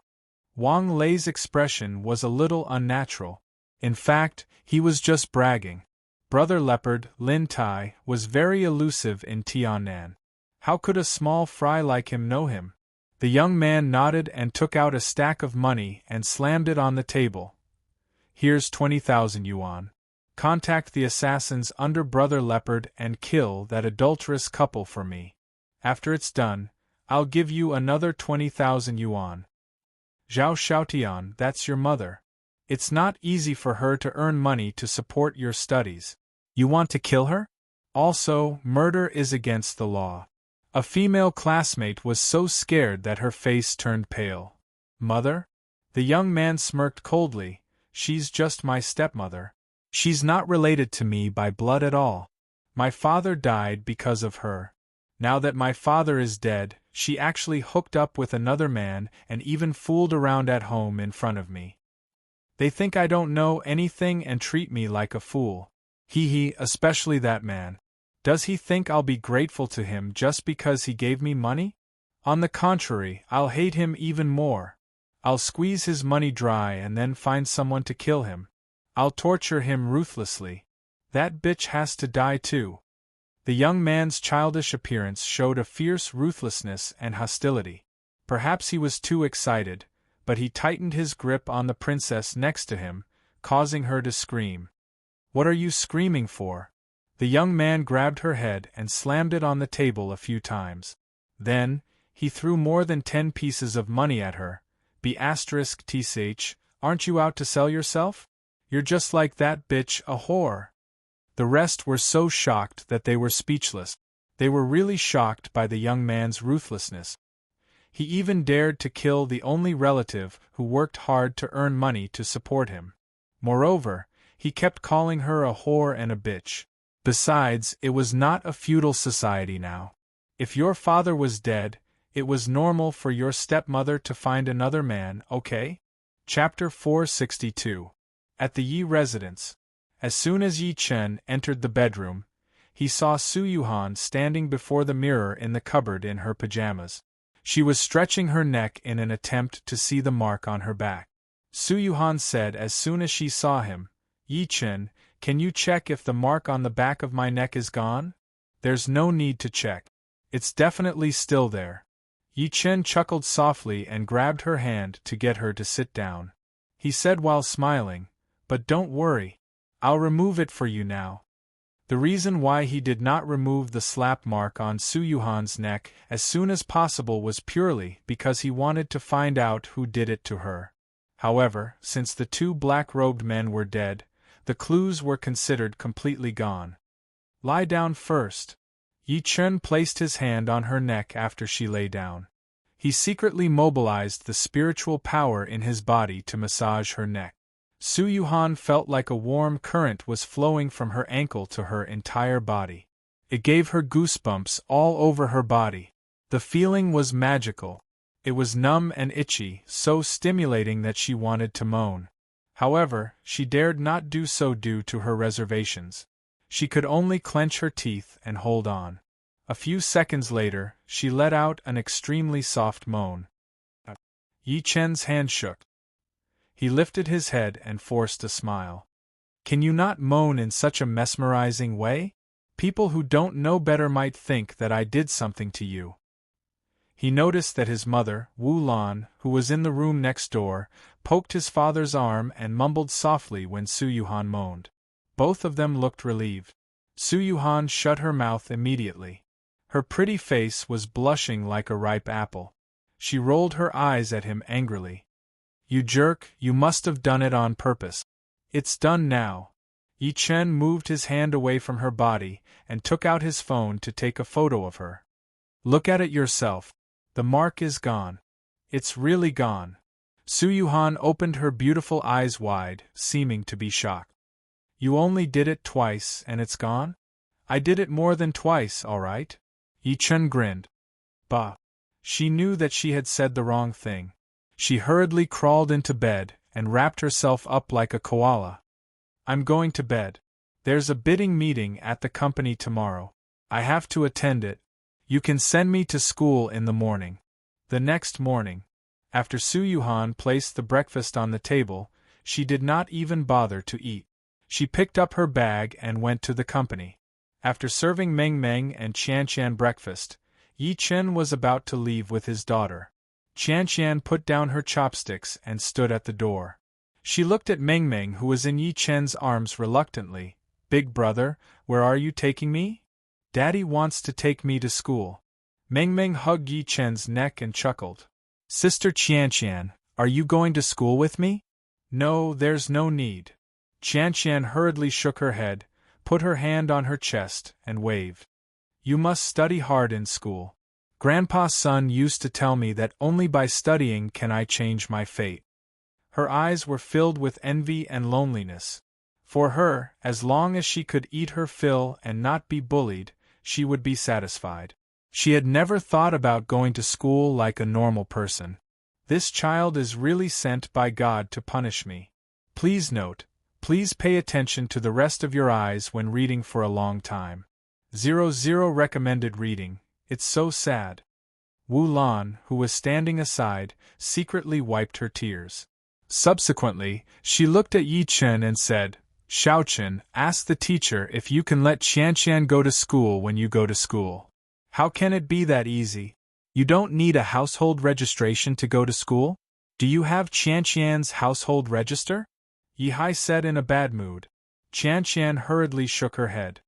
A: Wang Lei's expression was a little unnatural. In fact, he was just bragging. Brother Leopard, Lin Tai, was very elusive in Tiannan. How could a small fry like him know him? The young man nodded and took out a stack of money and slammed it on the table. Here's 20,000 yuan. Contact the assassins under Brother Leopard and kill that adulterous couple for me. After it's done, I'll give you another 20,000 yuan. Zhao Xiaotian, that's your mother. It's not easy for her to earn money to support your studies. You want to kill her? Also, murder is against the law. A female classmate was so scared that her face turned pale. Mother? The young man smirked coldly. She's just my stepmother. She's not related to me by blood at all. My father died because of her. Now that my father is dead, she actually hooked up with another man and even fooled around at home in front of me. They think I don't know anything and treat me like a fool. Hee, especially that man. Does he think I'll be grateful to him just because he gave me money? On the contrary, I'll hate him even more. I'll squeeze his money dry and then find someone to kill him. I'll torture him ruthlessly. That bitch has to die too. The young man's childish appearance showed a fierce ruthlessness and hostility. Perhaps he was too excited, but he tightened his grip on the princess next to him, causing her to scream. What are you screaming for? The young man grabbed her head and slammed it on the table a few times. Then, he threw more than 10 pieces of money at her. B*tch, aren't you out to sell yourself? You're just like that bitch, a whore. The rest were so shocked that they were speechless. They were really shocked by the young man's ruthlessness. He even dared to kill the only relative who worked hard to earn money to support him. Moreover, he kept calling her a whore and a bitch. Besides, it was not a feudal society now. If your father was dead, it was normal for your stepmother to find another man, okay? Chapter 462. At the Yi residence. As soon as Yi Chen entered the bedroom, he saw Su Yuhan standing before the mirror in the cupboard in her pajamas. She was stretching her neck in an attempt to see the mark on her back. Su Yuhan said as soon as she saw him, Yi Chen, can you check if the mark on the back of my neck is gone? There's no need to check. It's definitely still there. Yi Chen chuckled softly and grabbed her hand to get her to sit down. He said while smiling, but don't worry. I'll remove it for you now. The reason why he did not remove the slap mark on Su Yuhan's neck as soon as possible was purely because he wanted to find out who did it to her. However, since the 2 black-robed men were dead, the clues were considered completely gone. Lie down first. Yi Chen placed his hand on her neck after she lay down. He secretly mobilized the spiritual power in his body to massage her neck. Su Yuhan felt like a warm current was flowing from her ankle to her entire body. It gave her goosebumps all over her body. The feeling was magical. It was numb and itchy, so stimulating that she wanted to moan. However, she dared not do so due to her reservations. She could only clench her teeth and hold on. A few seconds later, she let out an extremely soft moan. Yi Chen's hand shook. He lifted his head and forced a smile. Can you not moan in such a mesmerizing way? People who don't know better might think that I did something to you. He noticed that his mother, Wu Lan, who was in the room next door, poked his father's arm and mumbled softly when Su Yuhan moaned. Both of them looked relieved. Su Yuhan shut her mouth immediately. Her pretty face was blushing like a ripe apple. She rolled her eyes at him angrily. You jerk, you must have done it on purpose. It's done now. Yi Chen moved his hand away from her body and took out his phone to take a photo of her. Look at it yourself. The mark is gone. It's really gone. Soo-yuhan opened her beautiful eyes wide, seeming to be shocked. You only did it twice and it's gone? I did it more than twice, all right. Yi-chun grinned. Bah. She knew that she had said the wrong thing. She hurriedly crawled into bed and wrapped herself up like a koala. I'm going to bed. There's a bidding meeting at the company tomorrow. I have to attend it. You can send me to school in the morning. The next morning, after Soo-yuhan placed the breakfast on the table, she did not even bother to eat. She picked up her bag and went to the company. After serving Meng-meng and Qian-qian breakfast, Yi-chen was about to leave with his daughter. Qian-qian put down her chopsticks and stood at the door. She looked at Meng-meng, who was in Yi-chen's arms reluctantly. Big brother, where are you taking me? Daddy wants to take me to school. Meng-meng hugged Yi-chen's neck and chuckled. Sister Qian-qian, are you going to school with me? No, there's no need. Qian-qian hurriedly shook her head, put her hand on her chest, and waved. You must study hard in school. Grandpa's son used to tell me that only by studying can I change my fate. Her eyes were filled with envy and loneliness. For her, as long as she could eat her fill and not be bullied, she would be satisfied. She had never thought about going to school like a normal person. This child is really sent by God to punish me. Please note, please pay attention to the rest of your eyes when reading for a long time. 00 recommended reading, it's so sad. Wu Lan, who was standing aside, secretly wiped her tears. Subsequently, she looked at Yi-chen and said, Xiaochen, ask the teacher if you can let Qian-qian go to school when you go to school. How can it be that easy? You don't need a household registration to go to school? Do you have Qian-qian's household register? Yi-hai said in a bad mood. Qian-qian hurriedly shook her head.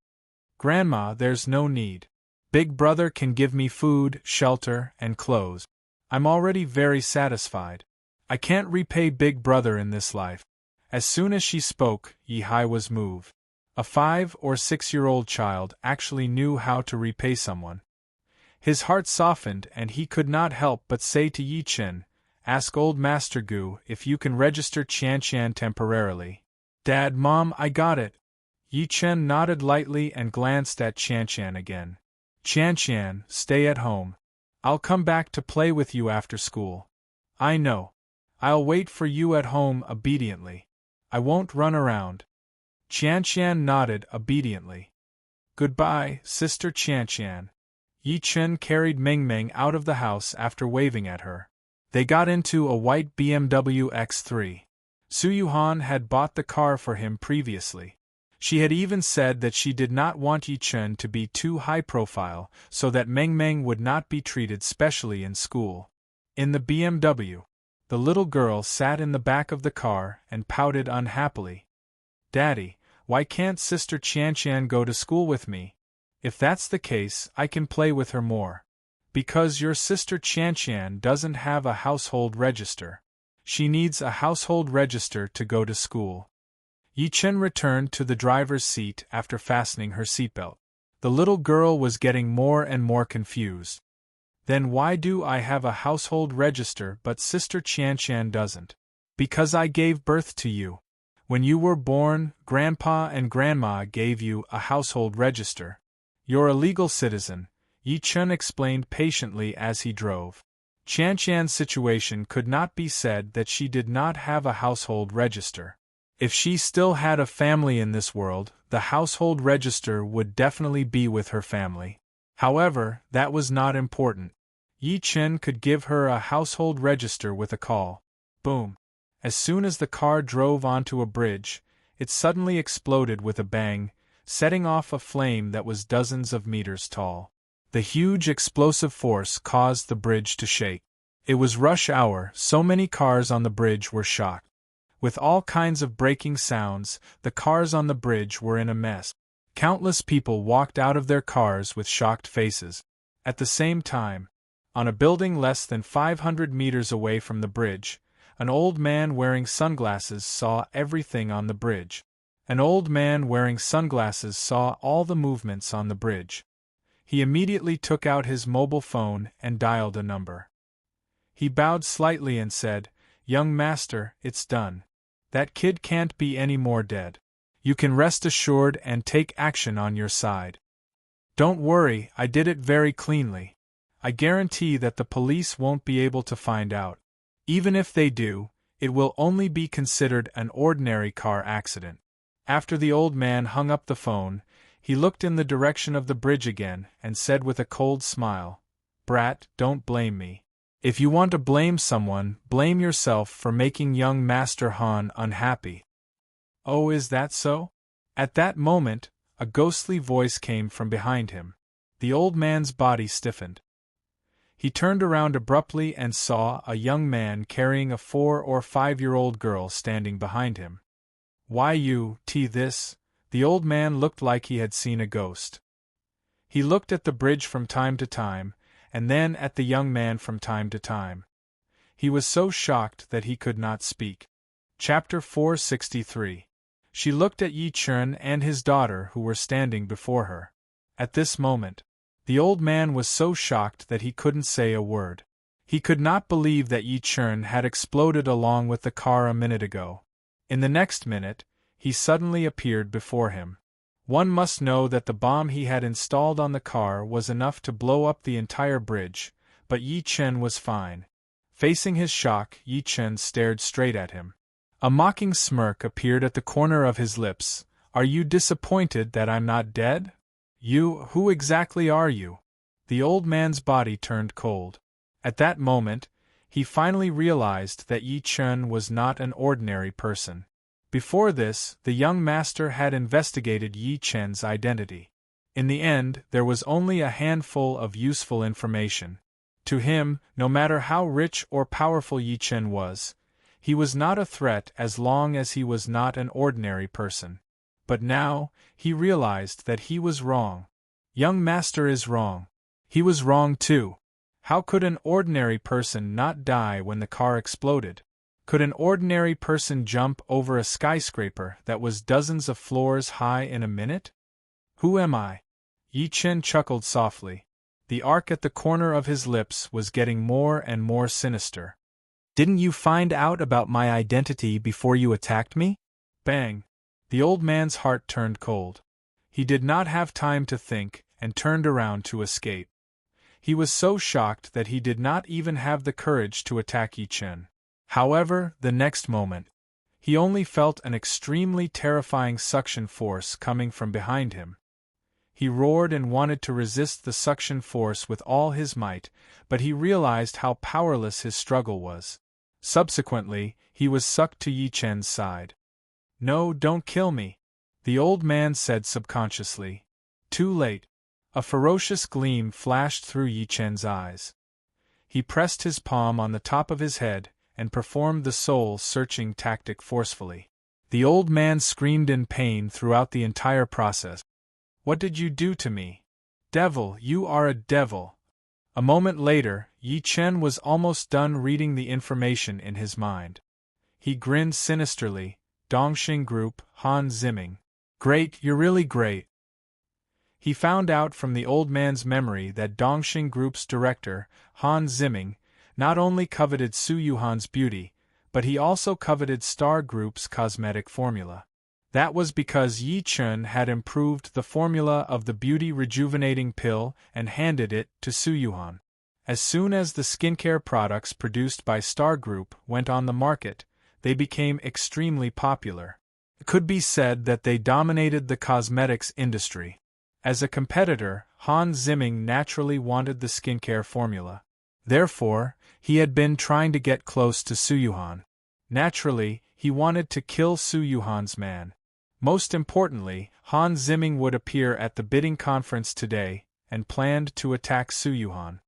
A: Grandma, there's no need. Big brother can give me food, shelter, and clothes. I'm already very satisfied. I can't repay Big brother in this life. As soon as she spoke, Yi-hai was moved. A 5- or 6-year-old child actually knew how to repay someone. His heart softened and he could not help but say to Yi-chen, ask old Master Gu if you can register Qian-qian temporarily. Dad, Mom, I got it. Yi-chen nodded lightly and glanced at Qian-qian again. Qian-qian, stay at home. I'll come back to play with you after school. I know. I'll wait for you at home obediently. I won't run around. Qian-qian nodded obediently. Goodbye, Sister Qian-qian. Yi-chen carried Meng-meng out of the house after waving at her. They got into a white BMW X3. Soo-yuhan had bought the car for him previously. She had even said that she did not want Yi-chen to be too high-profile so that Meng-meng would not be treated specially in school. In the BMW, the little girl sat in the back of the car and pouted unhappily. Daddy, why can't Sister Qian-qian go to school with me? If that's the case, I can play with her more. Because your sister Qian-qian doesn't have a household register. She needs a household register to go to school. Yi-chen returned to the driver's seat after fastening her seatbelt. The little girl was getting more and more confused. Then why do I have a household register but Sister Qian-qian doesn't? Because I gave birth to you. When you were born, Grandpa and Grandma gave you a household register. You're a legal citizen, Yi-chen explained patiently as he drove. Qian-qian's situation could not be said that she did not have a household register. If she still had a family in this world, the household register would definitely be with her family. However, that was not important. Yi-chen could give her a household register with a call. Boom. As soon as the car drove onto a bridge, it suddenly exploded with a bang, setting off a flame that was dozens of meters tall. The huge explosive force caused the bridge to shake. It was rush hour, so many cars on the bridge were shocked. With all kinds of breaking sounds, the cars on the bridge were in a mess. Countless people walked out of their cars with shocked faces. At the same time, on a building less than 500 meters away from the bridge, an old man wearing sunglasses saw everything on the bridge. An old man wearing sunglasses saw all the movements on the bridge. He immediately took out his mobile phone and dialed a number. He bowed slightly and said, "Young master, it's done. That kid can't be any more dead. You can rest assured and take action on your side. Don't worry, I did it very cleanly. I guarantee that the police won't be able to find out. Even if they do, it will only be considered an ordinary car accident." After the old man hung up the phone, he looked in the direction of the bridge again and said with a cold smile, "Brat, don't blame me. If you want to blame someone, blame yourself for making young Master Han unhappy." "Oh, is that so?" At that moment, a ghostly voice came from behind him. The old man's body stiffened. He turned around abruptly and saw a young man carrying a 4 or 5-year-old girl standing behind him. "Why this?" The old man looked like he had seen a ghost. He looked at the bridge from time to time, and then at the young man from time to time. He was so shocked that he could not speak. Chapter 463. She looked at Yi Chen and his daughter who were standing before her. At this moment, the old man was so shocked that he couldn't say a word. He could not believe that Yi Chen had exploded along with the car a minute ago. In the next minute, he suddenly appeared before him. One must know that the bomb he had installed on the car was enough to blow up the entire bridge, but Yi Chen was fine. Facing his shock, Yi Chen stared straight at him. A mocking smirk appeared at the corner of his lips. "Are you disappointed that I'm not dead? Who exactly are you?" The old man's body turned cold. At that moment, he finally realized that Yi Chen was not an ordinary person. Before this, the young master had investigated Yi Chen's identity. In the end, there was only a handful of useful information. To him, no matter how rich or powerful Yi Chen was, he was not a threat as long as he was not an ordinary person. But now, he realized that he was wrong. Young master is wrong. He was wrong too. How could an ordinary person not die when the car exploded? Could an ordinary person jump over a skyscraper that was dozens of floors high in a minute? Who am I? Yi Chen chuckled softly. The arc at the corner of his lips was getting more and more sinister. "Didn't you find out about my identity before you attacked me?" Bang! The old man's heart turned cold. He did not have time to think, and turned around to escape. He was so shocked that he did not even have the courage to attack Yi Chen. However, the next moment, he only felt an extremely terrifying suction force coming from behind him. He roared and wanted to resist the suction force with all his might, but he realized how powerless his struggle was. Subsequently, he was sucked to Yi Chen's side. "No, don't kill me," the old man said subconsciously. Too late. A ferocious gleam flashed through Yi Chen's eyes. He pressed his palm on the top of his head and performed the soul-searching tactic forcefully. The old man screamed in pain throughout the entire process. "What did you do to me? Devil, you are a devil!" A moment later, Yi Chen was almost done reading the information in his mind. He grinned sinisterly. "Dongxing Group, Han Zimming. Great, you're really great." He found out from the old man's memory that Dongxing Group's director, Han Zimming, not only coveted Su Yuhan's beauty, but he also coveted Star Group's cosmetic formula. That was because Yi Chen had improved the formula of the beauty rejuvenating pill and handed it to Su Yuhan. As soon as the skincare products produced by Star Group went on the market, they became extremely popular. It could be said that they dominated the cosmetics industry. As a competitor, Han Zimming naturally wanted the skincare formula. Therefore, he had been trying to get close to Su Yuhan. Naturally, he wanted to kill Su Yuhan's man. Most importantly, Han Zimming would appear at the bidding conference today, and planned to attack Su Yuhan.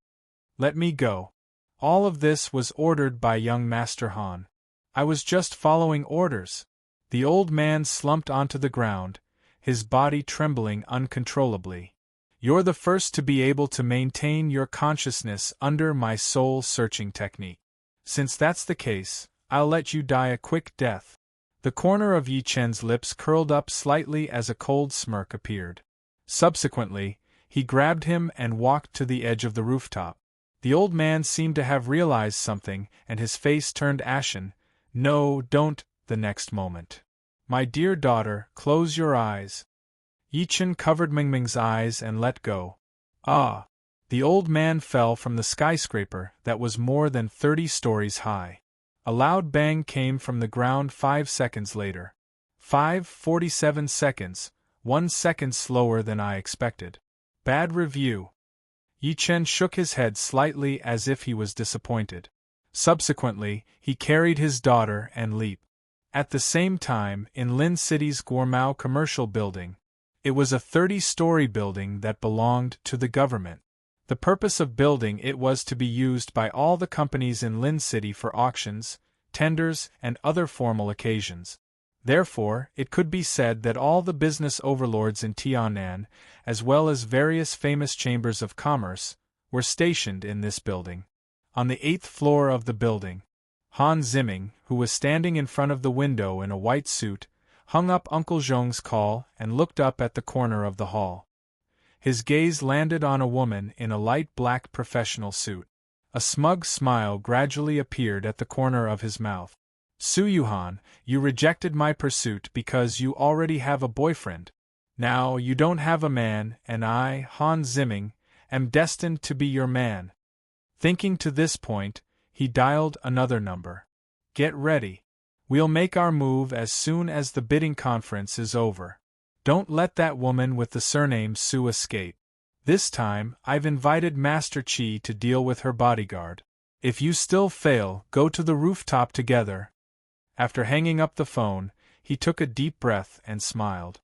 A: "Let me go." All of this was ordered by young Master Han. "I was just following orders." The old man slumped onto the ground, his body trembling uncontrollably. "You're the first to be able to maintain your consciousness under my soul-searching technique. Since that's the case, I'll let you die a quick death." The corner of Yi Chen's lips curled up slightly as a cold smirk appeared. Subsequently, He grabbed him and walked to the edge of the rooftop. The old man seemed to have realized something, and his face turned ashen. "No, don't," the next moment. "My dear daughter, close your eyes." Yichen covered Mingming's eyes and let go. Ah! The old man fell from the skyscraper that was more than 30 stories high. A loud bang came from the ground 5 seconds later. 5:47 seconds, 1 second slower than I expected. Bad review. Yichen shook his head slightly as if he was disappointed. Subsequently, he carried his daughter and leaped. At the same time, in Lin City's Guomao commercial building, it was a 30-story building that belonged to the government. The purpose of building it was to be used by all the companies in Lin City for auctions, tenders, and other formal occasions. Therefore, it could be said that all the business overlords in Tianan, as well as various famous chambers of commerce, were stationed in this building. On the 8th floor of the building, Han Ziming, who was standing in front of the window in a white suit, hung up Uncle Zhong's call and looked up at the corner of the hall. His gaze landed on a woman in a light black professional suit. A smug smile gradually appeared at the corner of his mouth. "Su Yuhan, you rejected my pursuit because you already have a boyfriend. Now you don't have a man, and I, Han Ziming, am destined to be your man." Thinking to this point, he dialed another number. "Get ready. We'll make our move as soon as the bidding conference is over. Don't let that woman with the surname Su escape. This time, I've invited Master Qi to deal with her bodyguard. If you still fail, go to the rooftop together." After hanging up the phone, he took a deep breath and smiled.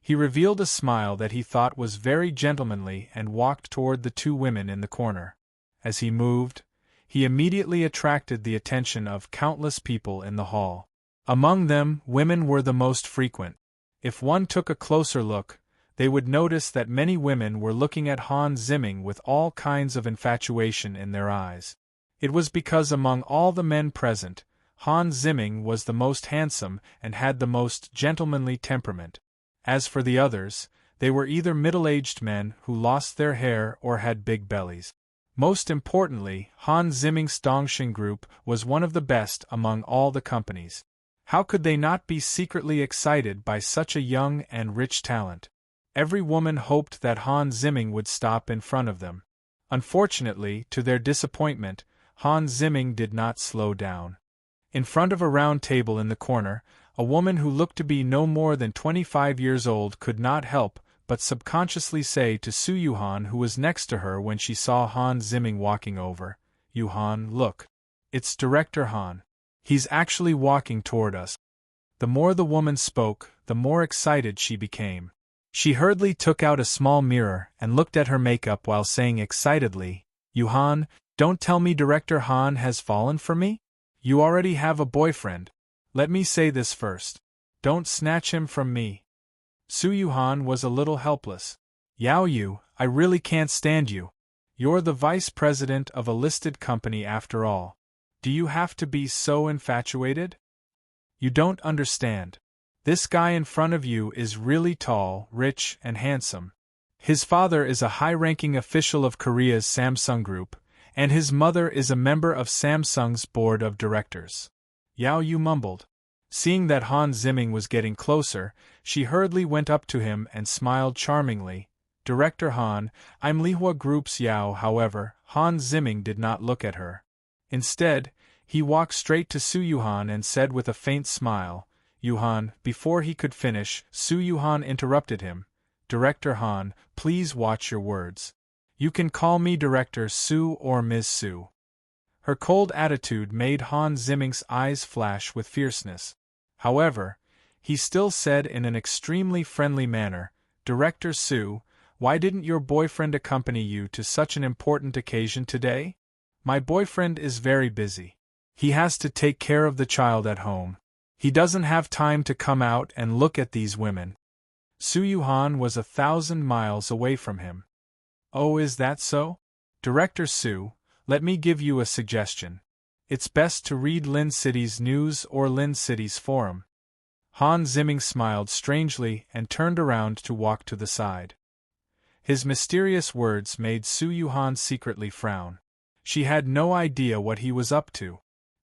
A: He revealed a smile that he thought was very gentlemanly and walked toward the 2 women in the corner. As he moved, he immediately attracted the attention of countless people in the hall. Among them, women were the most frequent. If one took a closer look, they would notice that many women were looking at Han Ziming with all kinds of infatuation in their eyes. It was because among all the men present, Han Ziming was the most handsome and had the most gentlemanly temperament. As for the others, they were either middle-aged men who lost their hair or had big bellies. Most importantly, Han Ziming's Dongxing group was one of the best among all the companies. How could they not be secretly excited by such a young and rich talent? Every woman hoped that Han Ziming would stop in front of them. Unfortunately, to their disappointment, Han Ziming did not slow down. In front of a round table in the corner, a woman who looked to be no more than 25 years old could not help but subconsciously say to Su Yuhan, who was next to her when she saw Han Ziming walking over, "Yuhan, look. It's Director Han. He's actually walking toward us." The more the woman spoke, the more excited she became. She hurriedly took out a small mirror and looked at her makeup while saying excitedly, "Yuhan, don't tell me Director Han has fallen for me? You already have a boyfriend. Let me say this first. Don't snatch him from me." Su Yuhan was a little helpless. "Yao Yu, I really can't stand you. You're the vice president of a listed company after all. Do you have to be so infatuated? You don't understand. This guy in front of you is really tall, rich, and handsome. His father is a high-ranking official of Korea's Samsung Group, and his mother is a member of Samsung's board of directors." Yao Yu mumbled. Seeing that Han Ziming was getting closer, she hurriedly went up to him and smiled charmingly. "Director Han, I'm Lihua Group's Yao." However, Han Ziming did not look at her. Instead, he walked straight to Su Yuhan and said with a faint smile, "Yuhan." Before he could finish, Su Yuhan interrupted him. "Director Han, please watch your words. You can call me Director Su or Ms. Su." Her cold attitude made Han Ziming's eyes flash with fierceness. However, he still said in an extremely friendly manner, "Director Su, why didn't your boyfriend accompany you to such an important occasion today?" "My boyfriend is very busy. He has to take care of the child at home. He doesn't have time to come out and look at these women." Su Yuhan was 1,000 miles away from him. "Oh, is that so? Director Su, let me give you a suggestion. It's best to read Lin City's news or Lin City's forum." Han Ziming smiled strangely and turned around to walk to the side. His mysterious words made Su Yuhan secretly frown. She had no idea what he was up to.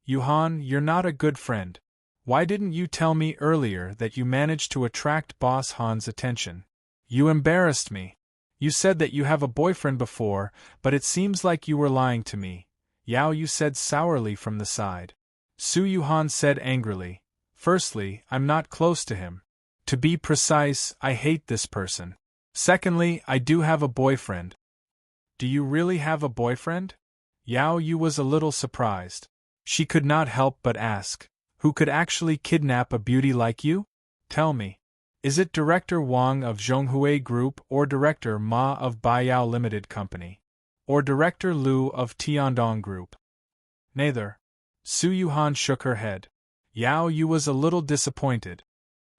A: Yuhan, you're not a good friend. Why didn't you tell me earlier that you managed to attract Boss Han's attention? You embarrassed me. You said that you have a boyfriend before, but it seems like you were lying to me, Yao Yu said sourly from the side. Su Yuhan said angrily, firstly, I'm not close to him. To be precise, I hate this person. Secondly, I do have a boyfriend. Do you really have a boyfriend? Yao Yu was a little surprised. She could not help but ask, who could actually kidnap a beauty like you? Tell me. Is it Director Wang of Zhonghui Group or Director Ma of Baiyao Limited Company? Or Director Liu of Tiandong Group? Neither. Su Yuhan shook her head. Yao Yu was a little disappointed.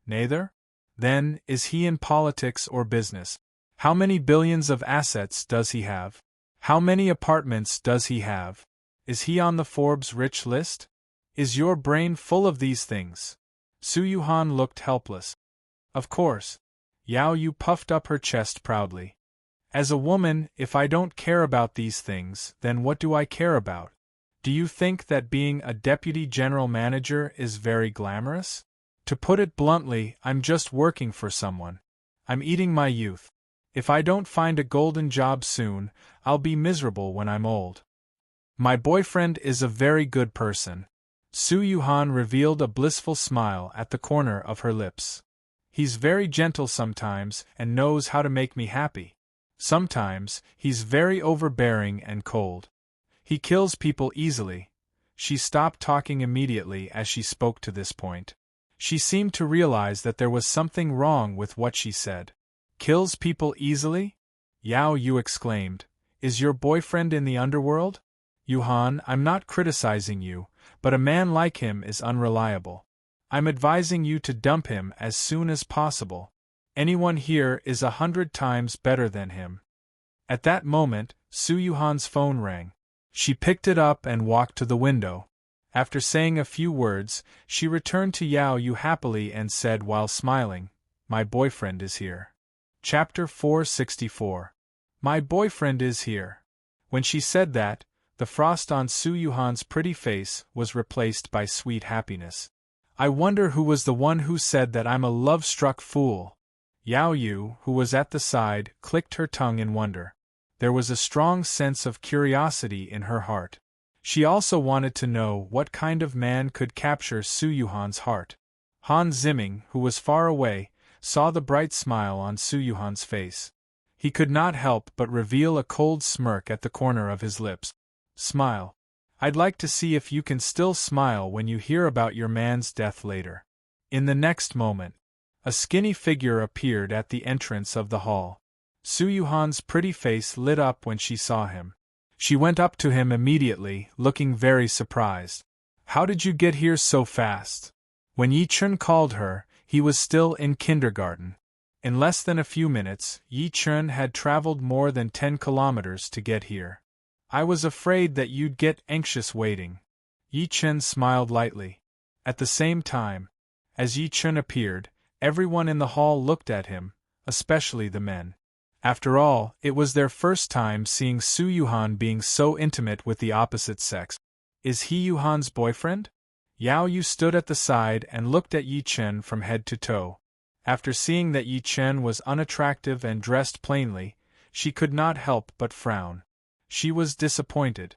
A: Neither? Then, is he in politics or business? How many billions of assets does he have? How many apartments does he have? Is he on the Forbes rich list? Is your brain full of these things? Su Yuhan looked helpless. Of course. Yao Yu puffed up her chest proudly. As a woman, if I don't care about these things, then what do I care about? Do you think that being a deputy general manager is very glamorous? To put it bluntly, I'm just working for someone. I'm eating my youth. If I don't find a golden job soon, I'll be miserable when I'm old. My boyfriend is a very good person. Su Yuhan revealed a blissful smile at the corner of her lips. He's very gentle sometimes and knows how to make me happy. Sometimes, he's very overbearing and cold. He kills people easily. She stopped talking immediately as she spoke to this point. She seemed to realize that there was something wrong with what she said. Kills people easily? Yao Yu exclaimed. Is your boyfriend in the underworld? Yuhan, I'm not criticizing you, but a man like him is unreliable. I'm advising you to dump him as soon as possible. Anyone here is 100 times better than him. At that moment, Su Yuhan's phone rang. She picked it up and walked to the window. After saying a few words, she returned to Yao Yu happily and said while smiling, My boyfriend is here. Chapter 464. My boyfriend is here. When she said that, the frost on Su Yuhan's pretty face was replaced by sweet happiness. I wonder who was the one who said that I'm a love-struck fool. Yao Yu, who was at the side, clicked her tongue in wonder. There was a strong sense of curiosity in her heart. She also wanted to know what kind of man could capture Su Yuhan's heart. Han Ziming, who was far away, saw the bright smile on Su Yuhan's face. He could not help but reveal a cold smirk at the corner of his lips. Smile. I'd like to see if you can still smile when you hear about your man's death later. In the next moment, a skinny figure appeared at the entrance of the hall. Su Yuhan's pretty face lit up when she saw him. She went up to him immediately, looking very surprised. How did you get here so fast? When Yi Chun called her, he was still in kindergarten. In less than a few minutes, Yi Chun had traveled more than 10 kilometers to get here. I was afraid that you'd get anxious waiting. Yi Chun smiled lightly. At the same time, as Yi Chun appeared, everyone in the hall looked at him, especially the men. After all, it was their first time seeing Su Yuhan being so intimate with the opposite sex. Is he Yuhan's boyfriend? Yao Yu stood at the side and looked at Yi Chen from head to toe. After seeing that Yi Chen was unattractive and dressed plainly, she could not help but frown. She was disappointed.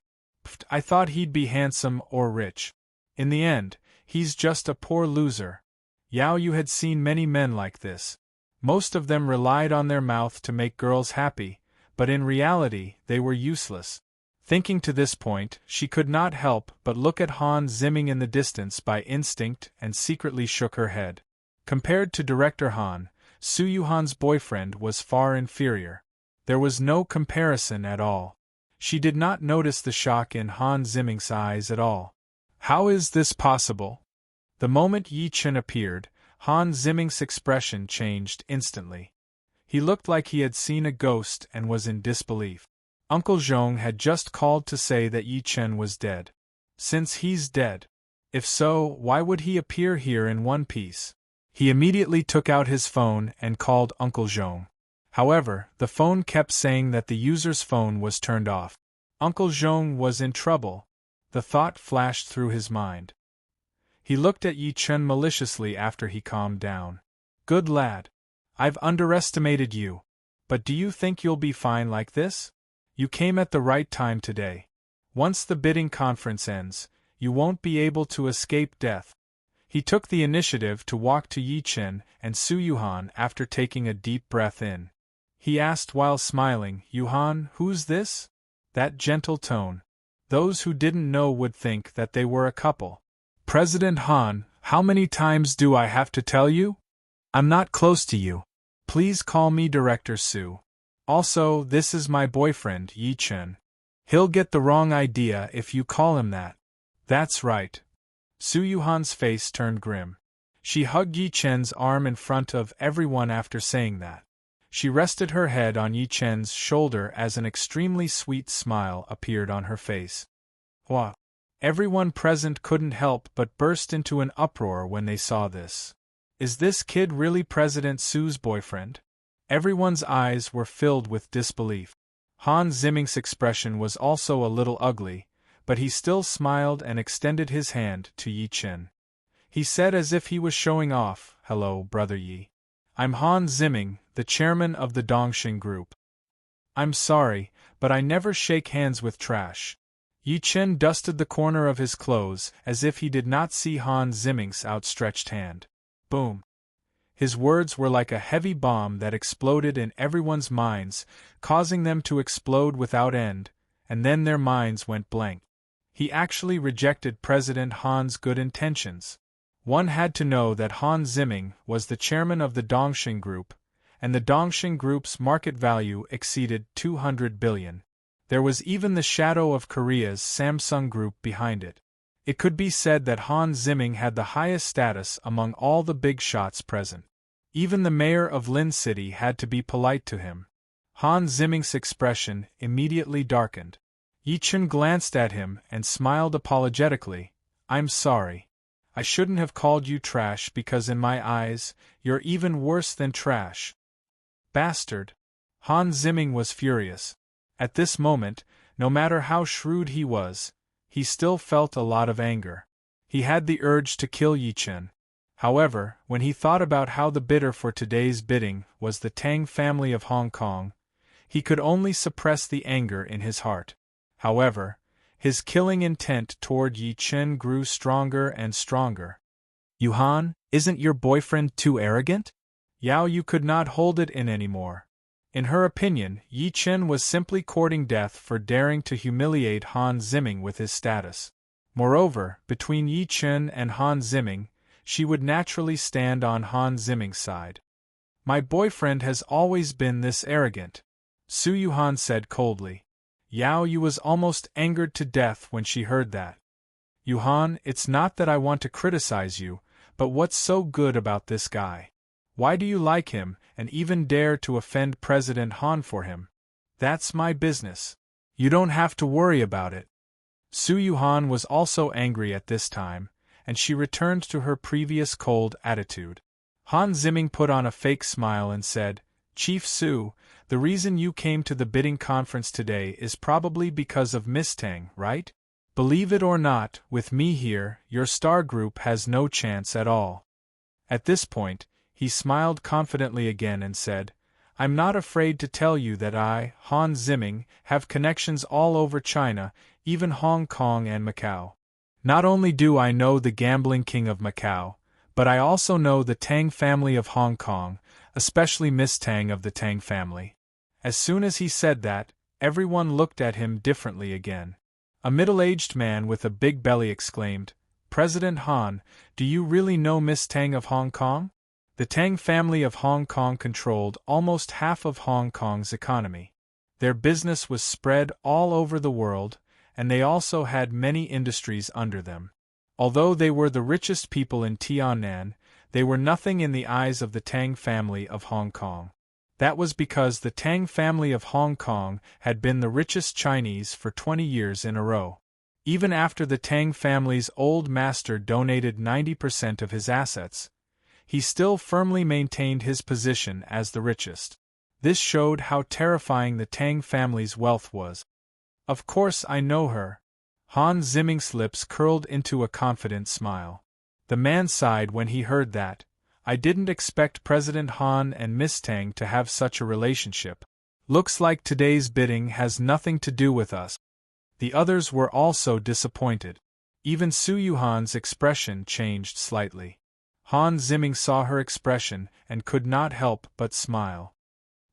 A: I thought he'd be handsome or rich. In the end, he's just a poor loser. Yao Yu had seen many men like this. Most of them relied on their mouth to make girls happy, but in reality they were useless. Thinking to this point, she could not help but look at Han Ziming in the distance by instinct and secretly shook her head. Compared to Director Han, Su Yuhan's boyfriend was far inferior. There was no comparison at all. She did not notice the shock in Han Ziming's eyes at all. How is this possible? The moment Yi Chen appeared, Han Ziming's expression changed instantly. He looked like he had seen a ghost and was in disbelief. Uncle Zhong had just called to say that Yi Chen was dead. Since he's dead. If so, why would he appear here in one piece? He immediately took out his phone and called Uncle Zhong. However, the phone kept saying that the user's phone was turned off. Uncle Zhong was in trouble. The thought flashed through his mind. He looked at Yi Chen maliciously after he calmed down. Good lad. I've underestimated you. But do you think you'll be fine like this? You came at the right time today. Once the bidding conference ends, you won't be able to escape death. He took the initiative to walk to Yi Chen and Su Yuhan after taking a deep breath in. He asked while smiling, Yuhan, who's this? That gentle tone. Those who didn't know would think that they were a couple. President Han, how many times do I have to tell you? I'm not close to you. Please call me Director Su. Also, this is my boyfriend, Yi Chen. He'll get the wrong idea if you call him that. That's right. Su Yuhan's face turned grim. She hugged Yi Chen's arm in front of everyone after saying that. She rested her head on Yi Chen's shoulder as an extremely sweet smile appeared on her face. What? Everyone present couldn't help but burst into an uproar when they saw this. Is this kid really President Su's boyfriend? Everyone's eyes were filled with disbelief. Han Ziming's expression was also a little ugly, but he still smiled and extended his hand to Yi Chen. He said as if he was showing off, Hello, Brother Yi. I'm Han Ziming, the chairman of the Dongxing Group. I'm sorry, but I never shake hands with trash. Yi Chen dusted the corner of his clothes as if he did not see Han Ziming's outstretched hand. Boom. His words were like a heavy bomb that exploded in everyone's minds, causing them to explode without end, and then their minds went blank. He actually rejected President Han's good intentions. One had to know that Han Ziming was the chairman of the Dongxing Group, and the Dongxing Group's market value exceeded 200 billion. There was even the shadow of Korea's Samsung Group behind it. It could be said that Han Ziming had the highest status among all the big shots present. Even the mayor of Lin City had to be polite to him. Han Ziming's expression immediately darkened. Yi Chen glanced at him and smiled apologetically. I'm sorry. I shouldn't have called you trash because in my eyes, you're even worse than trash. Bastard. Han Ziming was furious. At this moment, no matter how shrewd he was, he still felt a lot of anger. He had the urge to kill Yi Chen. However, when he thought about how the bidder for today's bidding was the Tang family of Hong Kong, he could only suppress the anger in his heart. However, his killing intent toward Yi Chen grew stronger and stronger. Yuhan, isn't your boyfriend too arrogant? Yao Yu could not hold it in anymore. In her opinion, Yi Chen was simply courting death for daring to humiliate Han Ziming with his status. Moreover, between Yi Chen and Han Ziming, she would naturally stand on Han Ziming's side. My boyfriend has always been this arrogant, Su Yuhan said coldly. Yao Yu was almost angered to death when she heard that. Yuhan, it's not that I want to criticize you, but what's so good about this guy? Why do you like him, and even dare to offend President Han for him? That's my business. You don't have to worry about it. Su Yuhan was also angry at this time, and she returned to her previous cold attitude. Han Ziming put on a fake smile and said, Chief Su, the reason you came to the bidding conference today is probably because of Miss Tang, right? Believe it or not, with me here, your star group has no chance at all. At this point, he smiled confidently again and said, I'm not afraid to tell you that I, Han Ziming, have connections all over China, even Hong Kong and Macau. Not only do I know the gambling king of Macau, but I also know the Tang family of Hong Kong, especially Miss Tang of the Tang family. As soon as he said that, everyone looked at him differently again. A middle-aged man with a big belly exclaimed, President Han, do you really know Miss Tang of Hong Kong? The Tang family of Hong Kong controlled almost half of Hong Kong's economy. Their business was spread all over the world, and they also had many industries under them. Although they were the richest people in Tiannan, they were nothing in the eyes of the Tang family of Hong Kong. That was because the Tang family of Hong Kong had been the richest Chinese for 20 years in a row. Even after the Tang family's old master donated 90% of his assets, he still firmly maintained his position as the richest. This showed how terrifying the Tang family's wealth was. Of course I know her. Han Ziming's lips curled into a confident smile. The man sighed when he heard that. I didn't expect President Han and Miss Tang to have such a relationship. Looks like today's bidding has nothing to do with us. The others were also disappointed. Even Su Yuhan's expression changed slightly. Han Ziming saw her expression and could not help but smile.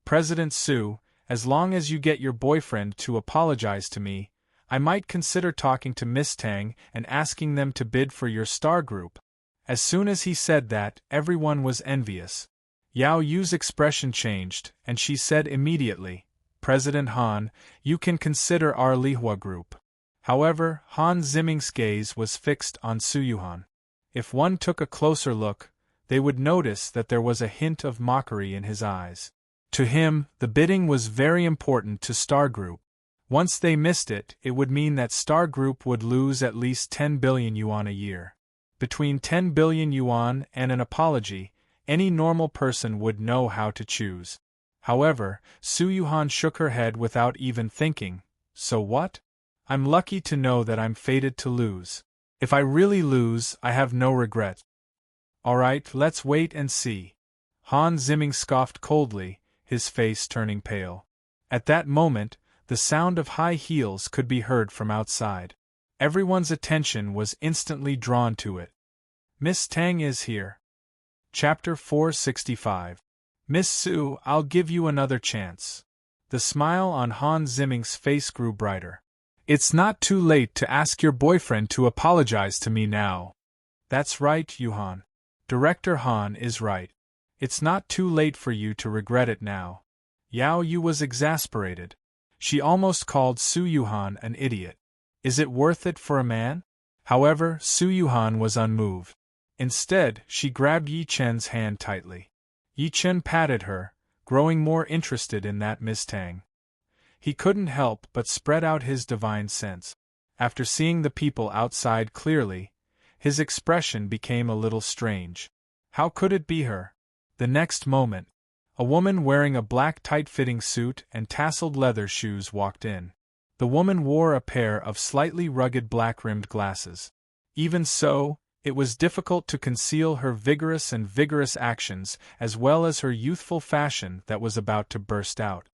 A: President Su, as long as you get your boyfriend to apologize to me, I might consider talking to Miss Tang and asking them to bid for your star group. As soon as he said that, everyone was envious. Yao Yu's expression changed, and she said immediately, President Han, you can consider our Lihua group. However, Han Ziming's gaze was fixed on Su Yuhan. If one took a closer look, they would notice that there was a hint of mockery in his eyes. To him, the bidding was very important to Star Group. Once they missed it, it would mean that Star Group would lose at least 10 billion yuan a year. Between 10 billion yuan and an apology, any normal person would know how to choose. However, Su Yuhan shook her head without even thinking, so what? I'm lucky to know that I'm fated to lose. If I really lose, I have no regret. Alright, let's wait and see. Han Ziming scoffed coldly, his face turning pale. At that moment, the sound of high heels could be heard from outside. Everyone's attention was instantly drawn to it. Miss Tang is here. Chapter 465. Miss Su, I'll give you another chance. The smile on Han Ziming's face grew brighter. It's not too late to ask your boyfriend to apologize to me now. That's right, Yuhan. Director Han is right. It's not too late for you to regret it now. Yao Yu was exasperated. She almost called Su Yuhan an idiot. Is it worth it for a man? However, Su Yuhan was unmoved. Instead, she grabbed Yi Chen's hand tightly. Yi Chen patted her, growing more interested in that Miss Tang. He couldn't help but spread out his divine sense. After seeing the people outside clearly, his expression became a little strange. How could it be her? The next moment, a woman wearing a black tight-fitting suit and tasseled leather shoes walked in. The woman wore a pair of slightly rugged black-rimmed glasses. Even so, it was difficult to conceal her vigorous actions as well as her youthful fashion that was about to burst out.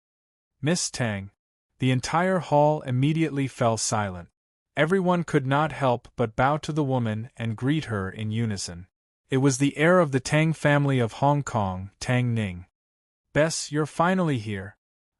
A: Miss Tang. The entire hall immediately fell silent. Everyone could not help but bow to the woman and greet her in unison. It was the heir of the Tang family of Hong Kong, Tang Ning. Bess, you're finally here.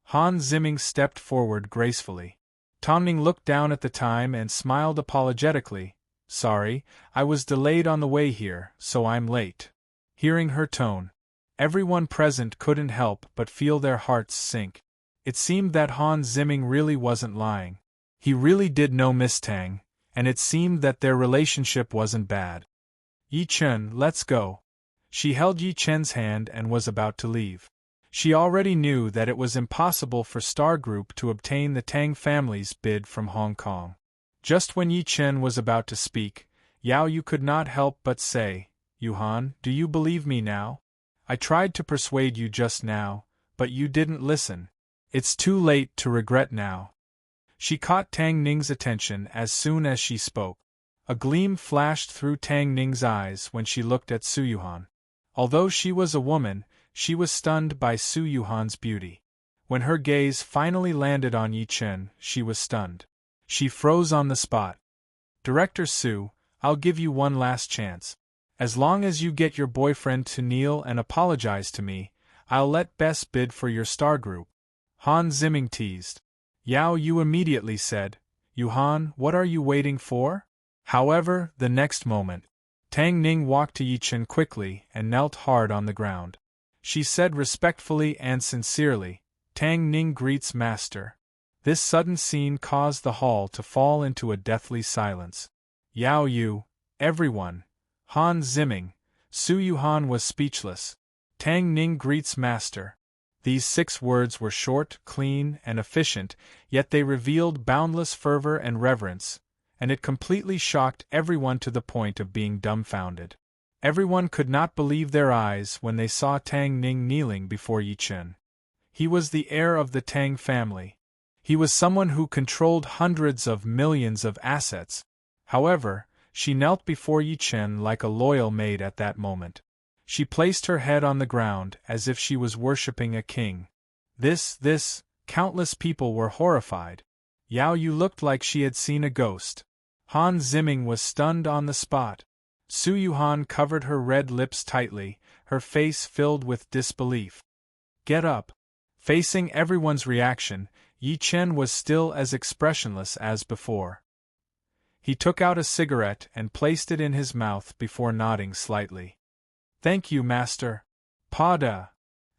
A: Han Ziming stepped forward gracefully. Tang Ning looked down at the time and smiled apologetically. Sorry, I was delayed on the way here, so I'm late. Hearing her tone, everyone present couldn't help but feel their hearts sink. It seemed that Han Ziming really wasn't lying. He really did know Miss Tang, and it seemed that their relationship wasn't bad. Yi Chen, let's go. She held Yi Chen's hand and was about to leave. She already knew that it was impossible for Star Group to obtain the Tang family's bid from Hong Kong. Just when Yi Chen was about to speak, Yao Yu could not help but say, Yuhan, do you believe me now? I tried to persuade you just now, but you didn't listen. It's too late to regret now. She caught Tang Ning's attention as soon as she spoke. A gleam flashed through Tang Ning's eyes when she looked at Su Yuhan. Although she was a woman, she was stunned by Su Yuhan's beauty. When her gaze finally landed on Yi Chen, she was stunned. She froze on the spot. Director Su, I'll give you one last chance. As long as you get your boyfriend to kneel and apologize to me, I'll let Bess bid for your star group. Han Ziming teased. Yao Yu immediately said, Yuhan, what are you waiting for? However, the next moment, Tang Ning walked to Yi Chen quickly and knelt hard on the ground. She said respectfully and sincerely, Tang Ning greets Master. This sudden scene caused the hall to fall into a deathly silence. Yao Yu, everyone, Han Ziming, Su Yuhan was speechless. Tang Ning greets Master. These 6 words were short, clean, and efficient, yet they revealed boundless fervor and reverence, and it completely shocked everyone to the point of being dumbfounded. Everyone could not believe their eyes when they saw Tang Ning kneeling before Yi Chen. He was the heir of the Tang family. He was someone who controlled hundreds of millions of assets. However, she knelt before Yi Chen like a loyal maid at that moment. She placed her head on the ground as if she was worshipping a king. Countless people were horrified. Yao Yu looked like she had seen a ghost. Han Ziming was stunned on the spot. Su Yuhan covered her red lips tightly, her face filled with disbelief. Get up. Facing everyone's reaction, Yi Chen was still as expressionless as before. He took out a cigarette and placed it in his mouth before nodding slightly. Thank you, master. Pada.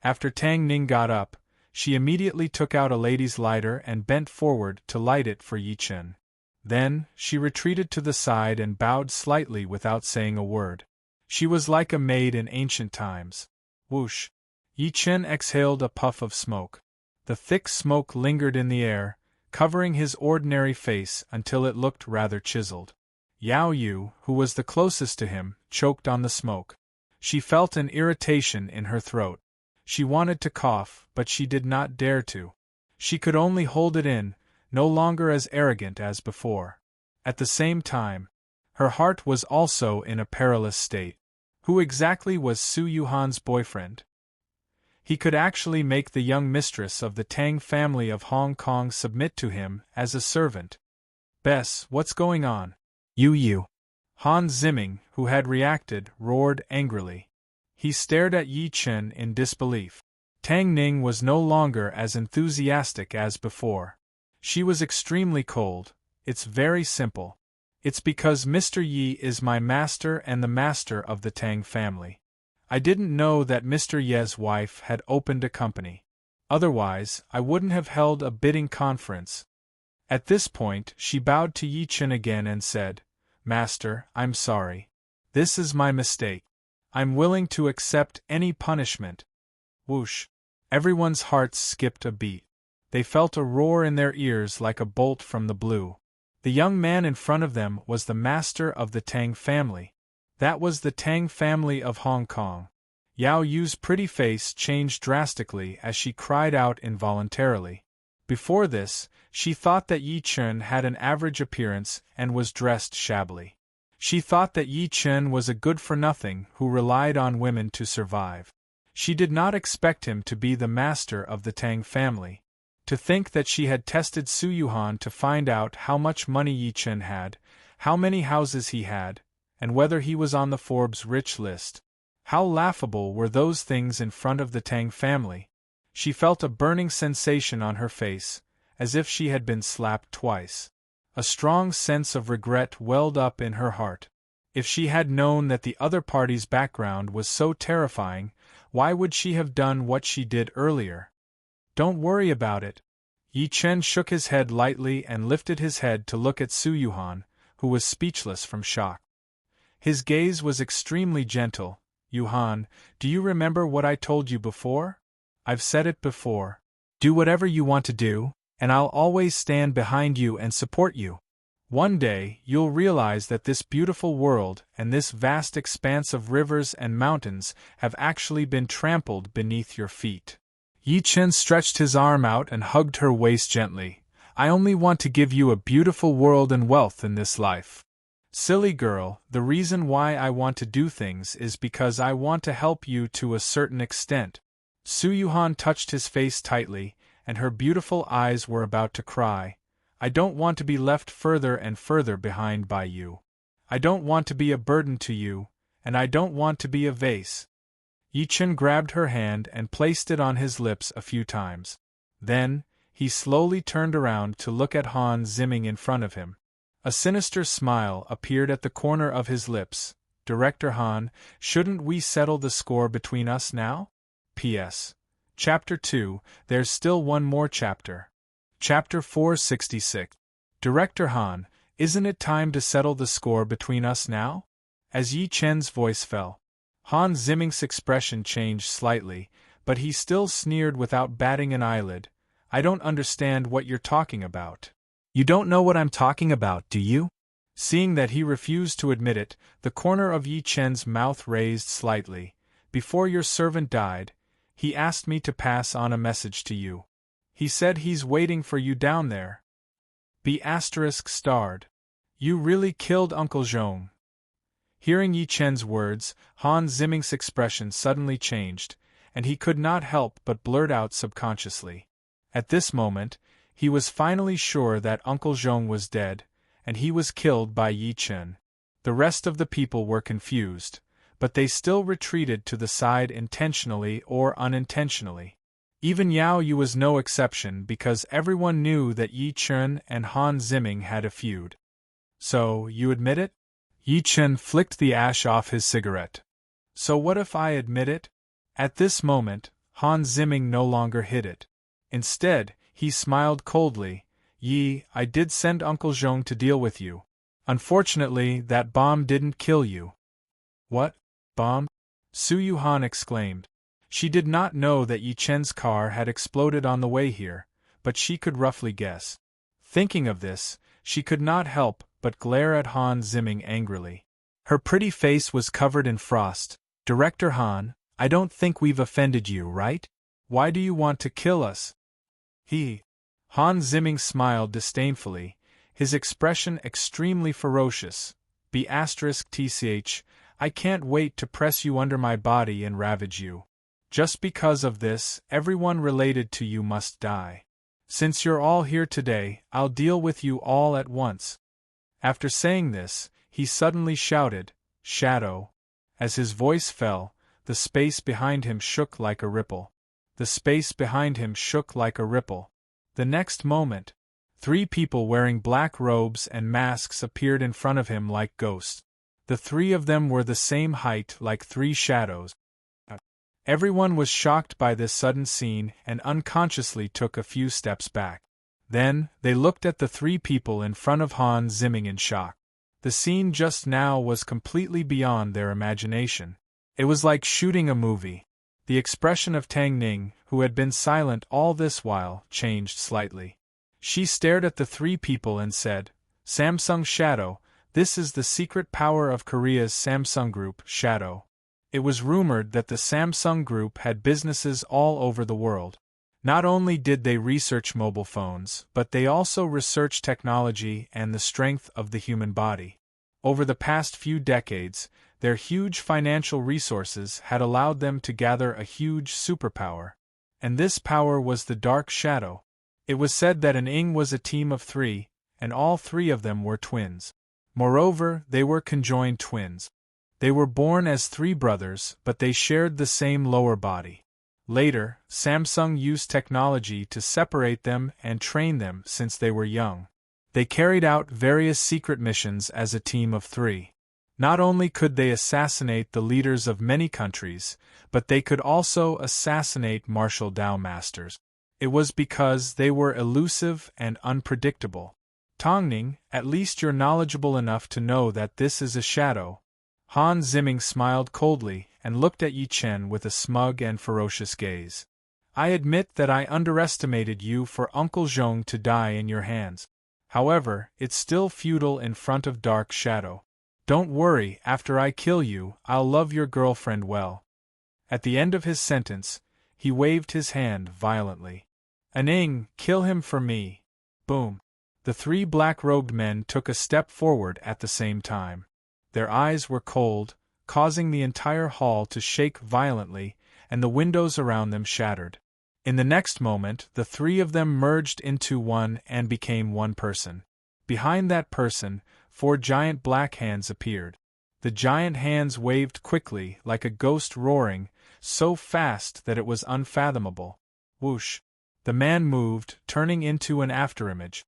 A: After Tang Ning got up, she immediately took out a lady's lighter and bent forward to light it for Yi Chen. Then, she retreated to the side and bowed slightly without saying a word. She was like a maid in ancient times. Whoosh! Yi Chen exhaled a puff of smoke. The thick smoke lingered in the air, covering his ordinary face until it looked rather chiseled. Yao Yu, who was the closest to him, choked on the smoke. She felt an irritation in her throat. She wanted to cough, but she did not dare to. She could only hold it in, no longer as arrogant as before. At the same time, her heart was also in a perilous state. Who exactly was Su Yuhan's boyfriend? He could actually make the young mistress of the Tang family of Hong Kong submit to him as a servant. Bess, what's going on? Yu. Han Ziming, who had reacted, roared angrily. He stared at Yi Chen in disbelief. Tang Ning was no longer as enthusiastic as before. She was extremely cold. It's very simple. It's because Mr. Yi is my master and the master of the Tang family. I didn't know that Mr. Ye's wife had opened a company. Otherwise, I wouldn't have held a bidding conference. At this point, she bowed to Yi Chen again and said, Master, I'm sorry. This is my mistake. I'm willing to accept any punishment. Whoosh! Everyone's hearts skipped a beat. They felt a roar in their ears like a bolt from the blue. The young man in front of them was the master of the Tang family. That was the Tang family of Hong Kong. Yao Yu's pretty face changed drastically as she cried out involuntarily. Before this, she thought that Yi Chen had an average appearance and was dressed shabbily. She thought that Yi Chen was a good-for-nothing who relied on women to survive. She did not expect him to be the master of the Tang family. To think that she had tested Su Yuhan to find out how much money Yi Chen had, how many houses he had, and whether he was on the Forbes rich list. How laughable were those things in front of the Tang family. She felt a burning sensation on her face, as if she had been slapped twice. A strong sense of regret welled up in her heart. If she had known that the other party's background was so terrifying, why would she have done what she did earlier? Don't worry about it. Yi Chen shook his head lightly and lifted his head to look at Su Yuhan, who was speechless from shock. His gaze was extremely gentle. Yuhan, do you remember what I told you before? I've said it before. Do whatever you want to do, and I'll always stand behind you and support you. One day, you'll realize that this beautiful world and this vast expanse of rivers and mountains have actually been trampled beneath your feet. Yi Chen stretched his arm out and hugged her waist gently. I only want to give you a beautiful world and wealth in this life. Silly girl, the reason why I want to do things is because I want to help you to a certain extent. Su Yuhan touched his face tightly, and her beautiful eyes were about to cry. I don't want to be left further and further behind by you. I don't want to be a burden to you, and I don't want to be a vase. Yi Chen grabbed her hand and placed it on his lips a few times. Then, he slowly turned around to look at Han Ziming in front of him. A sinister smile appeared at the corner of his lips. Director Han, shouldn't we settle the score between us now? P.S. Chapter 2, there's still one more chapter. Chapter 466. Director Han, isn't it time to settle the score between us now? As Yi Chen's voice fell, Han Ziming's expression changed slightly, but he still sneered without batting an eyelid. I don't understand what you're talking about. You don't know what I'm talking about, do you? Seeing that he refused to admit it, the corner of Yi Chen's mouth raised slightly. Before your servant died, He asked me to pass on a message to you. He said he's waiting for you down there. B*****. You really killed Uncle Zhong. Hearing Yi Chen's words, Han Ziming's expression suddenly changed, and he could not help but blurt out subconsciously. At this moment, he was finally sure that Uncle Zhong was dead, and he was killed by Yi Chen. The rest of the people were confused, but they still retreated to the side intentionally or unintentionally. Even Yao Yu was no exception because everyone knew that Yi Chen and Han Ziming had a feud. So, you admit it? Yi Chen flicked the ash off his cigarette. So what if I admit it? At this moment, Han Ziming no longer hid it. Instead, he smiled coldly. Yi, I did send Uncle Zhong to deal with you. Unfortunately, that bomb didn't kill you. What? Bomb? Su Yuhan exclaimed. She did not know that Yi Chen's car had exploded on the way here, but she could roughly guess. Thinking of this, she could not help but glare at Han Ziming angrily. Her pretty face was covered in frost. Director Han, I don't think we've offended you, right? Why do you want to kill us? Han Ziming smiled disdainfully, his expression extremely ferocious. B****tch, I can't wait to press you under my body and ravage you. Just because of this, everyone related to you must die. Since you're all here today, I'll deal with you all at once. After saying this, he suddenly shouted, Shadow. As his voice fell, the space behind him shook like a ripple. The space behind him shook like a ripple. The next moment, 3 people wearing black robes and masks appeared in front of him like ghosts. The 3 of them were the same height like 3 shadows. Everyone was shocked by this sudden scene and unconsciously took a few steps back. Then, they looked at the 3 people in front of Han Ziming in shock. The scene just now was completely beyond their imagination. It was like shooting a movie. The expression of Tang Ning, who had been silent all this while, changed slightly. She stared at the 3 people and said, Samsung Shadow, this is the secret power of Korea's Samsung Group, Shadow. It was rumored that the Samsung Group had businesses all over the world. Not only did they research mobile phones, but they also researched technology and the strength of the human body. Over the past few decades, their huge financial resources had allowed them to gather a huge superpower. And this power was the Dark Shadow. It was said that an Ing was a team of 3, and all 3 of them were twins. Moreover, they were conjoined twins. They were born as 3 brothers, but they shared the same lower body. Later, Samsung used technology to separate them and train them since they were young. They carried out various secret missions as a team of 3. Not only could they assassinate the leaders of many countries, but they could also assassinate martial Dao masters. It was because they were elusive and unpredictable. Tongning, at least you're knowledgeable enough to know that this is a shadow. Han Ziming smiled coldly and looked at Yi Chen with a smug and ferocious gaze. I admit that I underestimated you for Uncle Zhong to die in your hands. However, it's still futile in front of Dark Shadow. Don't worry, after I kill you, I'll love your girlfriend well. At the end of his sentence, he waved his hand violently. Aning, kill him for me. Boom. The 3 black-robed men took a step forward at the same time. Their eyes were cold, causing the entire hall to shake violently, and the windows around them shattered. In the next moment, the 3 of them merged into one and became one person. Behind that person, 4 giant black hands appeared. The giant hands waved quickly, like a ghost roaring, so fast that it was unfathomable. Whoosh! The man moved, turning into an afterimage.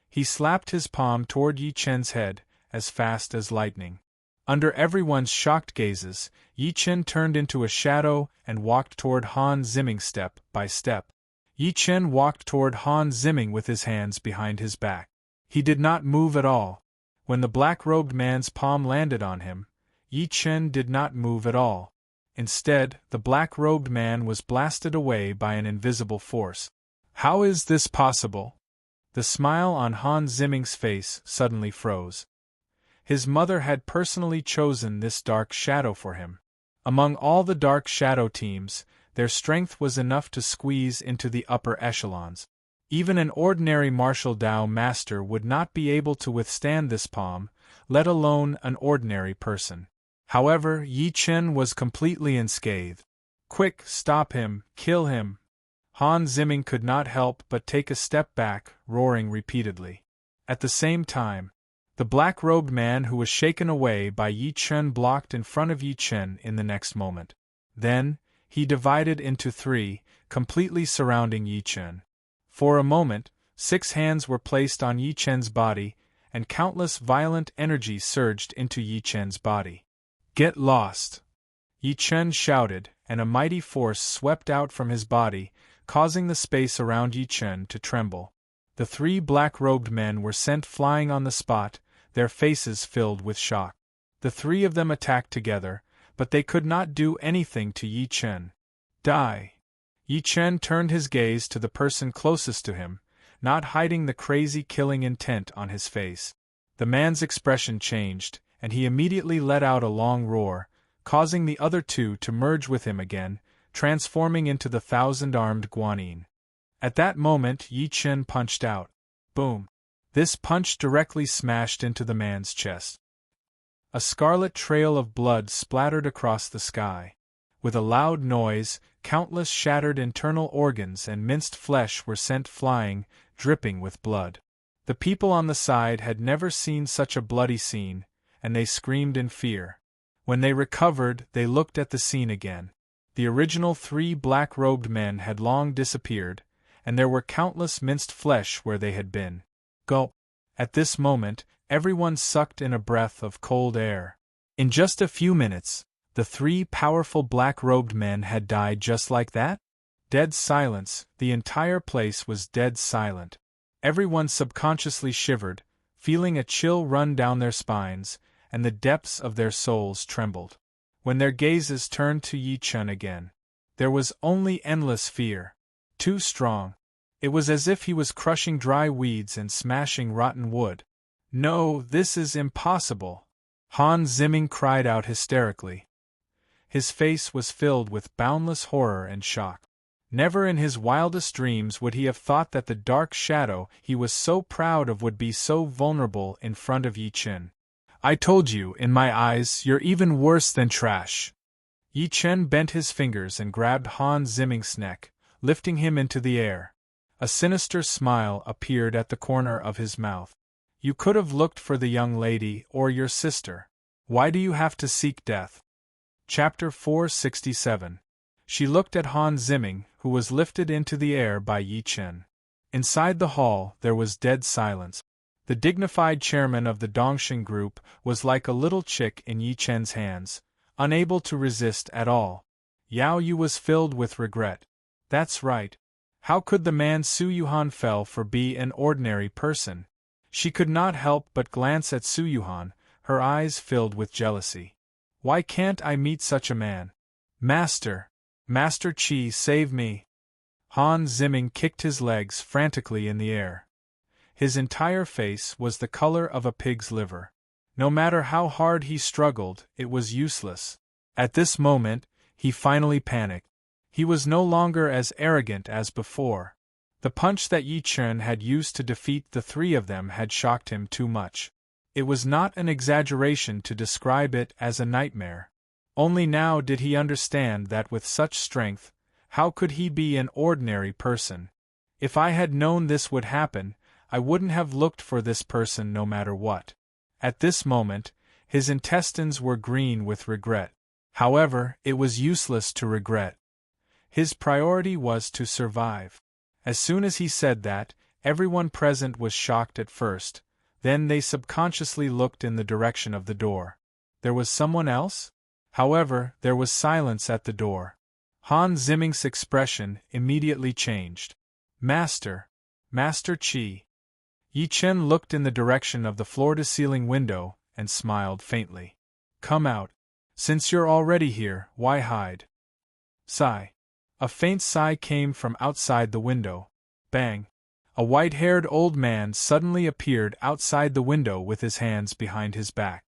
A: He slapped his palm toward Yi Chen's head, as fast as lightning. Under everyone's shocked gazes, Yi Chen turned into a shadow and walked toward Han Ziming step by step. Yi Chen walked toward Han Ziming with his hands behind his back. He did not move at all. When the black-robed man's palm landed on him, Yi Chen did not move at all. Instead, the black-robed man was blasted away by an invisible force. How is this possible? The smile on Han Ziming's face suddenly froze. His mother had personally chosen this Dark Shadow for him. Among all the Dark Shadow teams, their strength was enough to squeeze into the upper echelons. Even an ordinary martial Tao master would not be able to withstand this palm, let alone an ordinary person. However, Yi Chen was completely unscathed. "Quick, stop him, kill him!" Han Ziming could not help but take a step back, roaring repeatedly. At the same time, the black-robed man who was shaken away by Yi Chen blocked in front of Yi Chen in the next moment. Then, he divided into three, completely surrounding Yi Chen. For a moment, 6 hands were placed on Yi Chen's body, and countless violent energies surged into Yi Chen's body. "Get lost!" Yi Chen shouted, and a mighty force swept out from his body, causing the space around Yi Chen to tremble. The 3 black-robed men were sent flying on the spot, their faces filled with shock. The 3 of them attacked together, but they could not do anything to Yi Chen. "Die!" Yi Chen turned his gaze to the person closest to him, not hiding the crazy killing intent on his face. The man's expression changed, and he immediately let out a long roar, causing the other 2 to merge with him again, transforming into the 1,000-armed Guanyin. At that moment Yi Chen punched out. Boom! This punch directly smashed into the man's chest. A scarlet trail of blood splattered across the sky. With a loud noise, countless shattered internal organs and minced flesh were sent flying, dripping with blood. The people on the side had never seen such a bloody scene, and they screamed in fear. When they recovered, they looked at the scene again. The original 3 black-robed men had long disappeared, and there were countless minced flesh where they had been. Gulp! At this moment, everyone sucked in a breath of cold air. In just a few minutes, the 3 powerful black-robed men had died just like that? Dead silence, the entire place was dead silent. Everyone subconsciously shivered, feeling a chill run down their spines, and the depths of their souls trembled. When their gazes turned to Yi Chen again, there was only endless fear. Too strong. It was as if he was crushing dry weeds and smashing rotten wood. "No, this is impossible!" Han Ziming cried out hysterically. His face was filled with boundless horror and shock. Never in his wildest dreams would he have thought that the dark shadow he was so proud of would be so vulnerable in front of Yi Chen. "I told you, in my eyes, you're even worse than trash." Yi Chen bent his fingers and grabbed Han Ziming's neck, lifting him into the air. A sinister smile appeared at the corner of his mouth. "You could have looked for the young lady or your sister. Why do you have to seek death?" Chapter 467. She looked at Han Ziming, who was lifted into the air by Yi Chen. Inside the hall, there was dead silence. The dignified chairman of the Dongxing group was like a little chick in Yi Chen's hands, unable to resist at all. Yao Yu was filled with regret. That's right. How could the man Su Yuhan fell for be an ordinary person? She could not help but glance at Su Yuhan, her eyes filled with jealousy. Why can't I meet such a man? Master! Master Qi, save me! Han Ziming kicked his legs frantically in the air. His entire face was the color of a pig's liver. No matter how hard he struggled, it was useless. At this moment, he finally panicked. He was no longer as arrogant as before. The punch that Yi Chen had used to defeat the 3 of them had shocked him too much. It was not an exaggeration to describe it as a nightmare. Only now did he understand that with such strength, how could he be an ordinary person? If I had known this would happen, I wouldn't have looked for this person no matter what. At this moment, his intestines were green with regret. However, it was useless to regret. His priority was to survive. As soon as he said that, everyone present was shocked at first, then they subconsciously looked in the direction of the door. There was someone else? However, there was silence at the door. Han Ziming's expression immediately changed. Master! Master Qi! Yi Chen looked in the direction of the floor-to-ceiling window and smiled faintly. Come out. Since you're already here, why hide? Sigh. A faint sigh came from outside the window. Bang! A white-haired old man suddenly appeared outside the window with his hands behind his back.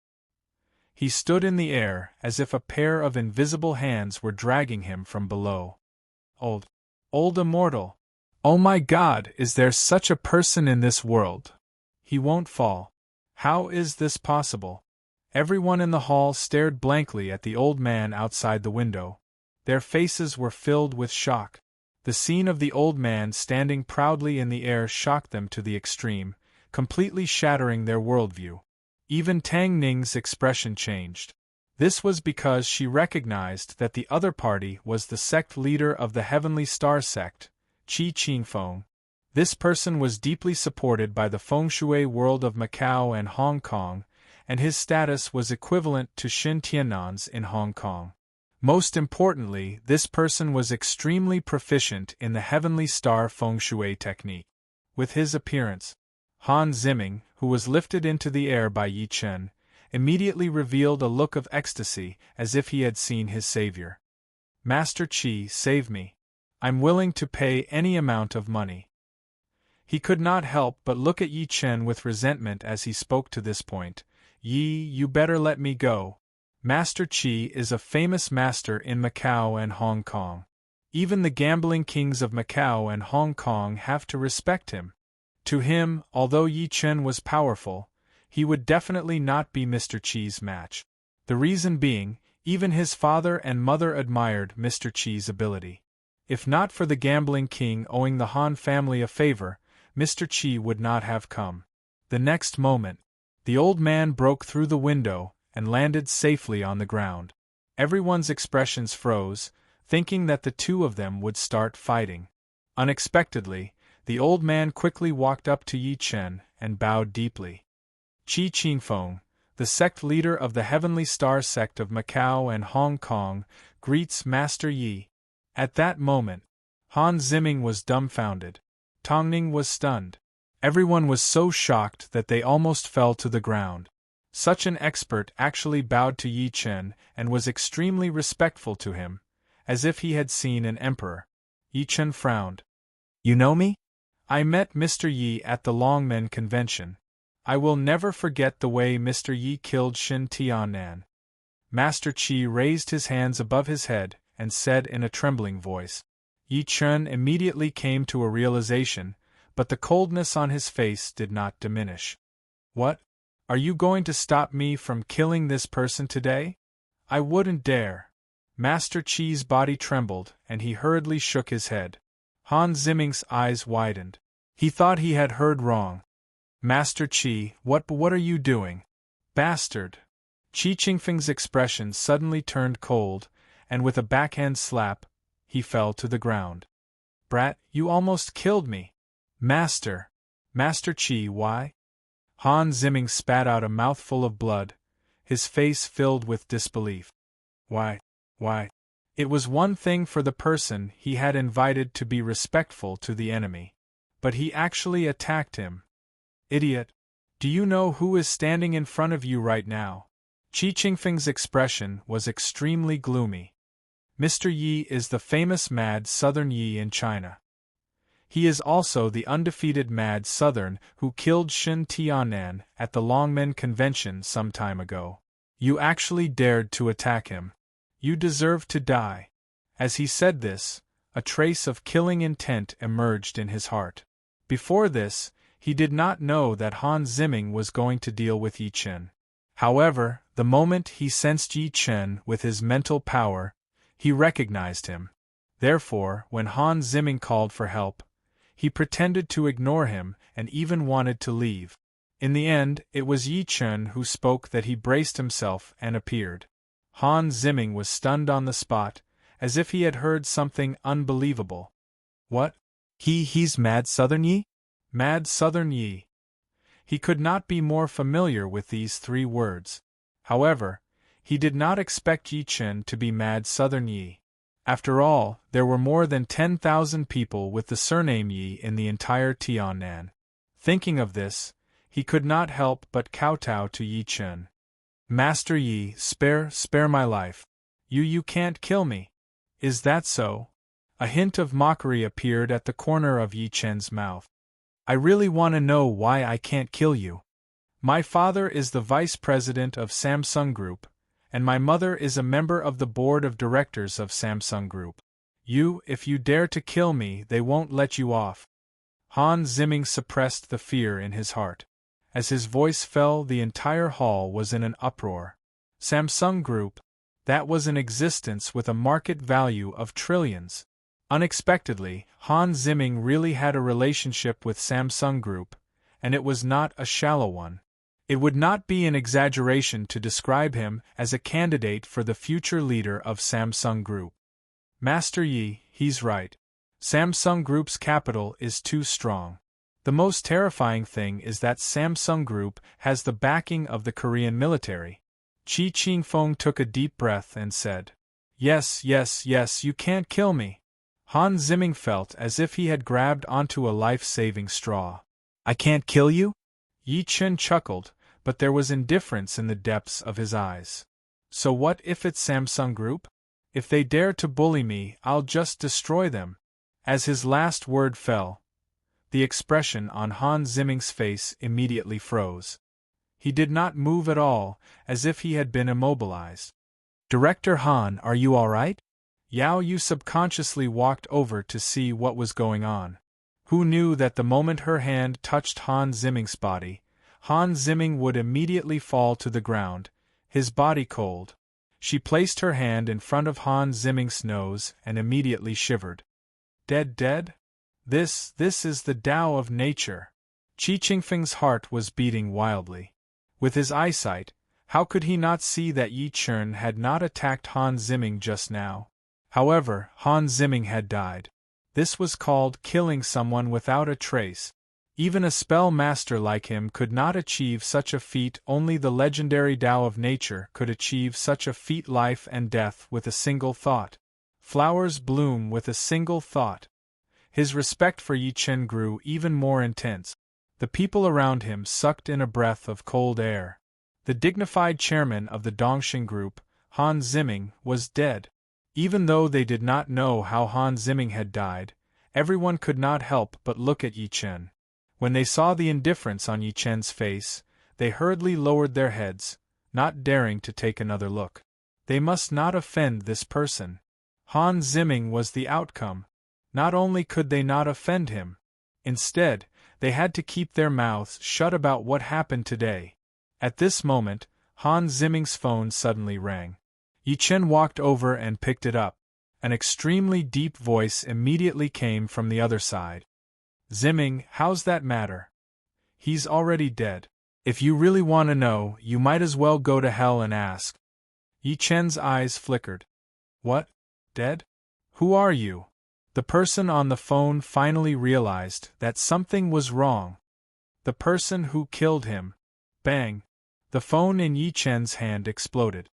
A: He stood in the air as if a pair of invisible hands were dragging him from below. Old immortal. Oh my God, is there such a person in this world? He won't fall. How is this possible? Everyone in the hall stared blankly at the old man outside the window. Their faces were filled with shock. The scene of the old man standing proudly in the air shocked them to the extreme, completely shattering their worldview. Even Tang Ning's expression changed. This was because she recognized that the other party was the sect leader of the Heavenly Star sect, Qi Qingfeng. This person was deeply supported by the fengshui world of Macau and Hong Kong, and his status was equivalent to Xin Tiannan's in Hong Kong. Most importantly, this person was extremely proficient in the Heavenly Star fengshui technique. With his appearance, Han Ziming, who was lifted into the air by Yi Chen, immediately revealed a look of ecstasy as if he had seen his savior. Master Qi, save me. I'm willing to pay any amount of money. He could not help but look at Yi Chen with resentment as he spoke to this point. Yi, you better let me go. Master Qi is a famous master in Macau and Hong Kong. Even the gambling kings of Macau and Hong Kong have to respect him. To him, although Yi Chen was powerful, he would definitely not be Mr. Qi's match. The reason being, even his father and mother admired Mr. Qi's ability. If not for the gambling king owing the Han family a favor, Mr. Qi would not have come. The next moment, the old man broke through the window and landed safely on the ground. Everyone's expressions froze, thinking that the two of them would start fighting. Unexpectedly, the old man quickly walked up to Yi Chen and bowed deeply. Qi Qingfeng, the sect leader of the Heavenly Star sect of Macau and Hong Kong, greets Master Yi. At that moment, Han Ziming was dumbfounded. Tongning was stunned. Everyone was so shocked that they almost fell to the ground. Such an expert actually bowed to Yi Chen and was extremely respectful to him, as if he had seen an emperor. Yi Chen frowned. You know me? I met Mr. Yi at the Longmen Convention. I will never forget the way Mr. Yi killed Xin Tiannan. Master Qi raised his hands above his head and said in a trembling voice. Yi Chen immediately came to a realization, but the coldness on his face did not diminish. What? Are you going to stop me from killing this person today? I wouldn't dare. Master Qi's body trembled, and he hurriedly shook his head. Han Ziming's eyes widened. He thought he had heard wrong. Master Qi, what are you doing? Bastard! Qi Qingfeng's expression suddenly turned cold, and with a backhand slap, he fell to the ground. Brat, you almost killed me. Master Qi, why? Han Ziming spat out a mouthful of blood, his face filled with disbelief. Why? It was one thing for the person he had invited to be respectful to the enemy. But he actually attacked him. Idiot! Do you know who is standing in front of you right now? Qi Qingfeng's expression was extremely gloomy. Mr. Yi is the famous Mad Southern Yi in China. He is also the undefeated Mad Southern who killed Xin Tiannan at the Longmen Convention some time ago. You actually dared to attack him. You deserve to die. As he said this, a trace of killing intent emerged in his heart. Before this, he did not know that Han Ziming was going to deal with Yi Chen. However, the moment he sensed Yi Chen with his mental power, he recognized him. Therefore, when Han Ziming called for help, he pretended to ignore him and even wanted to leave. In the end, it was Yi Chen who spoke that he braced himself and appeared. Han Ziming was stunned on the spot, as if he had heard something unbelievable. What? He's Mad Southern Yi? Mad Southern Yi. He could not be more familiar with these three words. However, he did not expect Yi Chen to be Mad Southern Yi. After all, there were more than 10,000 people with the surname Yi in the entire Tiannan. Thinking of this, he could not help but kowtow to Yi Chen. Master Yi, spare my life. You can't kill me. Is that so? A hint of mockery appeared at the corner of Yi Chen's mouth. I really want to know why I can't kill you. My father is the vice president of Samsung Group, and my mother is a member of the board of directors of Samsung Group. If you dare to kill me, they won't let you off. Han Zimming suppressed the fear in his heart. As his voice fell, the entire hall was in an uproar. Samsung Group, that was in existence with a market value of trillions. Unexpectedly, Han Zimming really had a relationship with Samsung Group, and it was not a shallow one. It would not be an exaggeration to describe him as a candidate for the future leader of Samsung Group. Master Yi, he's right. Samsung Group's capital is too strong. The most terrifying thing is that Samsung Group has the backing of the Korean military. Chi Ching-fong took a deep breath and said, Yes, you can't kill me. Han Zimming felt as if he had grabbed onto a life-saving straw. I can't kill you? Yi Chen chuckled, but there was indifference in the depths of his eyes. So what if it's Samsung Group? If they dare to bully me, I'll just destroy them. As his last word fell, the expression on Han Zimming's face immediately froze. He did not move at all, as if he had been immobilized. Director Han, are you all right? Yao Yu subconsciously walked over to see what was going on. Who knew that the moment her hand touched Han Zimming's body, Han Zimming would immediately fall to the ground, his body cold. She placed her hand in front of Han Zimming's nose and immediately shivered. Dead? This is the Tao of nature. Chi Chingfeng's heart was beating wildly. With his eyesight, how could he not see that Yi Chen had not attacked Han Zimming just now? However, Han Zimming had died. This was called killing someone without a trace. Even a spell master like him could not achieve such a feat. Only the legendary Tao of nature could achieve such a feat. Life and death with a single thought. Flowers bloom with a single thought. His respect for Yi Chen grew even more intense. The people around him sucked in a breath of cold air. The dignified chairman of the Dongxing Group, Han Zimming, was dead. Even though they did not know how Han Zimming had died, everyone could not help but look at Yi Chen. When they saw the indifference on Yi Chen's face, they hurriedly lowered their heads, not daring to take another look. They must not offend this person. Han Zimming was the outcome. Not only could they not offend him, instead, they had to keep their mouths shut about what happened today. At this moment, Han Zimming's phone suddenly rang. Yi Chen walked over and picked it up. An extremely deep voice immediately came from the other side. Zimming, how's that matter? He's already dead. If you really want to know, you might as well go to hell and ask. Yi Chen's eyes flickered. What? Dead? Who are you? The person on the phone finally realized that something was wrong. The person who killed him. Bang! The phone in Yi Chen's hand exploded.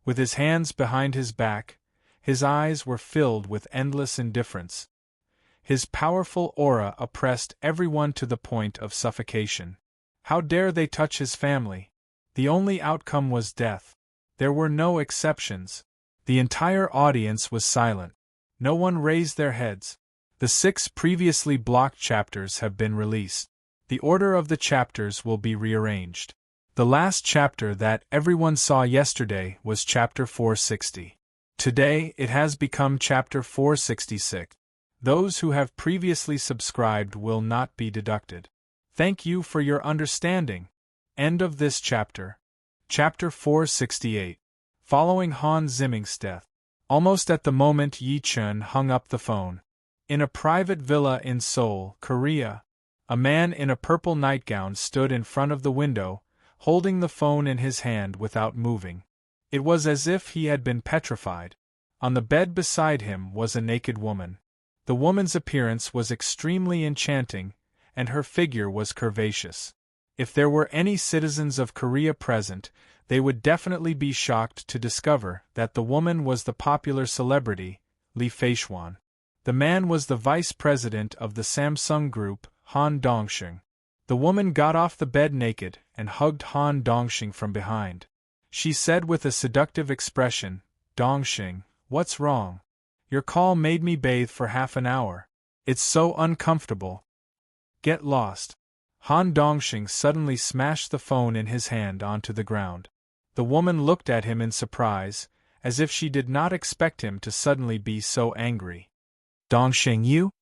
A: With his hands behind his back, his eyes were filled with endless indifference. His powerful aura oppressed everyone to the point of suffocation. How dare they touch his family? The only outcome was death. There were no exceptions. The entire audience was silent. No one raised their heads. The 6 previously blocked chapters have been released. The order of the chapters will be rearranged. The last chapter that everyone saw yesterday was chapter 460. Today, it has become chapter 466. Those who have previously subscribed will not be deducted. Thank you for your understanding. End of this chapter. Chapter 468. Following Han Zimming's death. Almost at the moment Yi Chen hung up the phone. In a private villa in Seoul, Korea, a man in a purple nightgown stood in front of the window, holding the phone in his hand without moving. It was as if he had been petrified. On the bed beside him was a naked woman. The woman's appearance was extremely enchanting, and her figure was curvaceous. If there were any citizens of Korea present, they would definitely be shocked to discover that the woman was the popular celebrity, Li Feishuan. The man was the vice president of the Samsung Group, Han Dongxing. The woman got off the bed naked and hugged Han Dongxing from behind. She said with a seductive expression, Dongxing, what's wrong? Your call made me bathe for half an hour. It's so uncomfortable. Get lost. Han Dongxing suddenly smashed the phone in his hand onto the ground. The woman looked at him in surprise, as if she did not expect him to suddenly be so angry. Dongxing, you?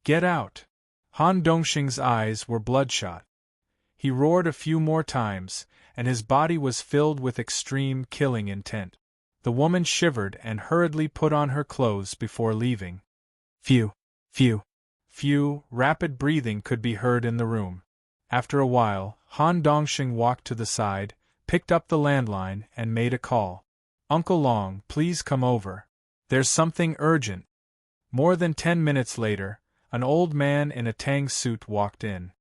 A: Get out! Han Dongxing's eyes were bloodshot. He roared a few more times, and his body was filled with extreme killing intent. The woman shivered and hurriedly put on her clothes before leaving. Phew, phew, phew, rapid breathing could be heard in the room. After a while, Han Dongxing walked to the side, picked up the landline, and made a call. Uncle Long, please come over. There's something urgent. More than 10 minutes later, an old man in a tang suit walked in.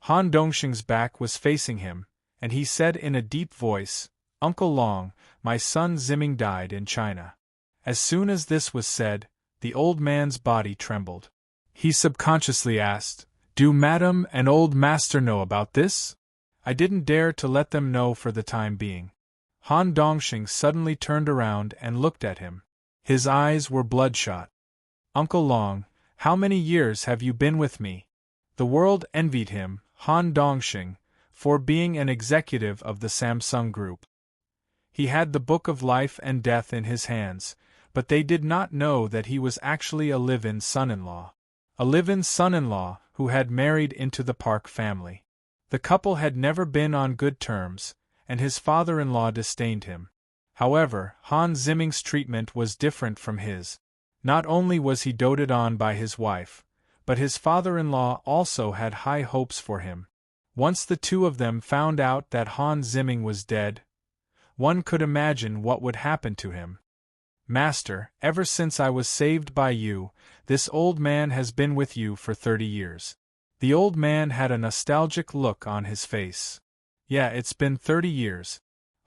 A: Han Dongxing's back was facing him, and he said in a deep voice, Uncle Long, my son Ziming died in China. As soon as this was said, the old man's body trembled. He subconsciously asked, Do Madam and old master know about this? I didn't dare to let them know for the time being. Han Dongxing suddenly turned around and looked at him. His eyes were bloodshot. Uncle Long, how many years have you been with me? The world envied him, Han Dongxing, for being an executive of the Samsung Group. He had the book of life and death in his hands, but they did not know that he was actually a live-in son-in-law. A live-in son-in-law who had married into the Park family. The couple had never been on good terms, and his father-in-law disdained him. However, Han Ziming's treatment was different from his. Not only was he doted on by his wife, but his father-in-law also had high hopes for him. Once the two of them found out that Han Ziming was dead, one could imagine what would happen to him. Master, ever since I was saved by you, this old man has been with you for 30 years. The old man had a nostalgic look on his face. Yeah, it's been 30 years.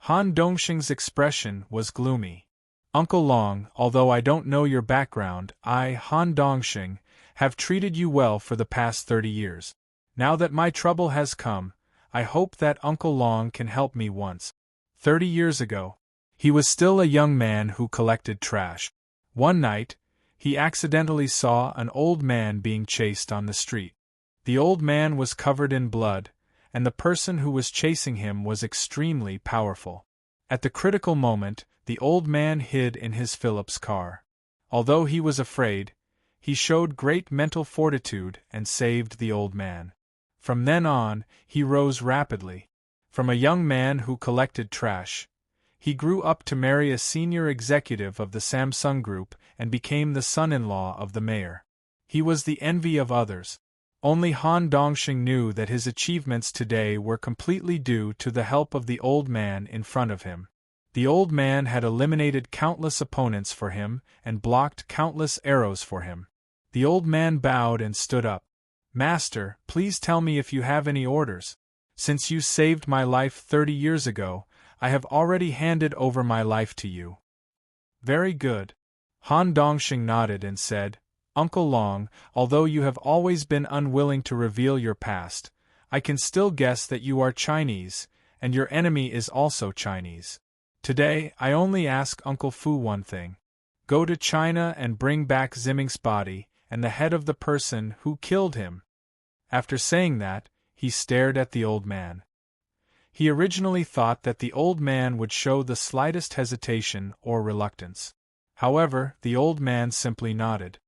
A: Han Dongxing's expression was gloomy. Uncle Long, although I don't know your background, I, Han Dongxing, have treated you well for the past 30 years. Now that my trouble has come, I hope that Uncle Long can help me once. 30 years ago, he was still a young man who collected trash. One night, he accidentally saw an old man being chased on the street. The old man was covered in blood, and the person who was chasing him was extremely powerful. At the critical moment, the old man hid in his Phillips car. Although he was afraid, he showed great mental fortitude and saved the old man. From then on, he rose rapidly. From a young man who collected trash, he grew up to marry a senior executive of the Samsung Group and became the son-in-law of the mayor. He was the envy of others. Only Han Dongxing knew that his achievements today were completely due to the help of the old man in front of him. The old man had eliminated countless opponents for him and blocked countless arrows for him. The old man bowed and stood up. Master, please tell me if you have any orders. Since you saved my life 30 years ago, I have already handed over my life to you. Very good. Han Dongxing nodded and said, Uncle Long, although you have always been unwilling to reveal your past, I can still guess that you are Chinese, and your enemy is also Chinese. Today, I only ask Uncle Fu one thing. Go to China and bring back Ziming's body and the head of the person who killed him. After saying that, he stared at the old man. He originally thought that the old man would show the slightest hesitation or reluctance. However, the old man simply nodded.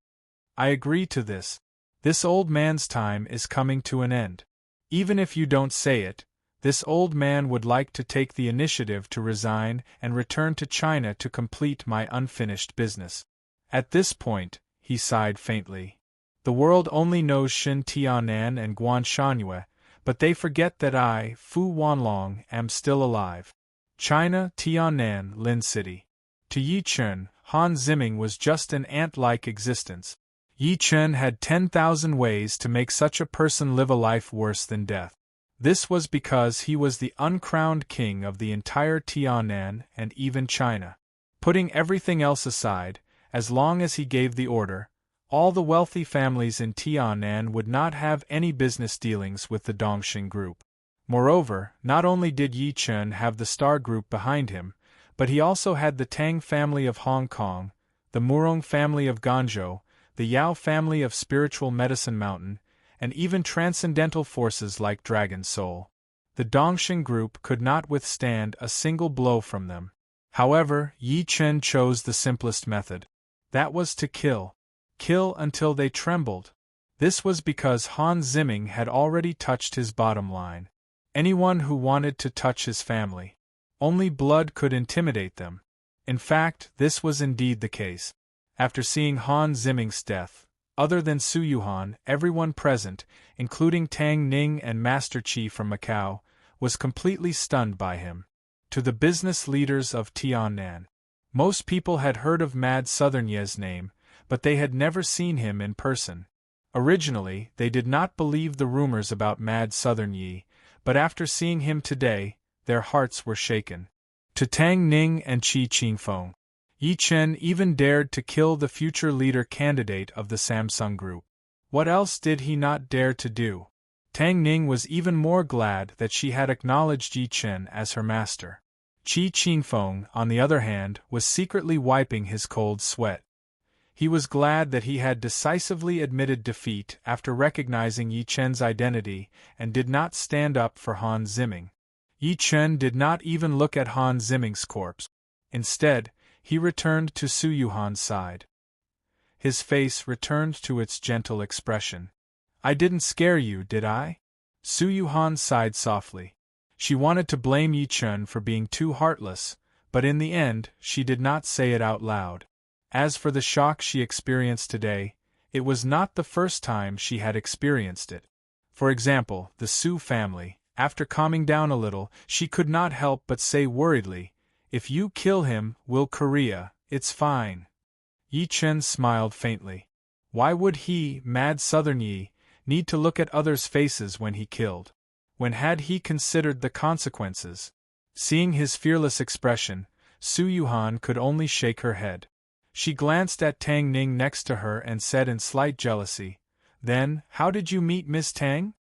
A: I agree to this. This old man's time is coming to an end. Even if you don't say it, this old man would like to take the initiative to resign and return to China to complete my unfinished business. At this point, he sighed faintly. The world only knows Xin Tianan and Guan Shangyue, but they forget that I, Fu Wanlong, am still alive. China, Tianan, Lin City. To Yi Chen, Han Ziming was just an ant-like existence. Yi Chen had 10,000 ways to make such a person live a life worse than death. This was because he was the uncrowned king of the entire Tianan and even China. Putting everything else aside, as long as he gave the order, all the wealthy families in Tianan would not have any business dealings with the Dongxing Group. Moreover, not only did Yi Chen have the Star Group behind him, but he also had the Tang family of Hong Kong, the Murong family of Ganzhou, the Yao family of Spiritual Medicine Mountain, and even transcendental forces like Dragon Soul. The Dongxing Group could not withstand a single blow from them. However, Yi Chen chose the simplest method. That was to kill. kill until they trembled. This was because Han Ziming had already touched his bottom line. Anyone who wanted to touch his family. Only blood could intimidate them. In fact, this was indeed the case. After seeing Han Ziming's death, other than Su Yuhan, everyone present, including Tang Ning and Master Qi from Macau, was completely stunned by him. To the business leaders of Tiannan, most people had heard of Mad Southern Ye's name, but they had never seen him in person. Originally, they did not believe the rumors about Mad Southern Yi, but after seeing him today, their hearts were shaken. To Tang Ning and Qi Qingfeng, Yi Chen even dared to kill the future leader candidate of the Samsung Group. What else did he not dare to do? Tang Ning was even more glad that she had acknowledged Yi Chen as her master. Qi Qingfeng, on the other hand, was secretly wiping his cold sweat. He was glad that he had decisively admitted defeat after recognizing Yi Chen's identity and did not stand up for Han Ziming. Yi Chen did not even look at Han Ziming's corpse. Instead, he returned to Su Yuhan's side. His face returned to its gentle expression. "I didn't scare you, did I?" Su Yuhan sighed softly. She wanted to blame Yi Chen for being too heartless, but in the end, she did not say it out loud. As for the shock she experienced today, it was not the first time she had experienced it. For example, the Su family, after calming down a little, she could not help but say worriedly, "If you kill him, will Korea, it's fine." Yi Chen smiled faintly. Why would he, Mad Southern Yi, need to look at others' faces when he killed? When had he considered the consequences? Seeing his fearless expression, Su Yuhan could only shake her head. She glanced at Tang Ning next to her and said in slight jealousy, "Then, how did you meet Miss Tang?"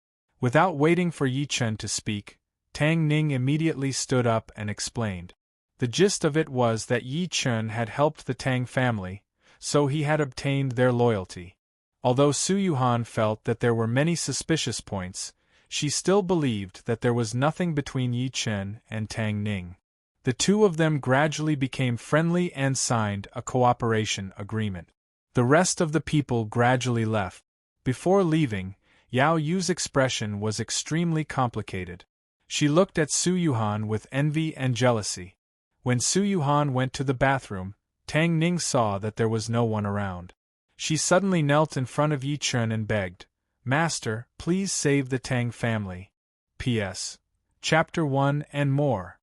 A: Without waiting for Yi Chen to speak, Tang Ning immediately stood up and explained. The gist of it was that Yi Chen had helped the Tang family, so he had obtained their loyalty. Although Su Yuhan felt that there were many suspicious points, she still believed that there was nothing between Yi Chen and Tang Ning. The two of them gradually became friendly and signed a cooperation agreement. The rest of the people gradually left. Before leaving, Yao Yu's expression was extremely complicated. She looked at Su Yuhan with envy and jealousy. When Su Yuhan went to the bathroom, Tang Ning saw that there was no one around. She suddenly knelt in front of Yi Chen and begged, "Master, please save the Tang family." P.S. Chapter 1 and more.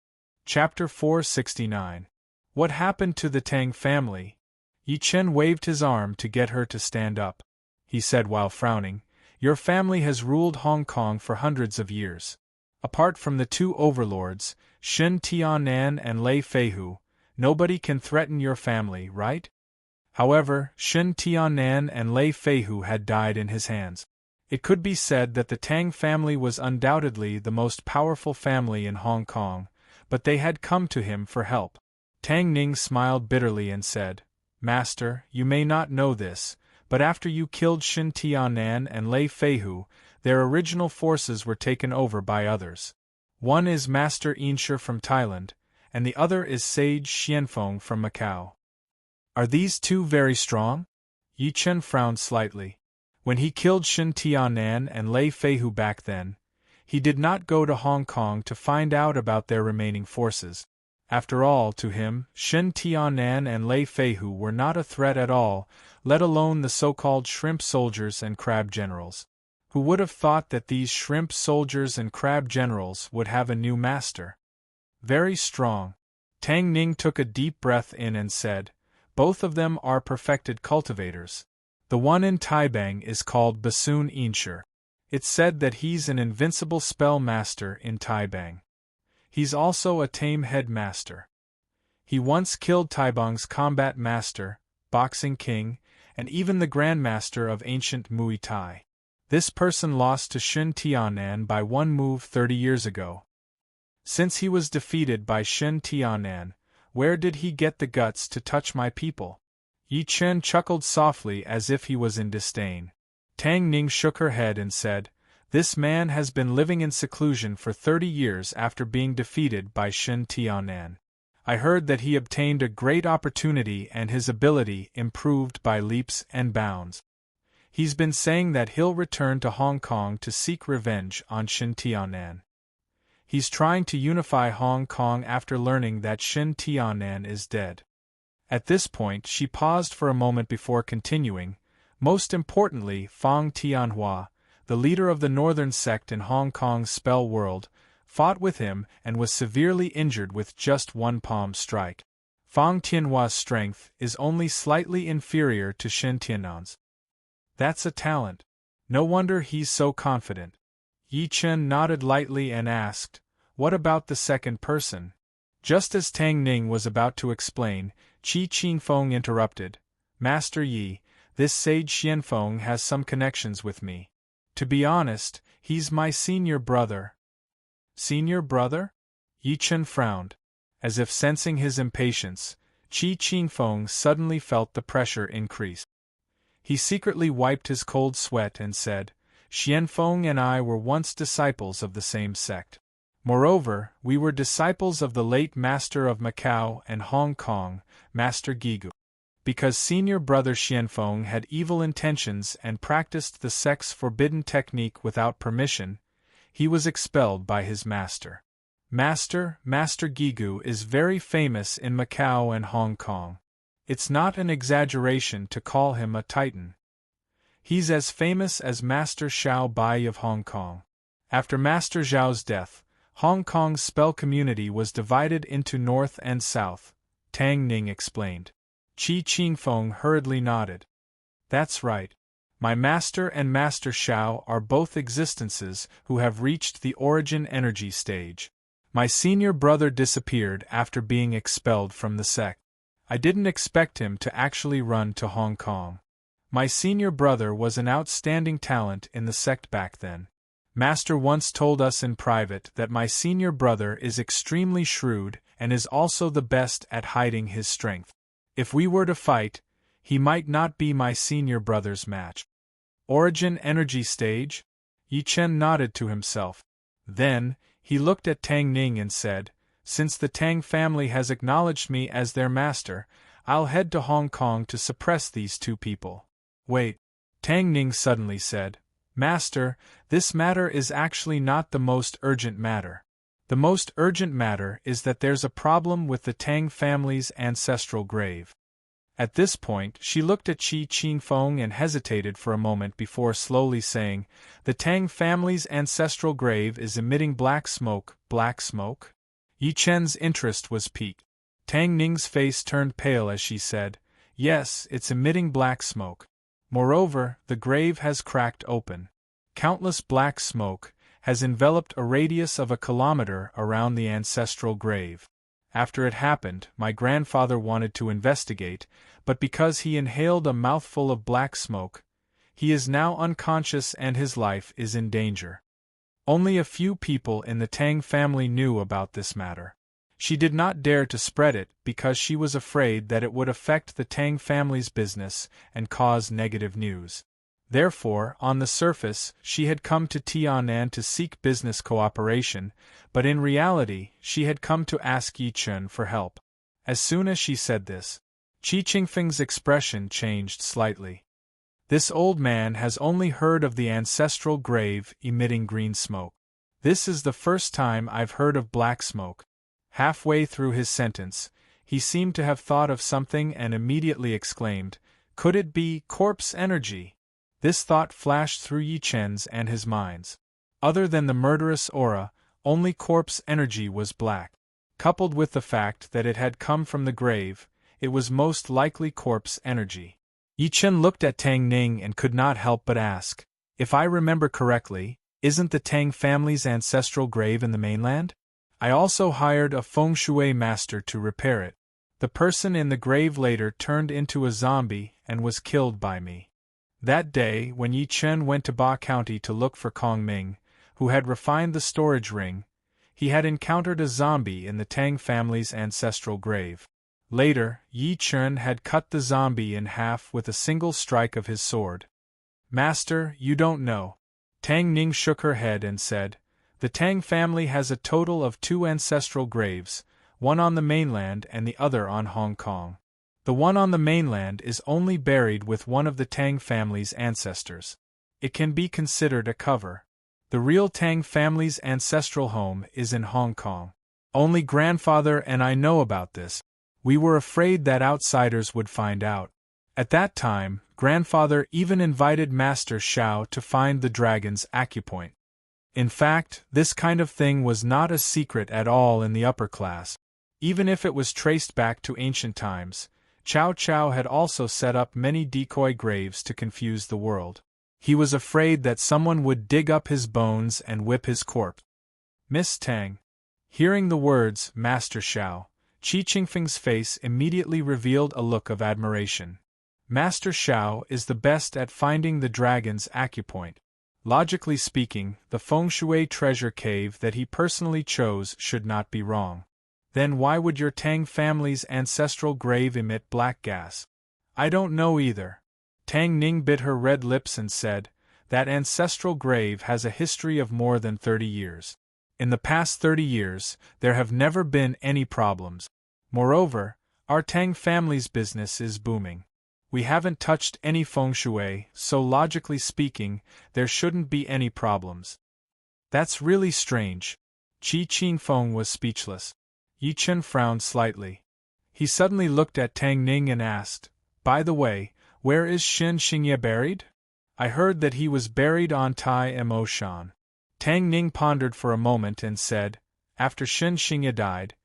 A: Chapter 469. What happened to the Tang family? Yi Chen waved his arm to get her to stand up. He said while frowning, "Your family has ruled Hong Kong for hundreds of years. Apart from the two overlords, Shin Tiannan and Lei Feihu, nobody can threaten your family, right?" However, Shin Tiannan and Lei Feihu had died in his hands. It could be said that the Tang family was undoubtedly the most powerful family in Hong Kong, but they had come to him for help. Tang Ning smiled bitterly and said, "Master, you may not know this, but after you killed Shin Tiannan and Lei Feihu, their original forces were taken over by others. One is Master Insher from Thailand, and the other is Sage Xianfeng from Macau. Are these two very strong?" Yi Chen frowned slightly. When he killed Shin Tiannan and Lei Feihu back then, he did not go to Hong Kong to find out about their remaining forces. After all, to him, Shin Tiannan and Lei Feihu were not a threat at all, let alone the so-called shrimp soldiers and crab generals. Who would have thought that these shrimp soldiers and crab generals would have a new master? Very strong. Tang Ning took a deep breath in and said, "Both of them are perfected cultivators. The one in Taibang is called Bassoon Insher. It's said that he's an invincible spell master in Taibang. He's also a tame headmaster. He once killed Taibang's combat master, boxing king, and even the grandmaster of ancient Muay Thai. This person lost to Shin Tiannan by one move 30 years ago. Since he was defeated by Shin Tiannan, where did he get the guts to touch my people?" Yi Chen chuckled softly as if he was in disdain. Tang Ning shook her head and said, "This man has been living in seclusion for 30 years after being defeated by Shin Tiannan. I heard that he obtained a great opportunity and his ability improved by leaps and bounds. He's been saying that he'll return to Hong Kong to seek revenge on Shin Tianan. He's trying to unify Hong Kong after learning that Shin Tianan is dead. At this point she paused for a moment before continuing. Most importantly, Fang Tianhua, the leader of the northern sect in Hong Kong's spell world, fought with him and was severely injured with just one palm strike. Fang Tianhua's strength is only slightly inferior to Shin Tianan's. That's a talent. No wonder he's so confident. Yi Chen nodded lightly and asked, "What about the second person?" Just as Tang Ning was about to explain, Qi Qingfeng interrupted, "Master Yi, this sage Xianfeng has some connections with me. To be honest, he's my senior brother." Senior brother? Yi Chen frowned. As if sensing his impatience, Qi Qingfeng suddenly felt the pressure increase. He secretly wiped his cold sweat and said, "Xianfeng and I were once disciples of the same sect. Moreover, we were disciples of the late master of Macau and Hong Kong, Master Gigu. Because senior brother Xianfeng had evil intentions and practiced the sect's forbidden technique without permission, he was expelled by his master. Master Gigu is very famous in Macau and Hong Kong. It's not an exaggeration to call him a titan. He's as famous as Master Xiao Bai of Hong Kong. After Master Zhao's death, Hong Kong's spell community was divided into North and South," Tang Ning explained. Qi Qingfeng hurriedly nodded. "That's right. My master and Master Xiao are both existences who have reached the origin energy stage. My senior brother disappeared after being expelled from the sect. I didn't expect him to actually run to Hong Kong. My senior brother was an outstanding talent in the sect back then. Master once told us in private that my senior brother is extremely shrewd and is also the best at hiding his strength. If we were to fight, he might not be my senior brother's match." Origin energy stage? Yi Chen nodded to himself. Then, he looked at Tang Ning and said, "Since the Tang family has acknowledged me as their master, I'll head to Hong Kong to suppress these two people." "Wait," Tang Ning suddenly said, "Master, this matter is actually not the most urgent matter. The most urgent matter is that there's a problem with the Tang family's ancestral grave." At this point, she looked at Qi Qingfeng and hesitated for a moment before slowly saying, "The Tang family's ancestral grave is emitting black smoke, black smoke?" Yi Chen's interest was piqued. Tang Ning's face turned pale as she said, "Yes, it's emitting black smoke. Moreover, the grave has cracked open. Countless black smoke has enveloped a radius of 1 kilometer around the ancestral grave. After it happened, my grandfather wanted to investigate, but because he inhaled a mouthful of black smoke, he is now unconscious and his life is in danger." Only a few people in the Tang family knew about this matter. She did not dare to spread it because she was afraid that it would affect the Tang family's business and cause negative news. Therefore, on the surface, she had come to Tianan to seek business cooperation, but in reality, she had come to ask Yi Chen for help. As soon as she said this, Qi Qingfeng's expression changed slightly. This old man has only heard of the ancestral grave emitting green smoke. This is the first time I've heard of black smoke. Halfway through his sentence, he seemed to have thought of something and immediately exclaimed, "Could it be corpse energy?" This thought flashed through Yi Chen's and his minds. Other than the murderous aura, only corpse energy was black. Coupled with the fact that it had come from the grave, it was most likely corpse energy. Yi Chen looked at Tang Ning and could not help but ask, "If I remember correctly, isn't the Tang family's ancestral grave in the mainland? I also hired a feng shui master to repair it. The person in the grave later turned into a zombie and was killed by me." That day, when Yi Chen went to Ba County to look for Kong Ming, who had refined the storage ring, he had encountered a zombie in the Tang family's ancestral grave. Later, Yi Chen had cut the zombie in half with a single strike of his sword. "Master, you don't know." Tang Ning shook her head and said, "The Tang family has a total of 2 ancestral graves, one on the mainland and the other on Hong Kong. The one on the mainland is only buried with one of the Tang family's ancestors. It can be considered a cover. The real Tang family's ancestral home is in Hong Kong. Only grandfather and I know about this. We were afraid that outsiders would find out. At that time, grandfather even invited Master Xiao to find the dragon's acupoint. In fact, this kind of thing was not a secret at all in the upper class. Even if it was traced back to ancient times, Cao Cao had also set up many decoy graves to confuse the world. He was afraid that someone would dig up his bones and whip his corpse. Miss Tang. Hearing the words, Master Xiao, Qi Qingfeng's face immediately revealed a look of admiration. Master Xiao is the best at finding the dragon's acupoint. Logically speaking, the feng shui treasure cave that he personally chose should not be wrong. Then why would your Tang family's ancestral grave emit black gas? I don't know either. Tang Ning bit her red lips and said, that ancestral grave has a history of more than 30 years. In the past 30 years, there have never been any problems. Moreover, our Tang family's business is booming. We haven't touched any feng shui, so logically speaking, there shouldn't be any problems. That's really strange. Qi Qingfeng was speechless. Yi Chen frowned slightly. He suddenly looked at Tang Ning and asked, by the way, where is Xin Xingye buried? I heard that he was buried on Tai Mo Shan. Tang Ning pondered for a moment and said, after Xin Xingye died,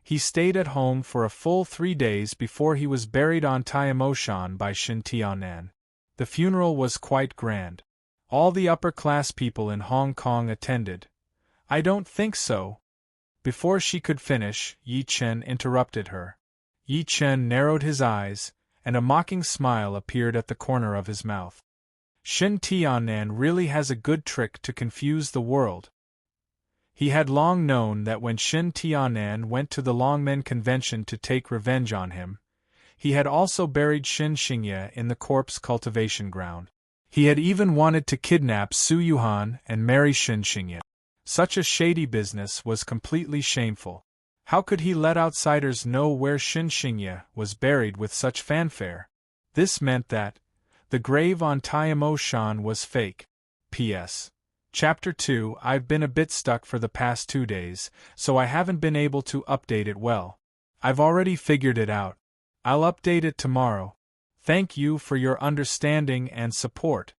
A: he stayed at home for a full 3 days before he was buried on Tai Mo Shan by Xin Tianan. The funeral was quite grand. All the upper-class people in Hong Kong attended. I don't think so. Before she could finish, Yi Chen interrupted her. Yi Chen narrowed his eyes, and a mocking smile appeared at the corner of his mouth. Xin Tianan really has a good trick to confuse the world. He had long known that when Xin Tianan went to the Longmen Convention to take revenge on him, he had also buried Xin Xingye in the corpse cultivation ground. He had even wanted to kidnap Su Yuhan and marry Xin Xingye. Such a shady business was completely shameful. How could he let outsiders know where Xin Xingye was buried with such fanfare? This meant that the grave on Tai Mo Shan was fake. P.S. Chapter 2. I've been a bit stuck for the past 2 days, so I haven't been able to update it well. I've already figured it out. I'll update it tomorrow. Thank you for your understanding and support.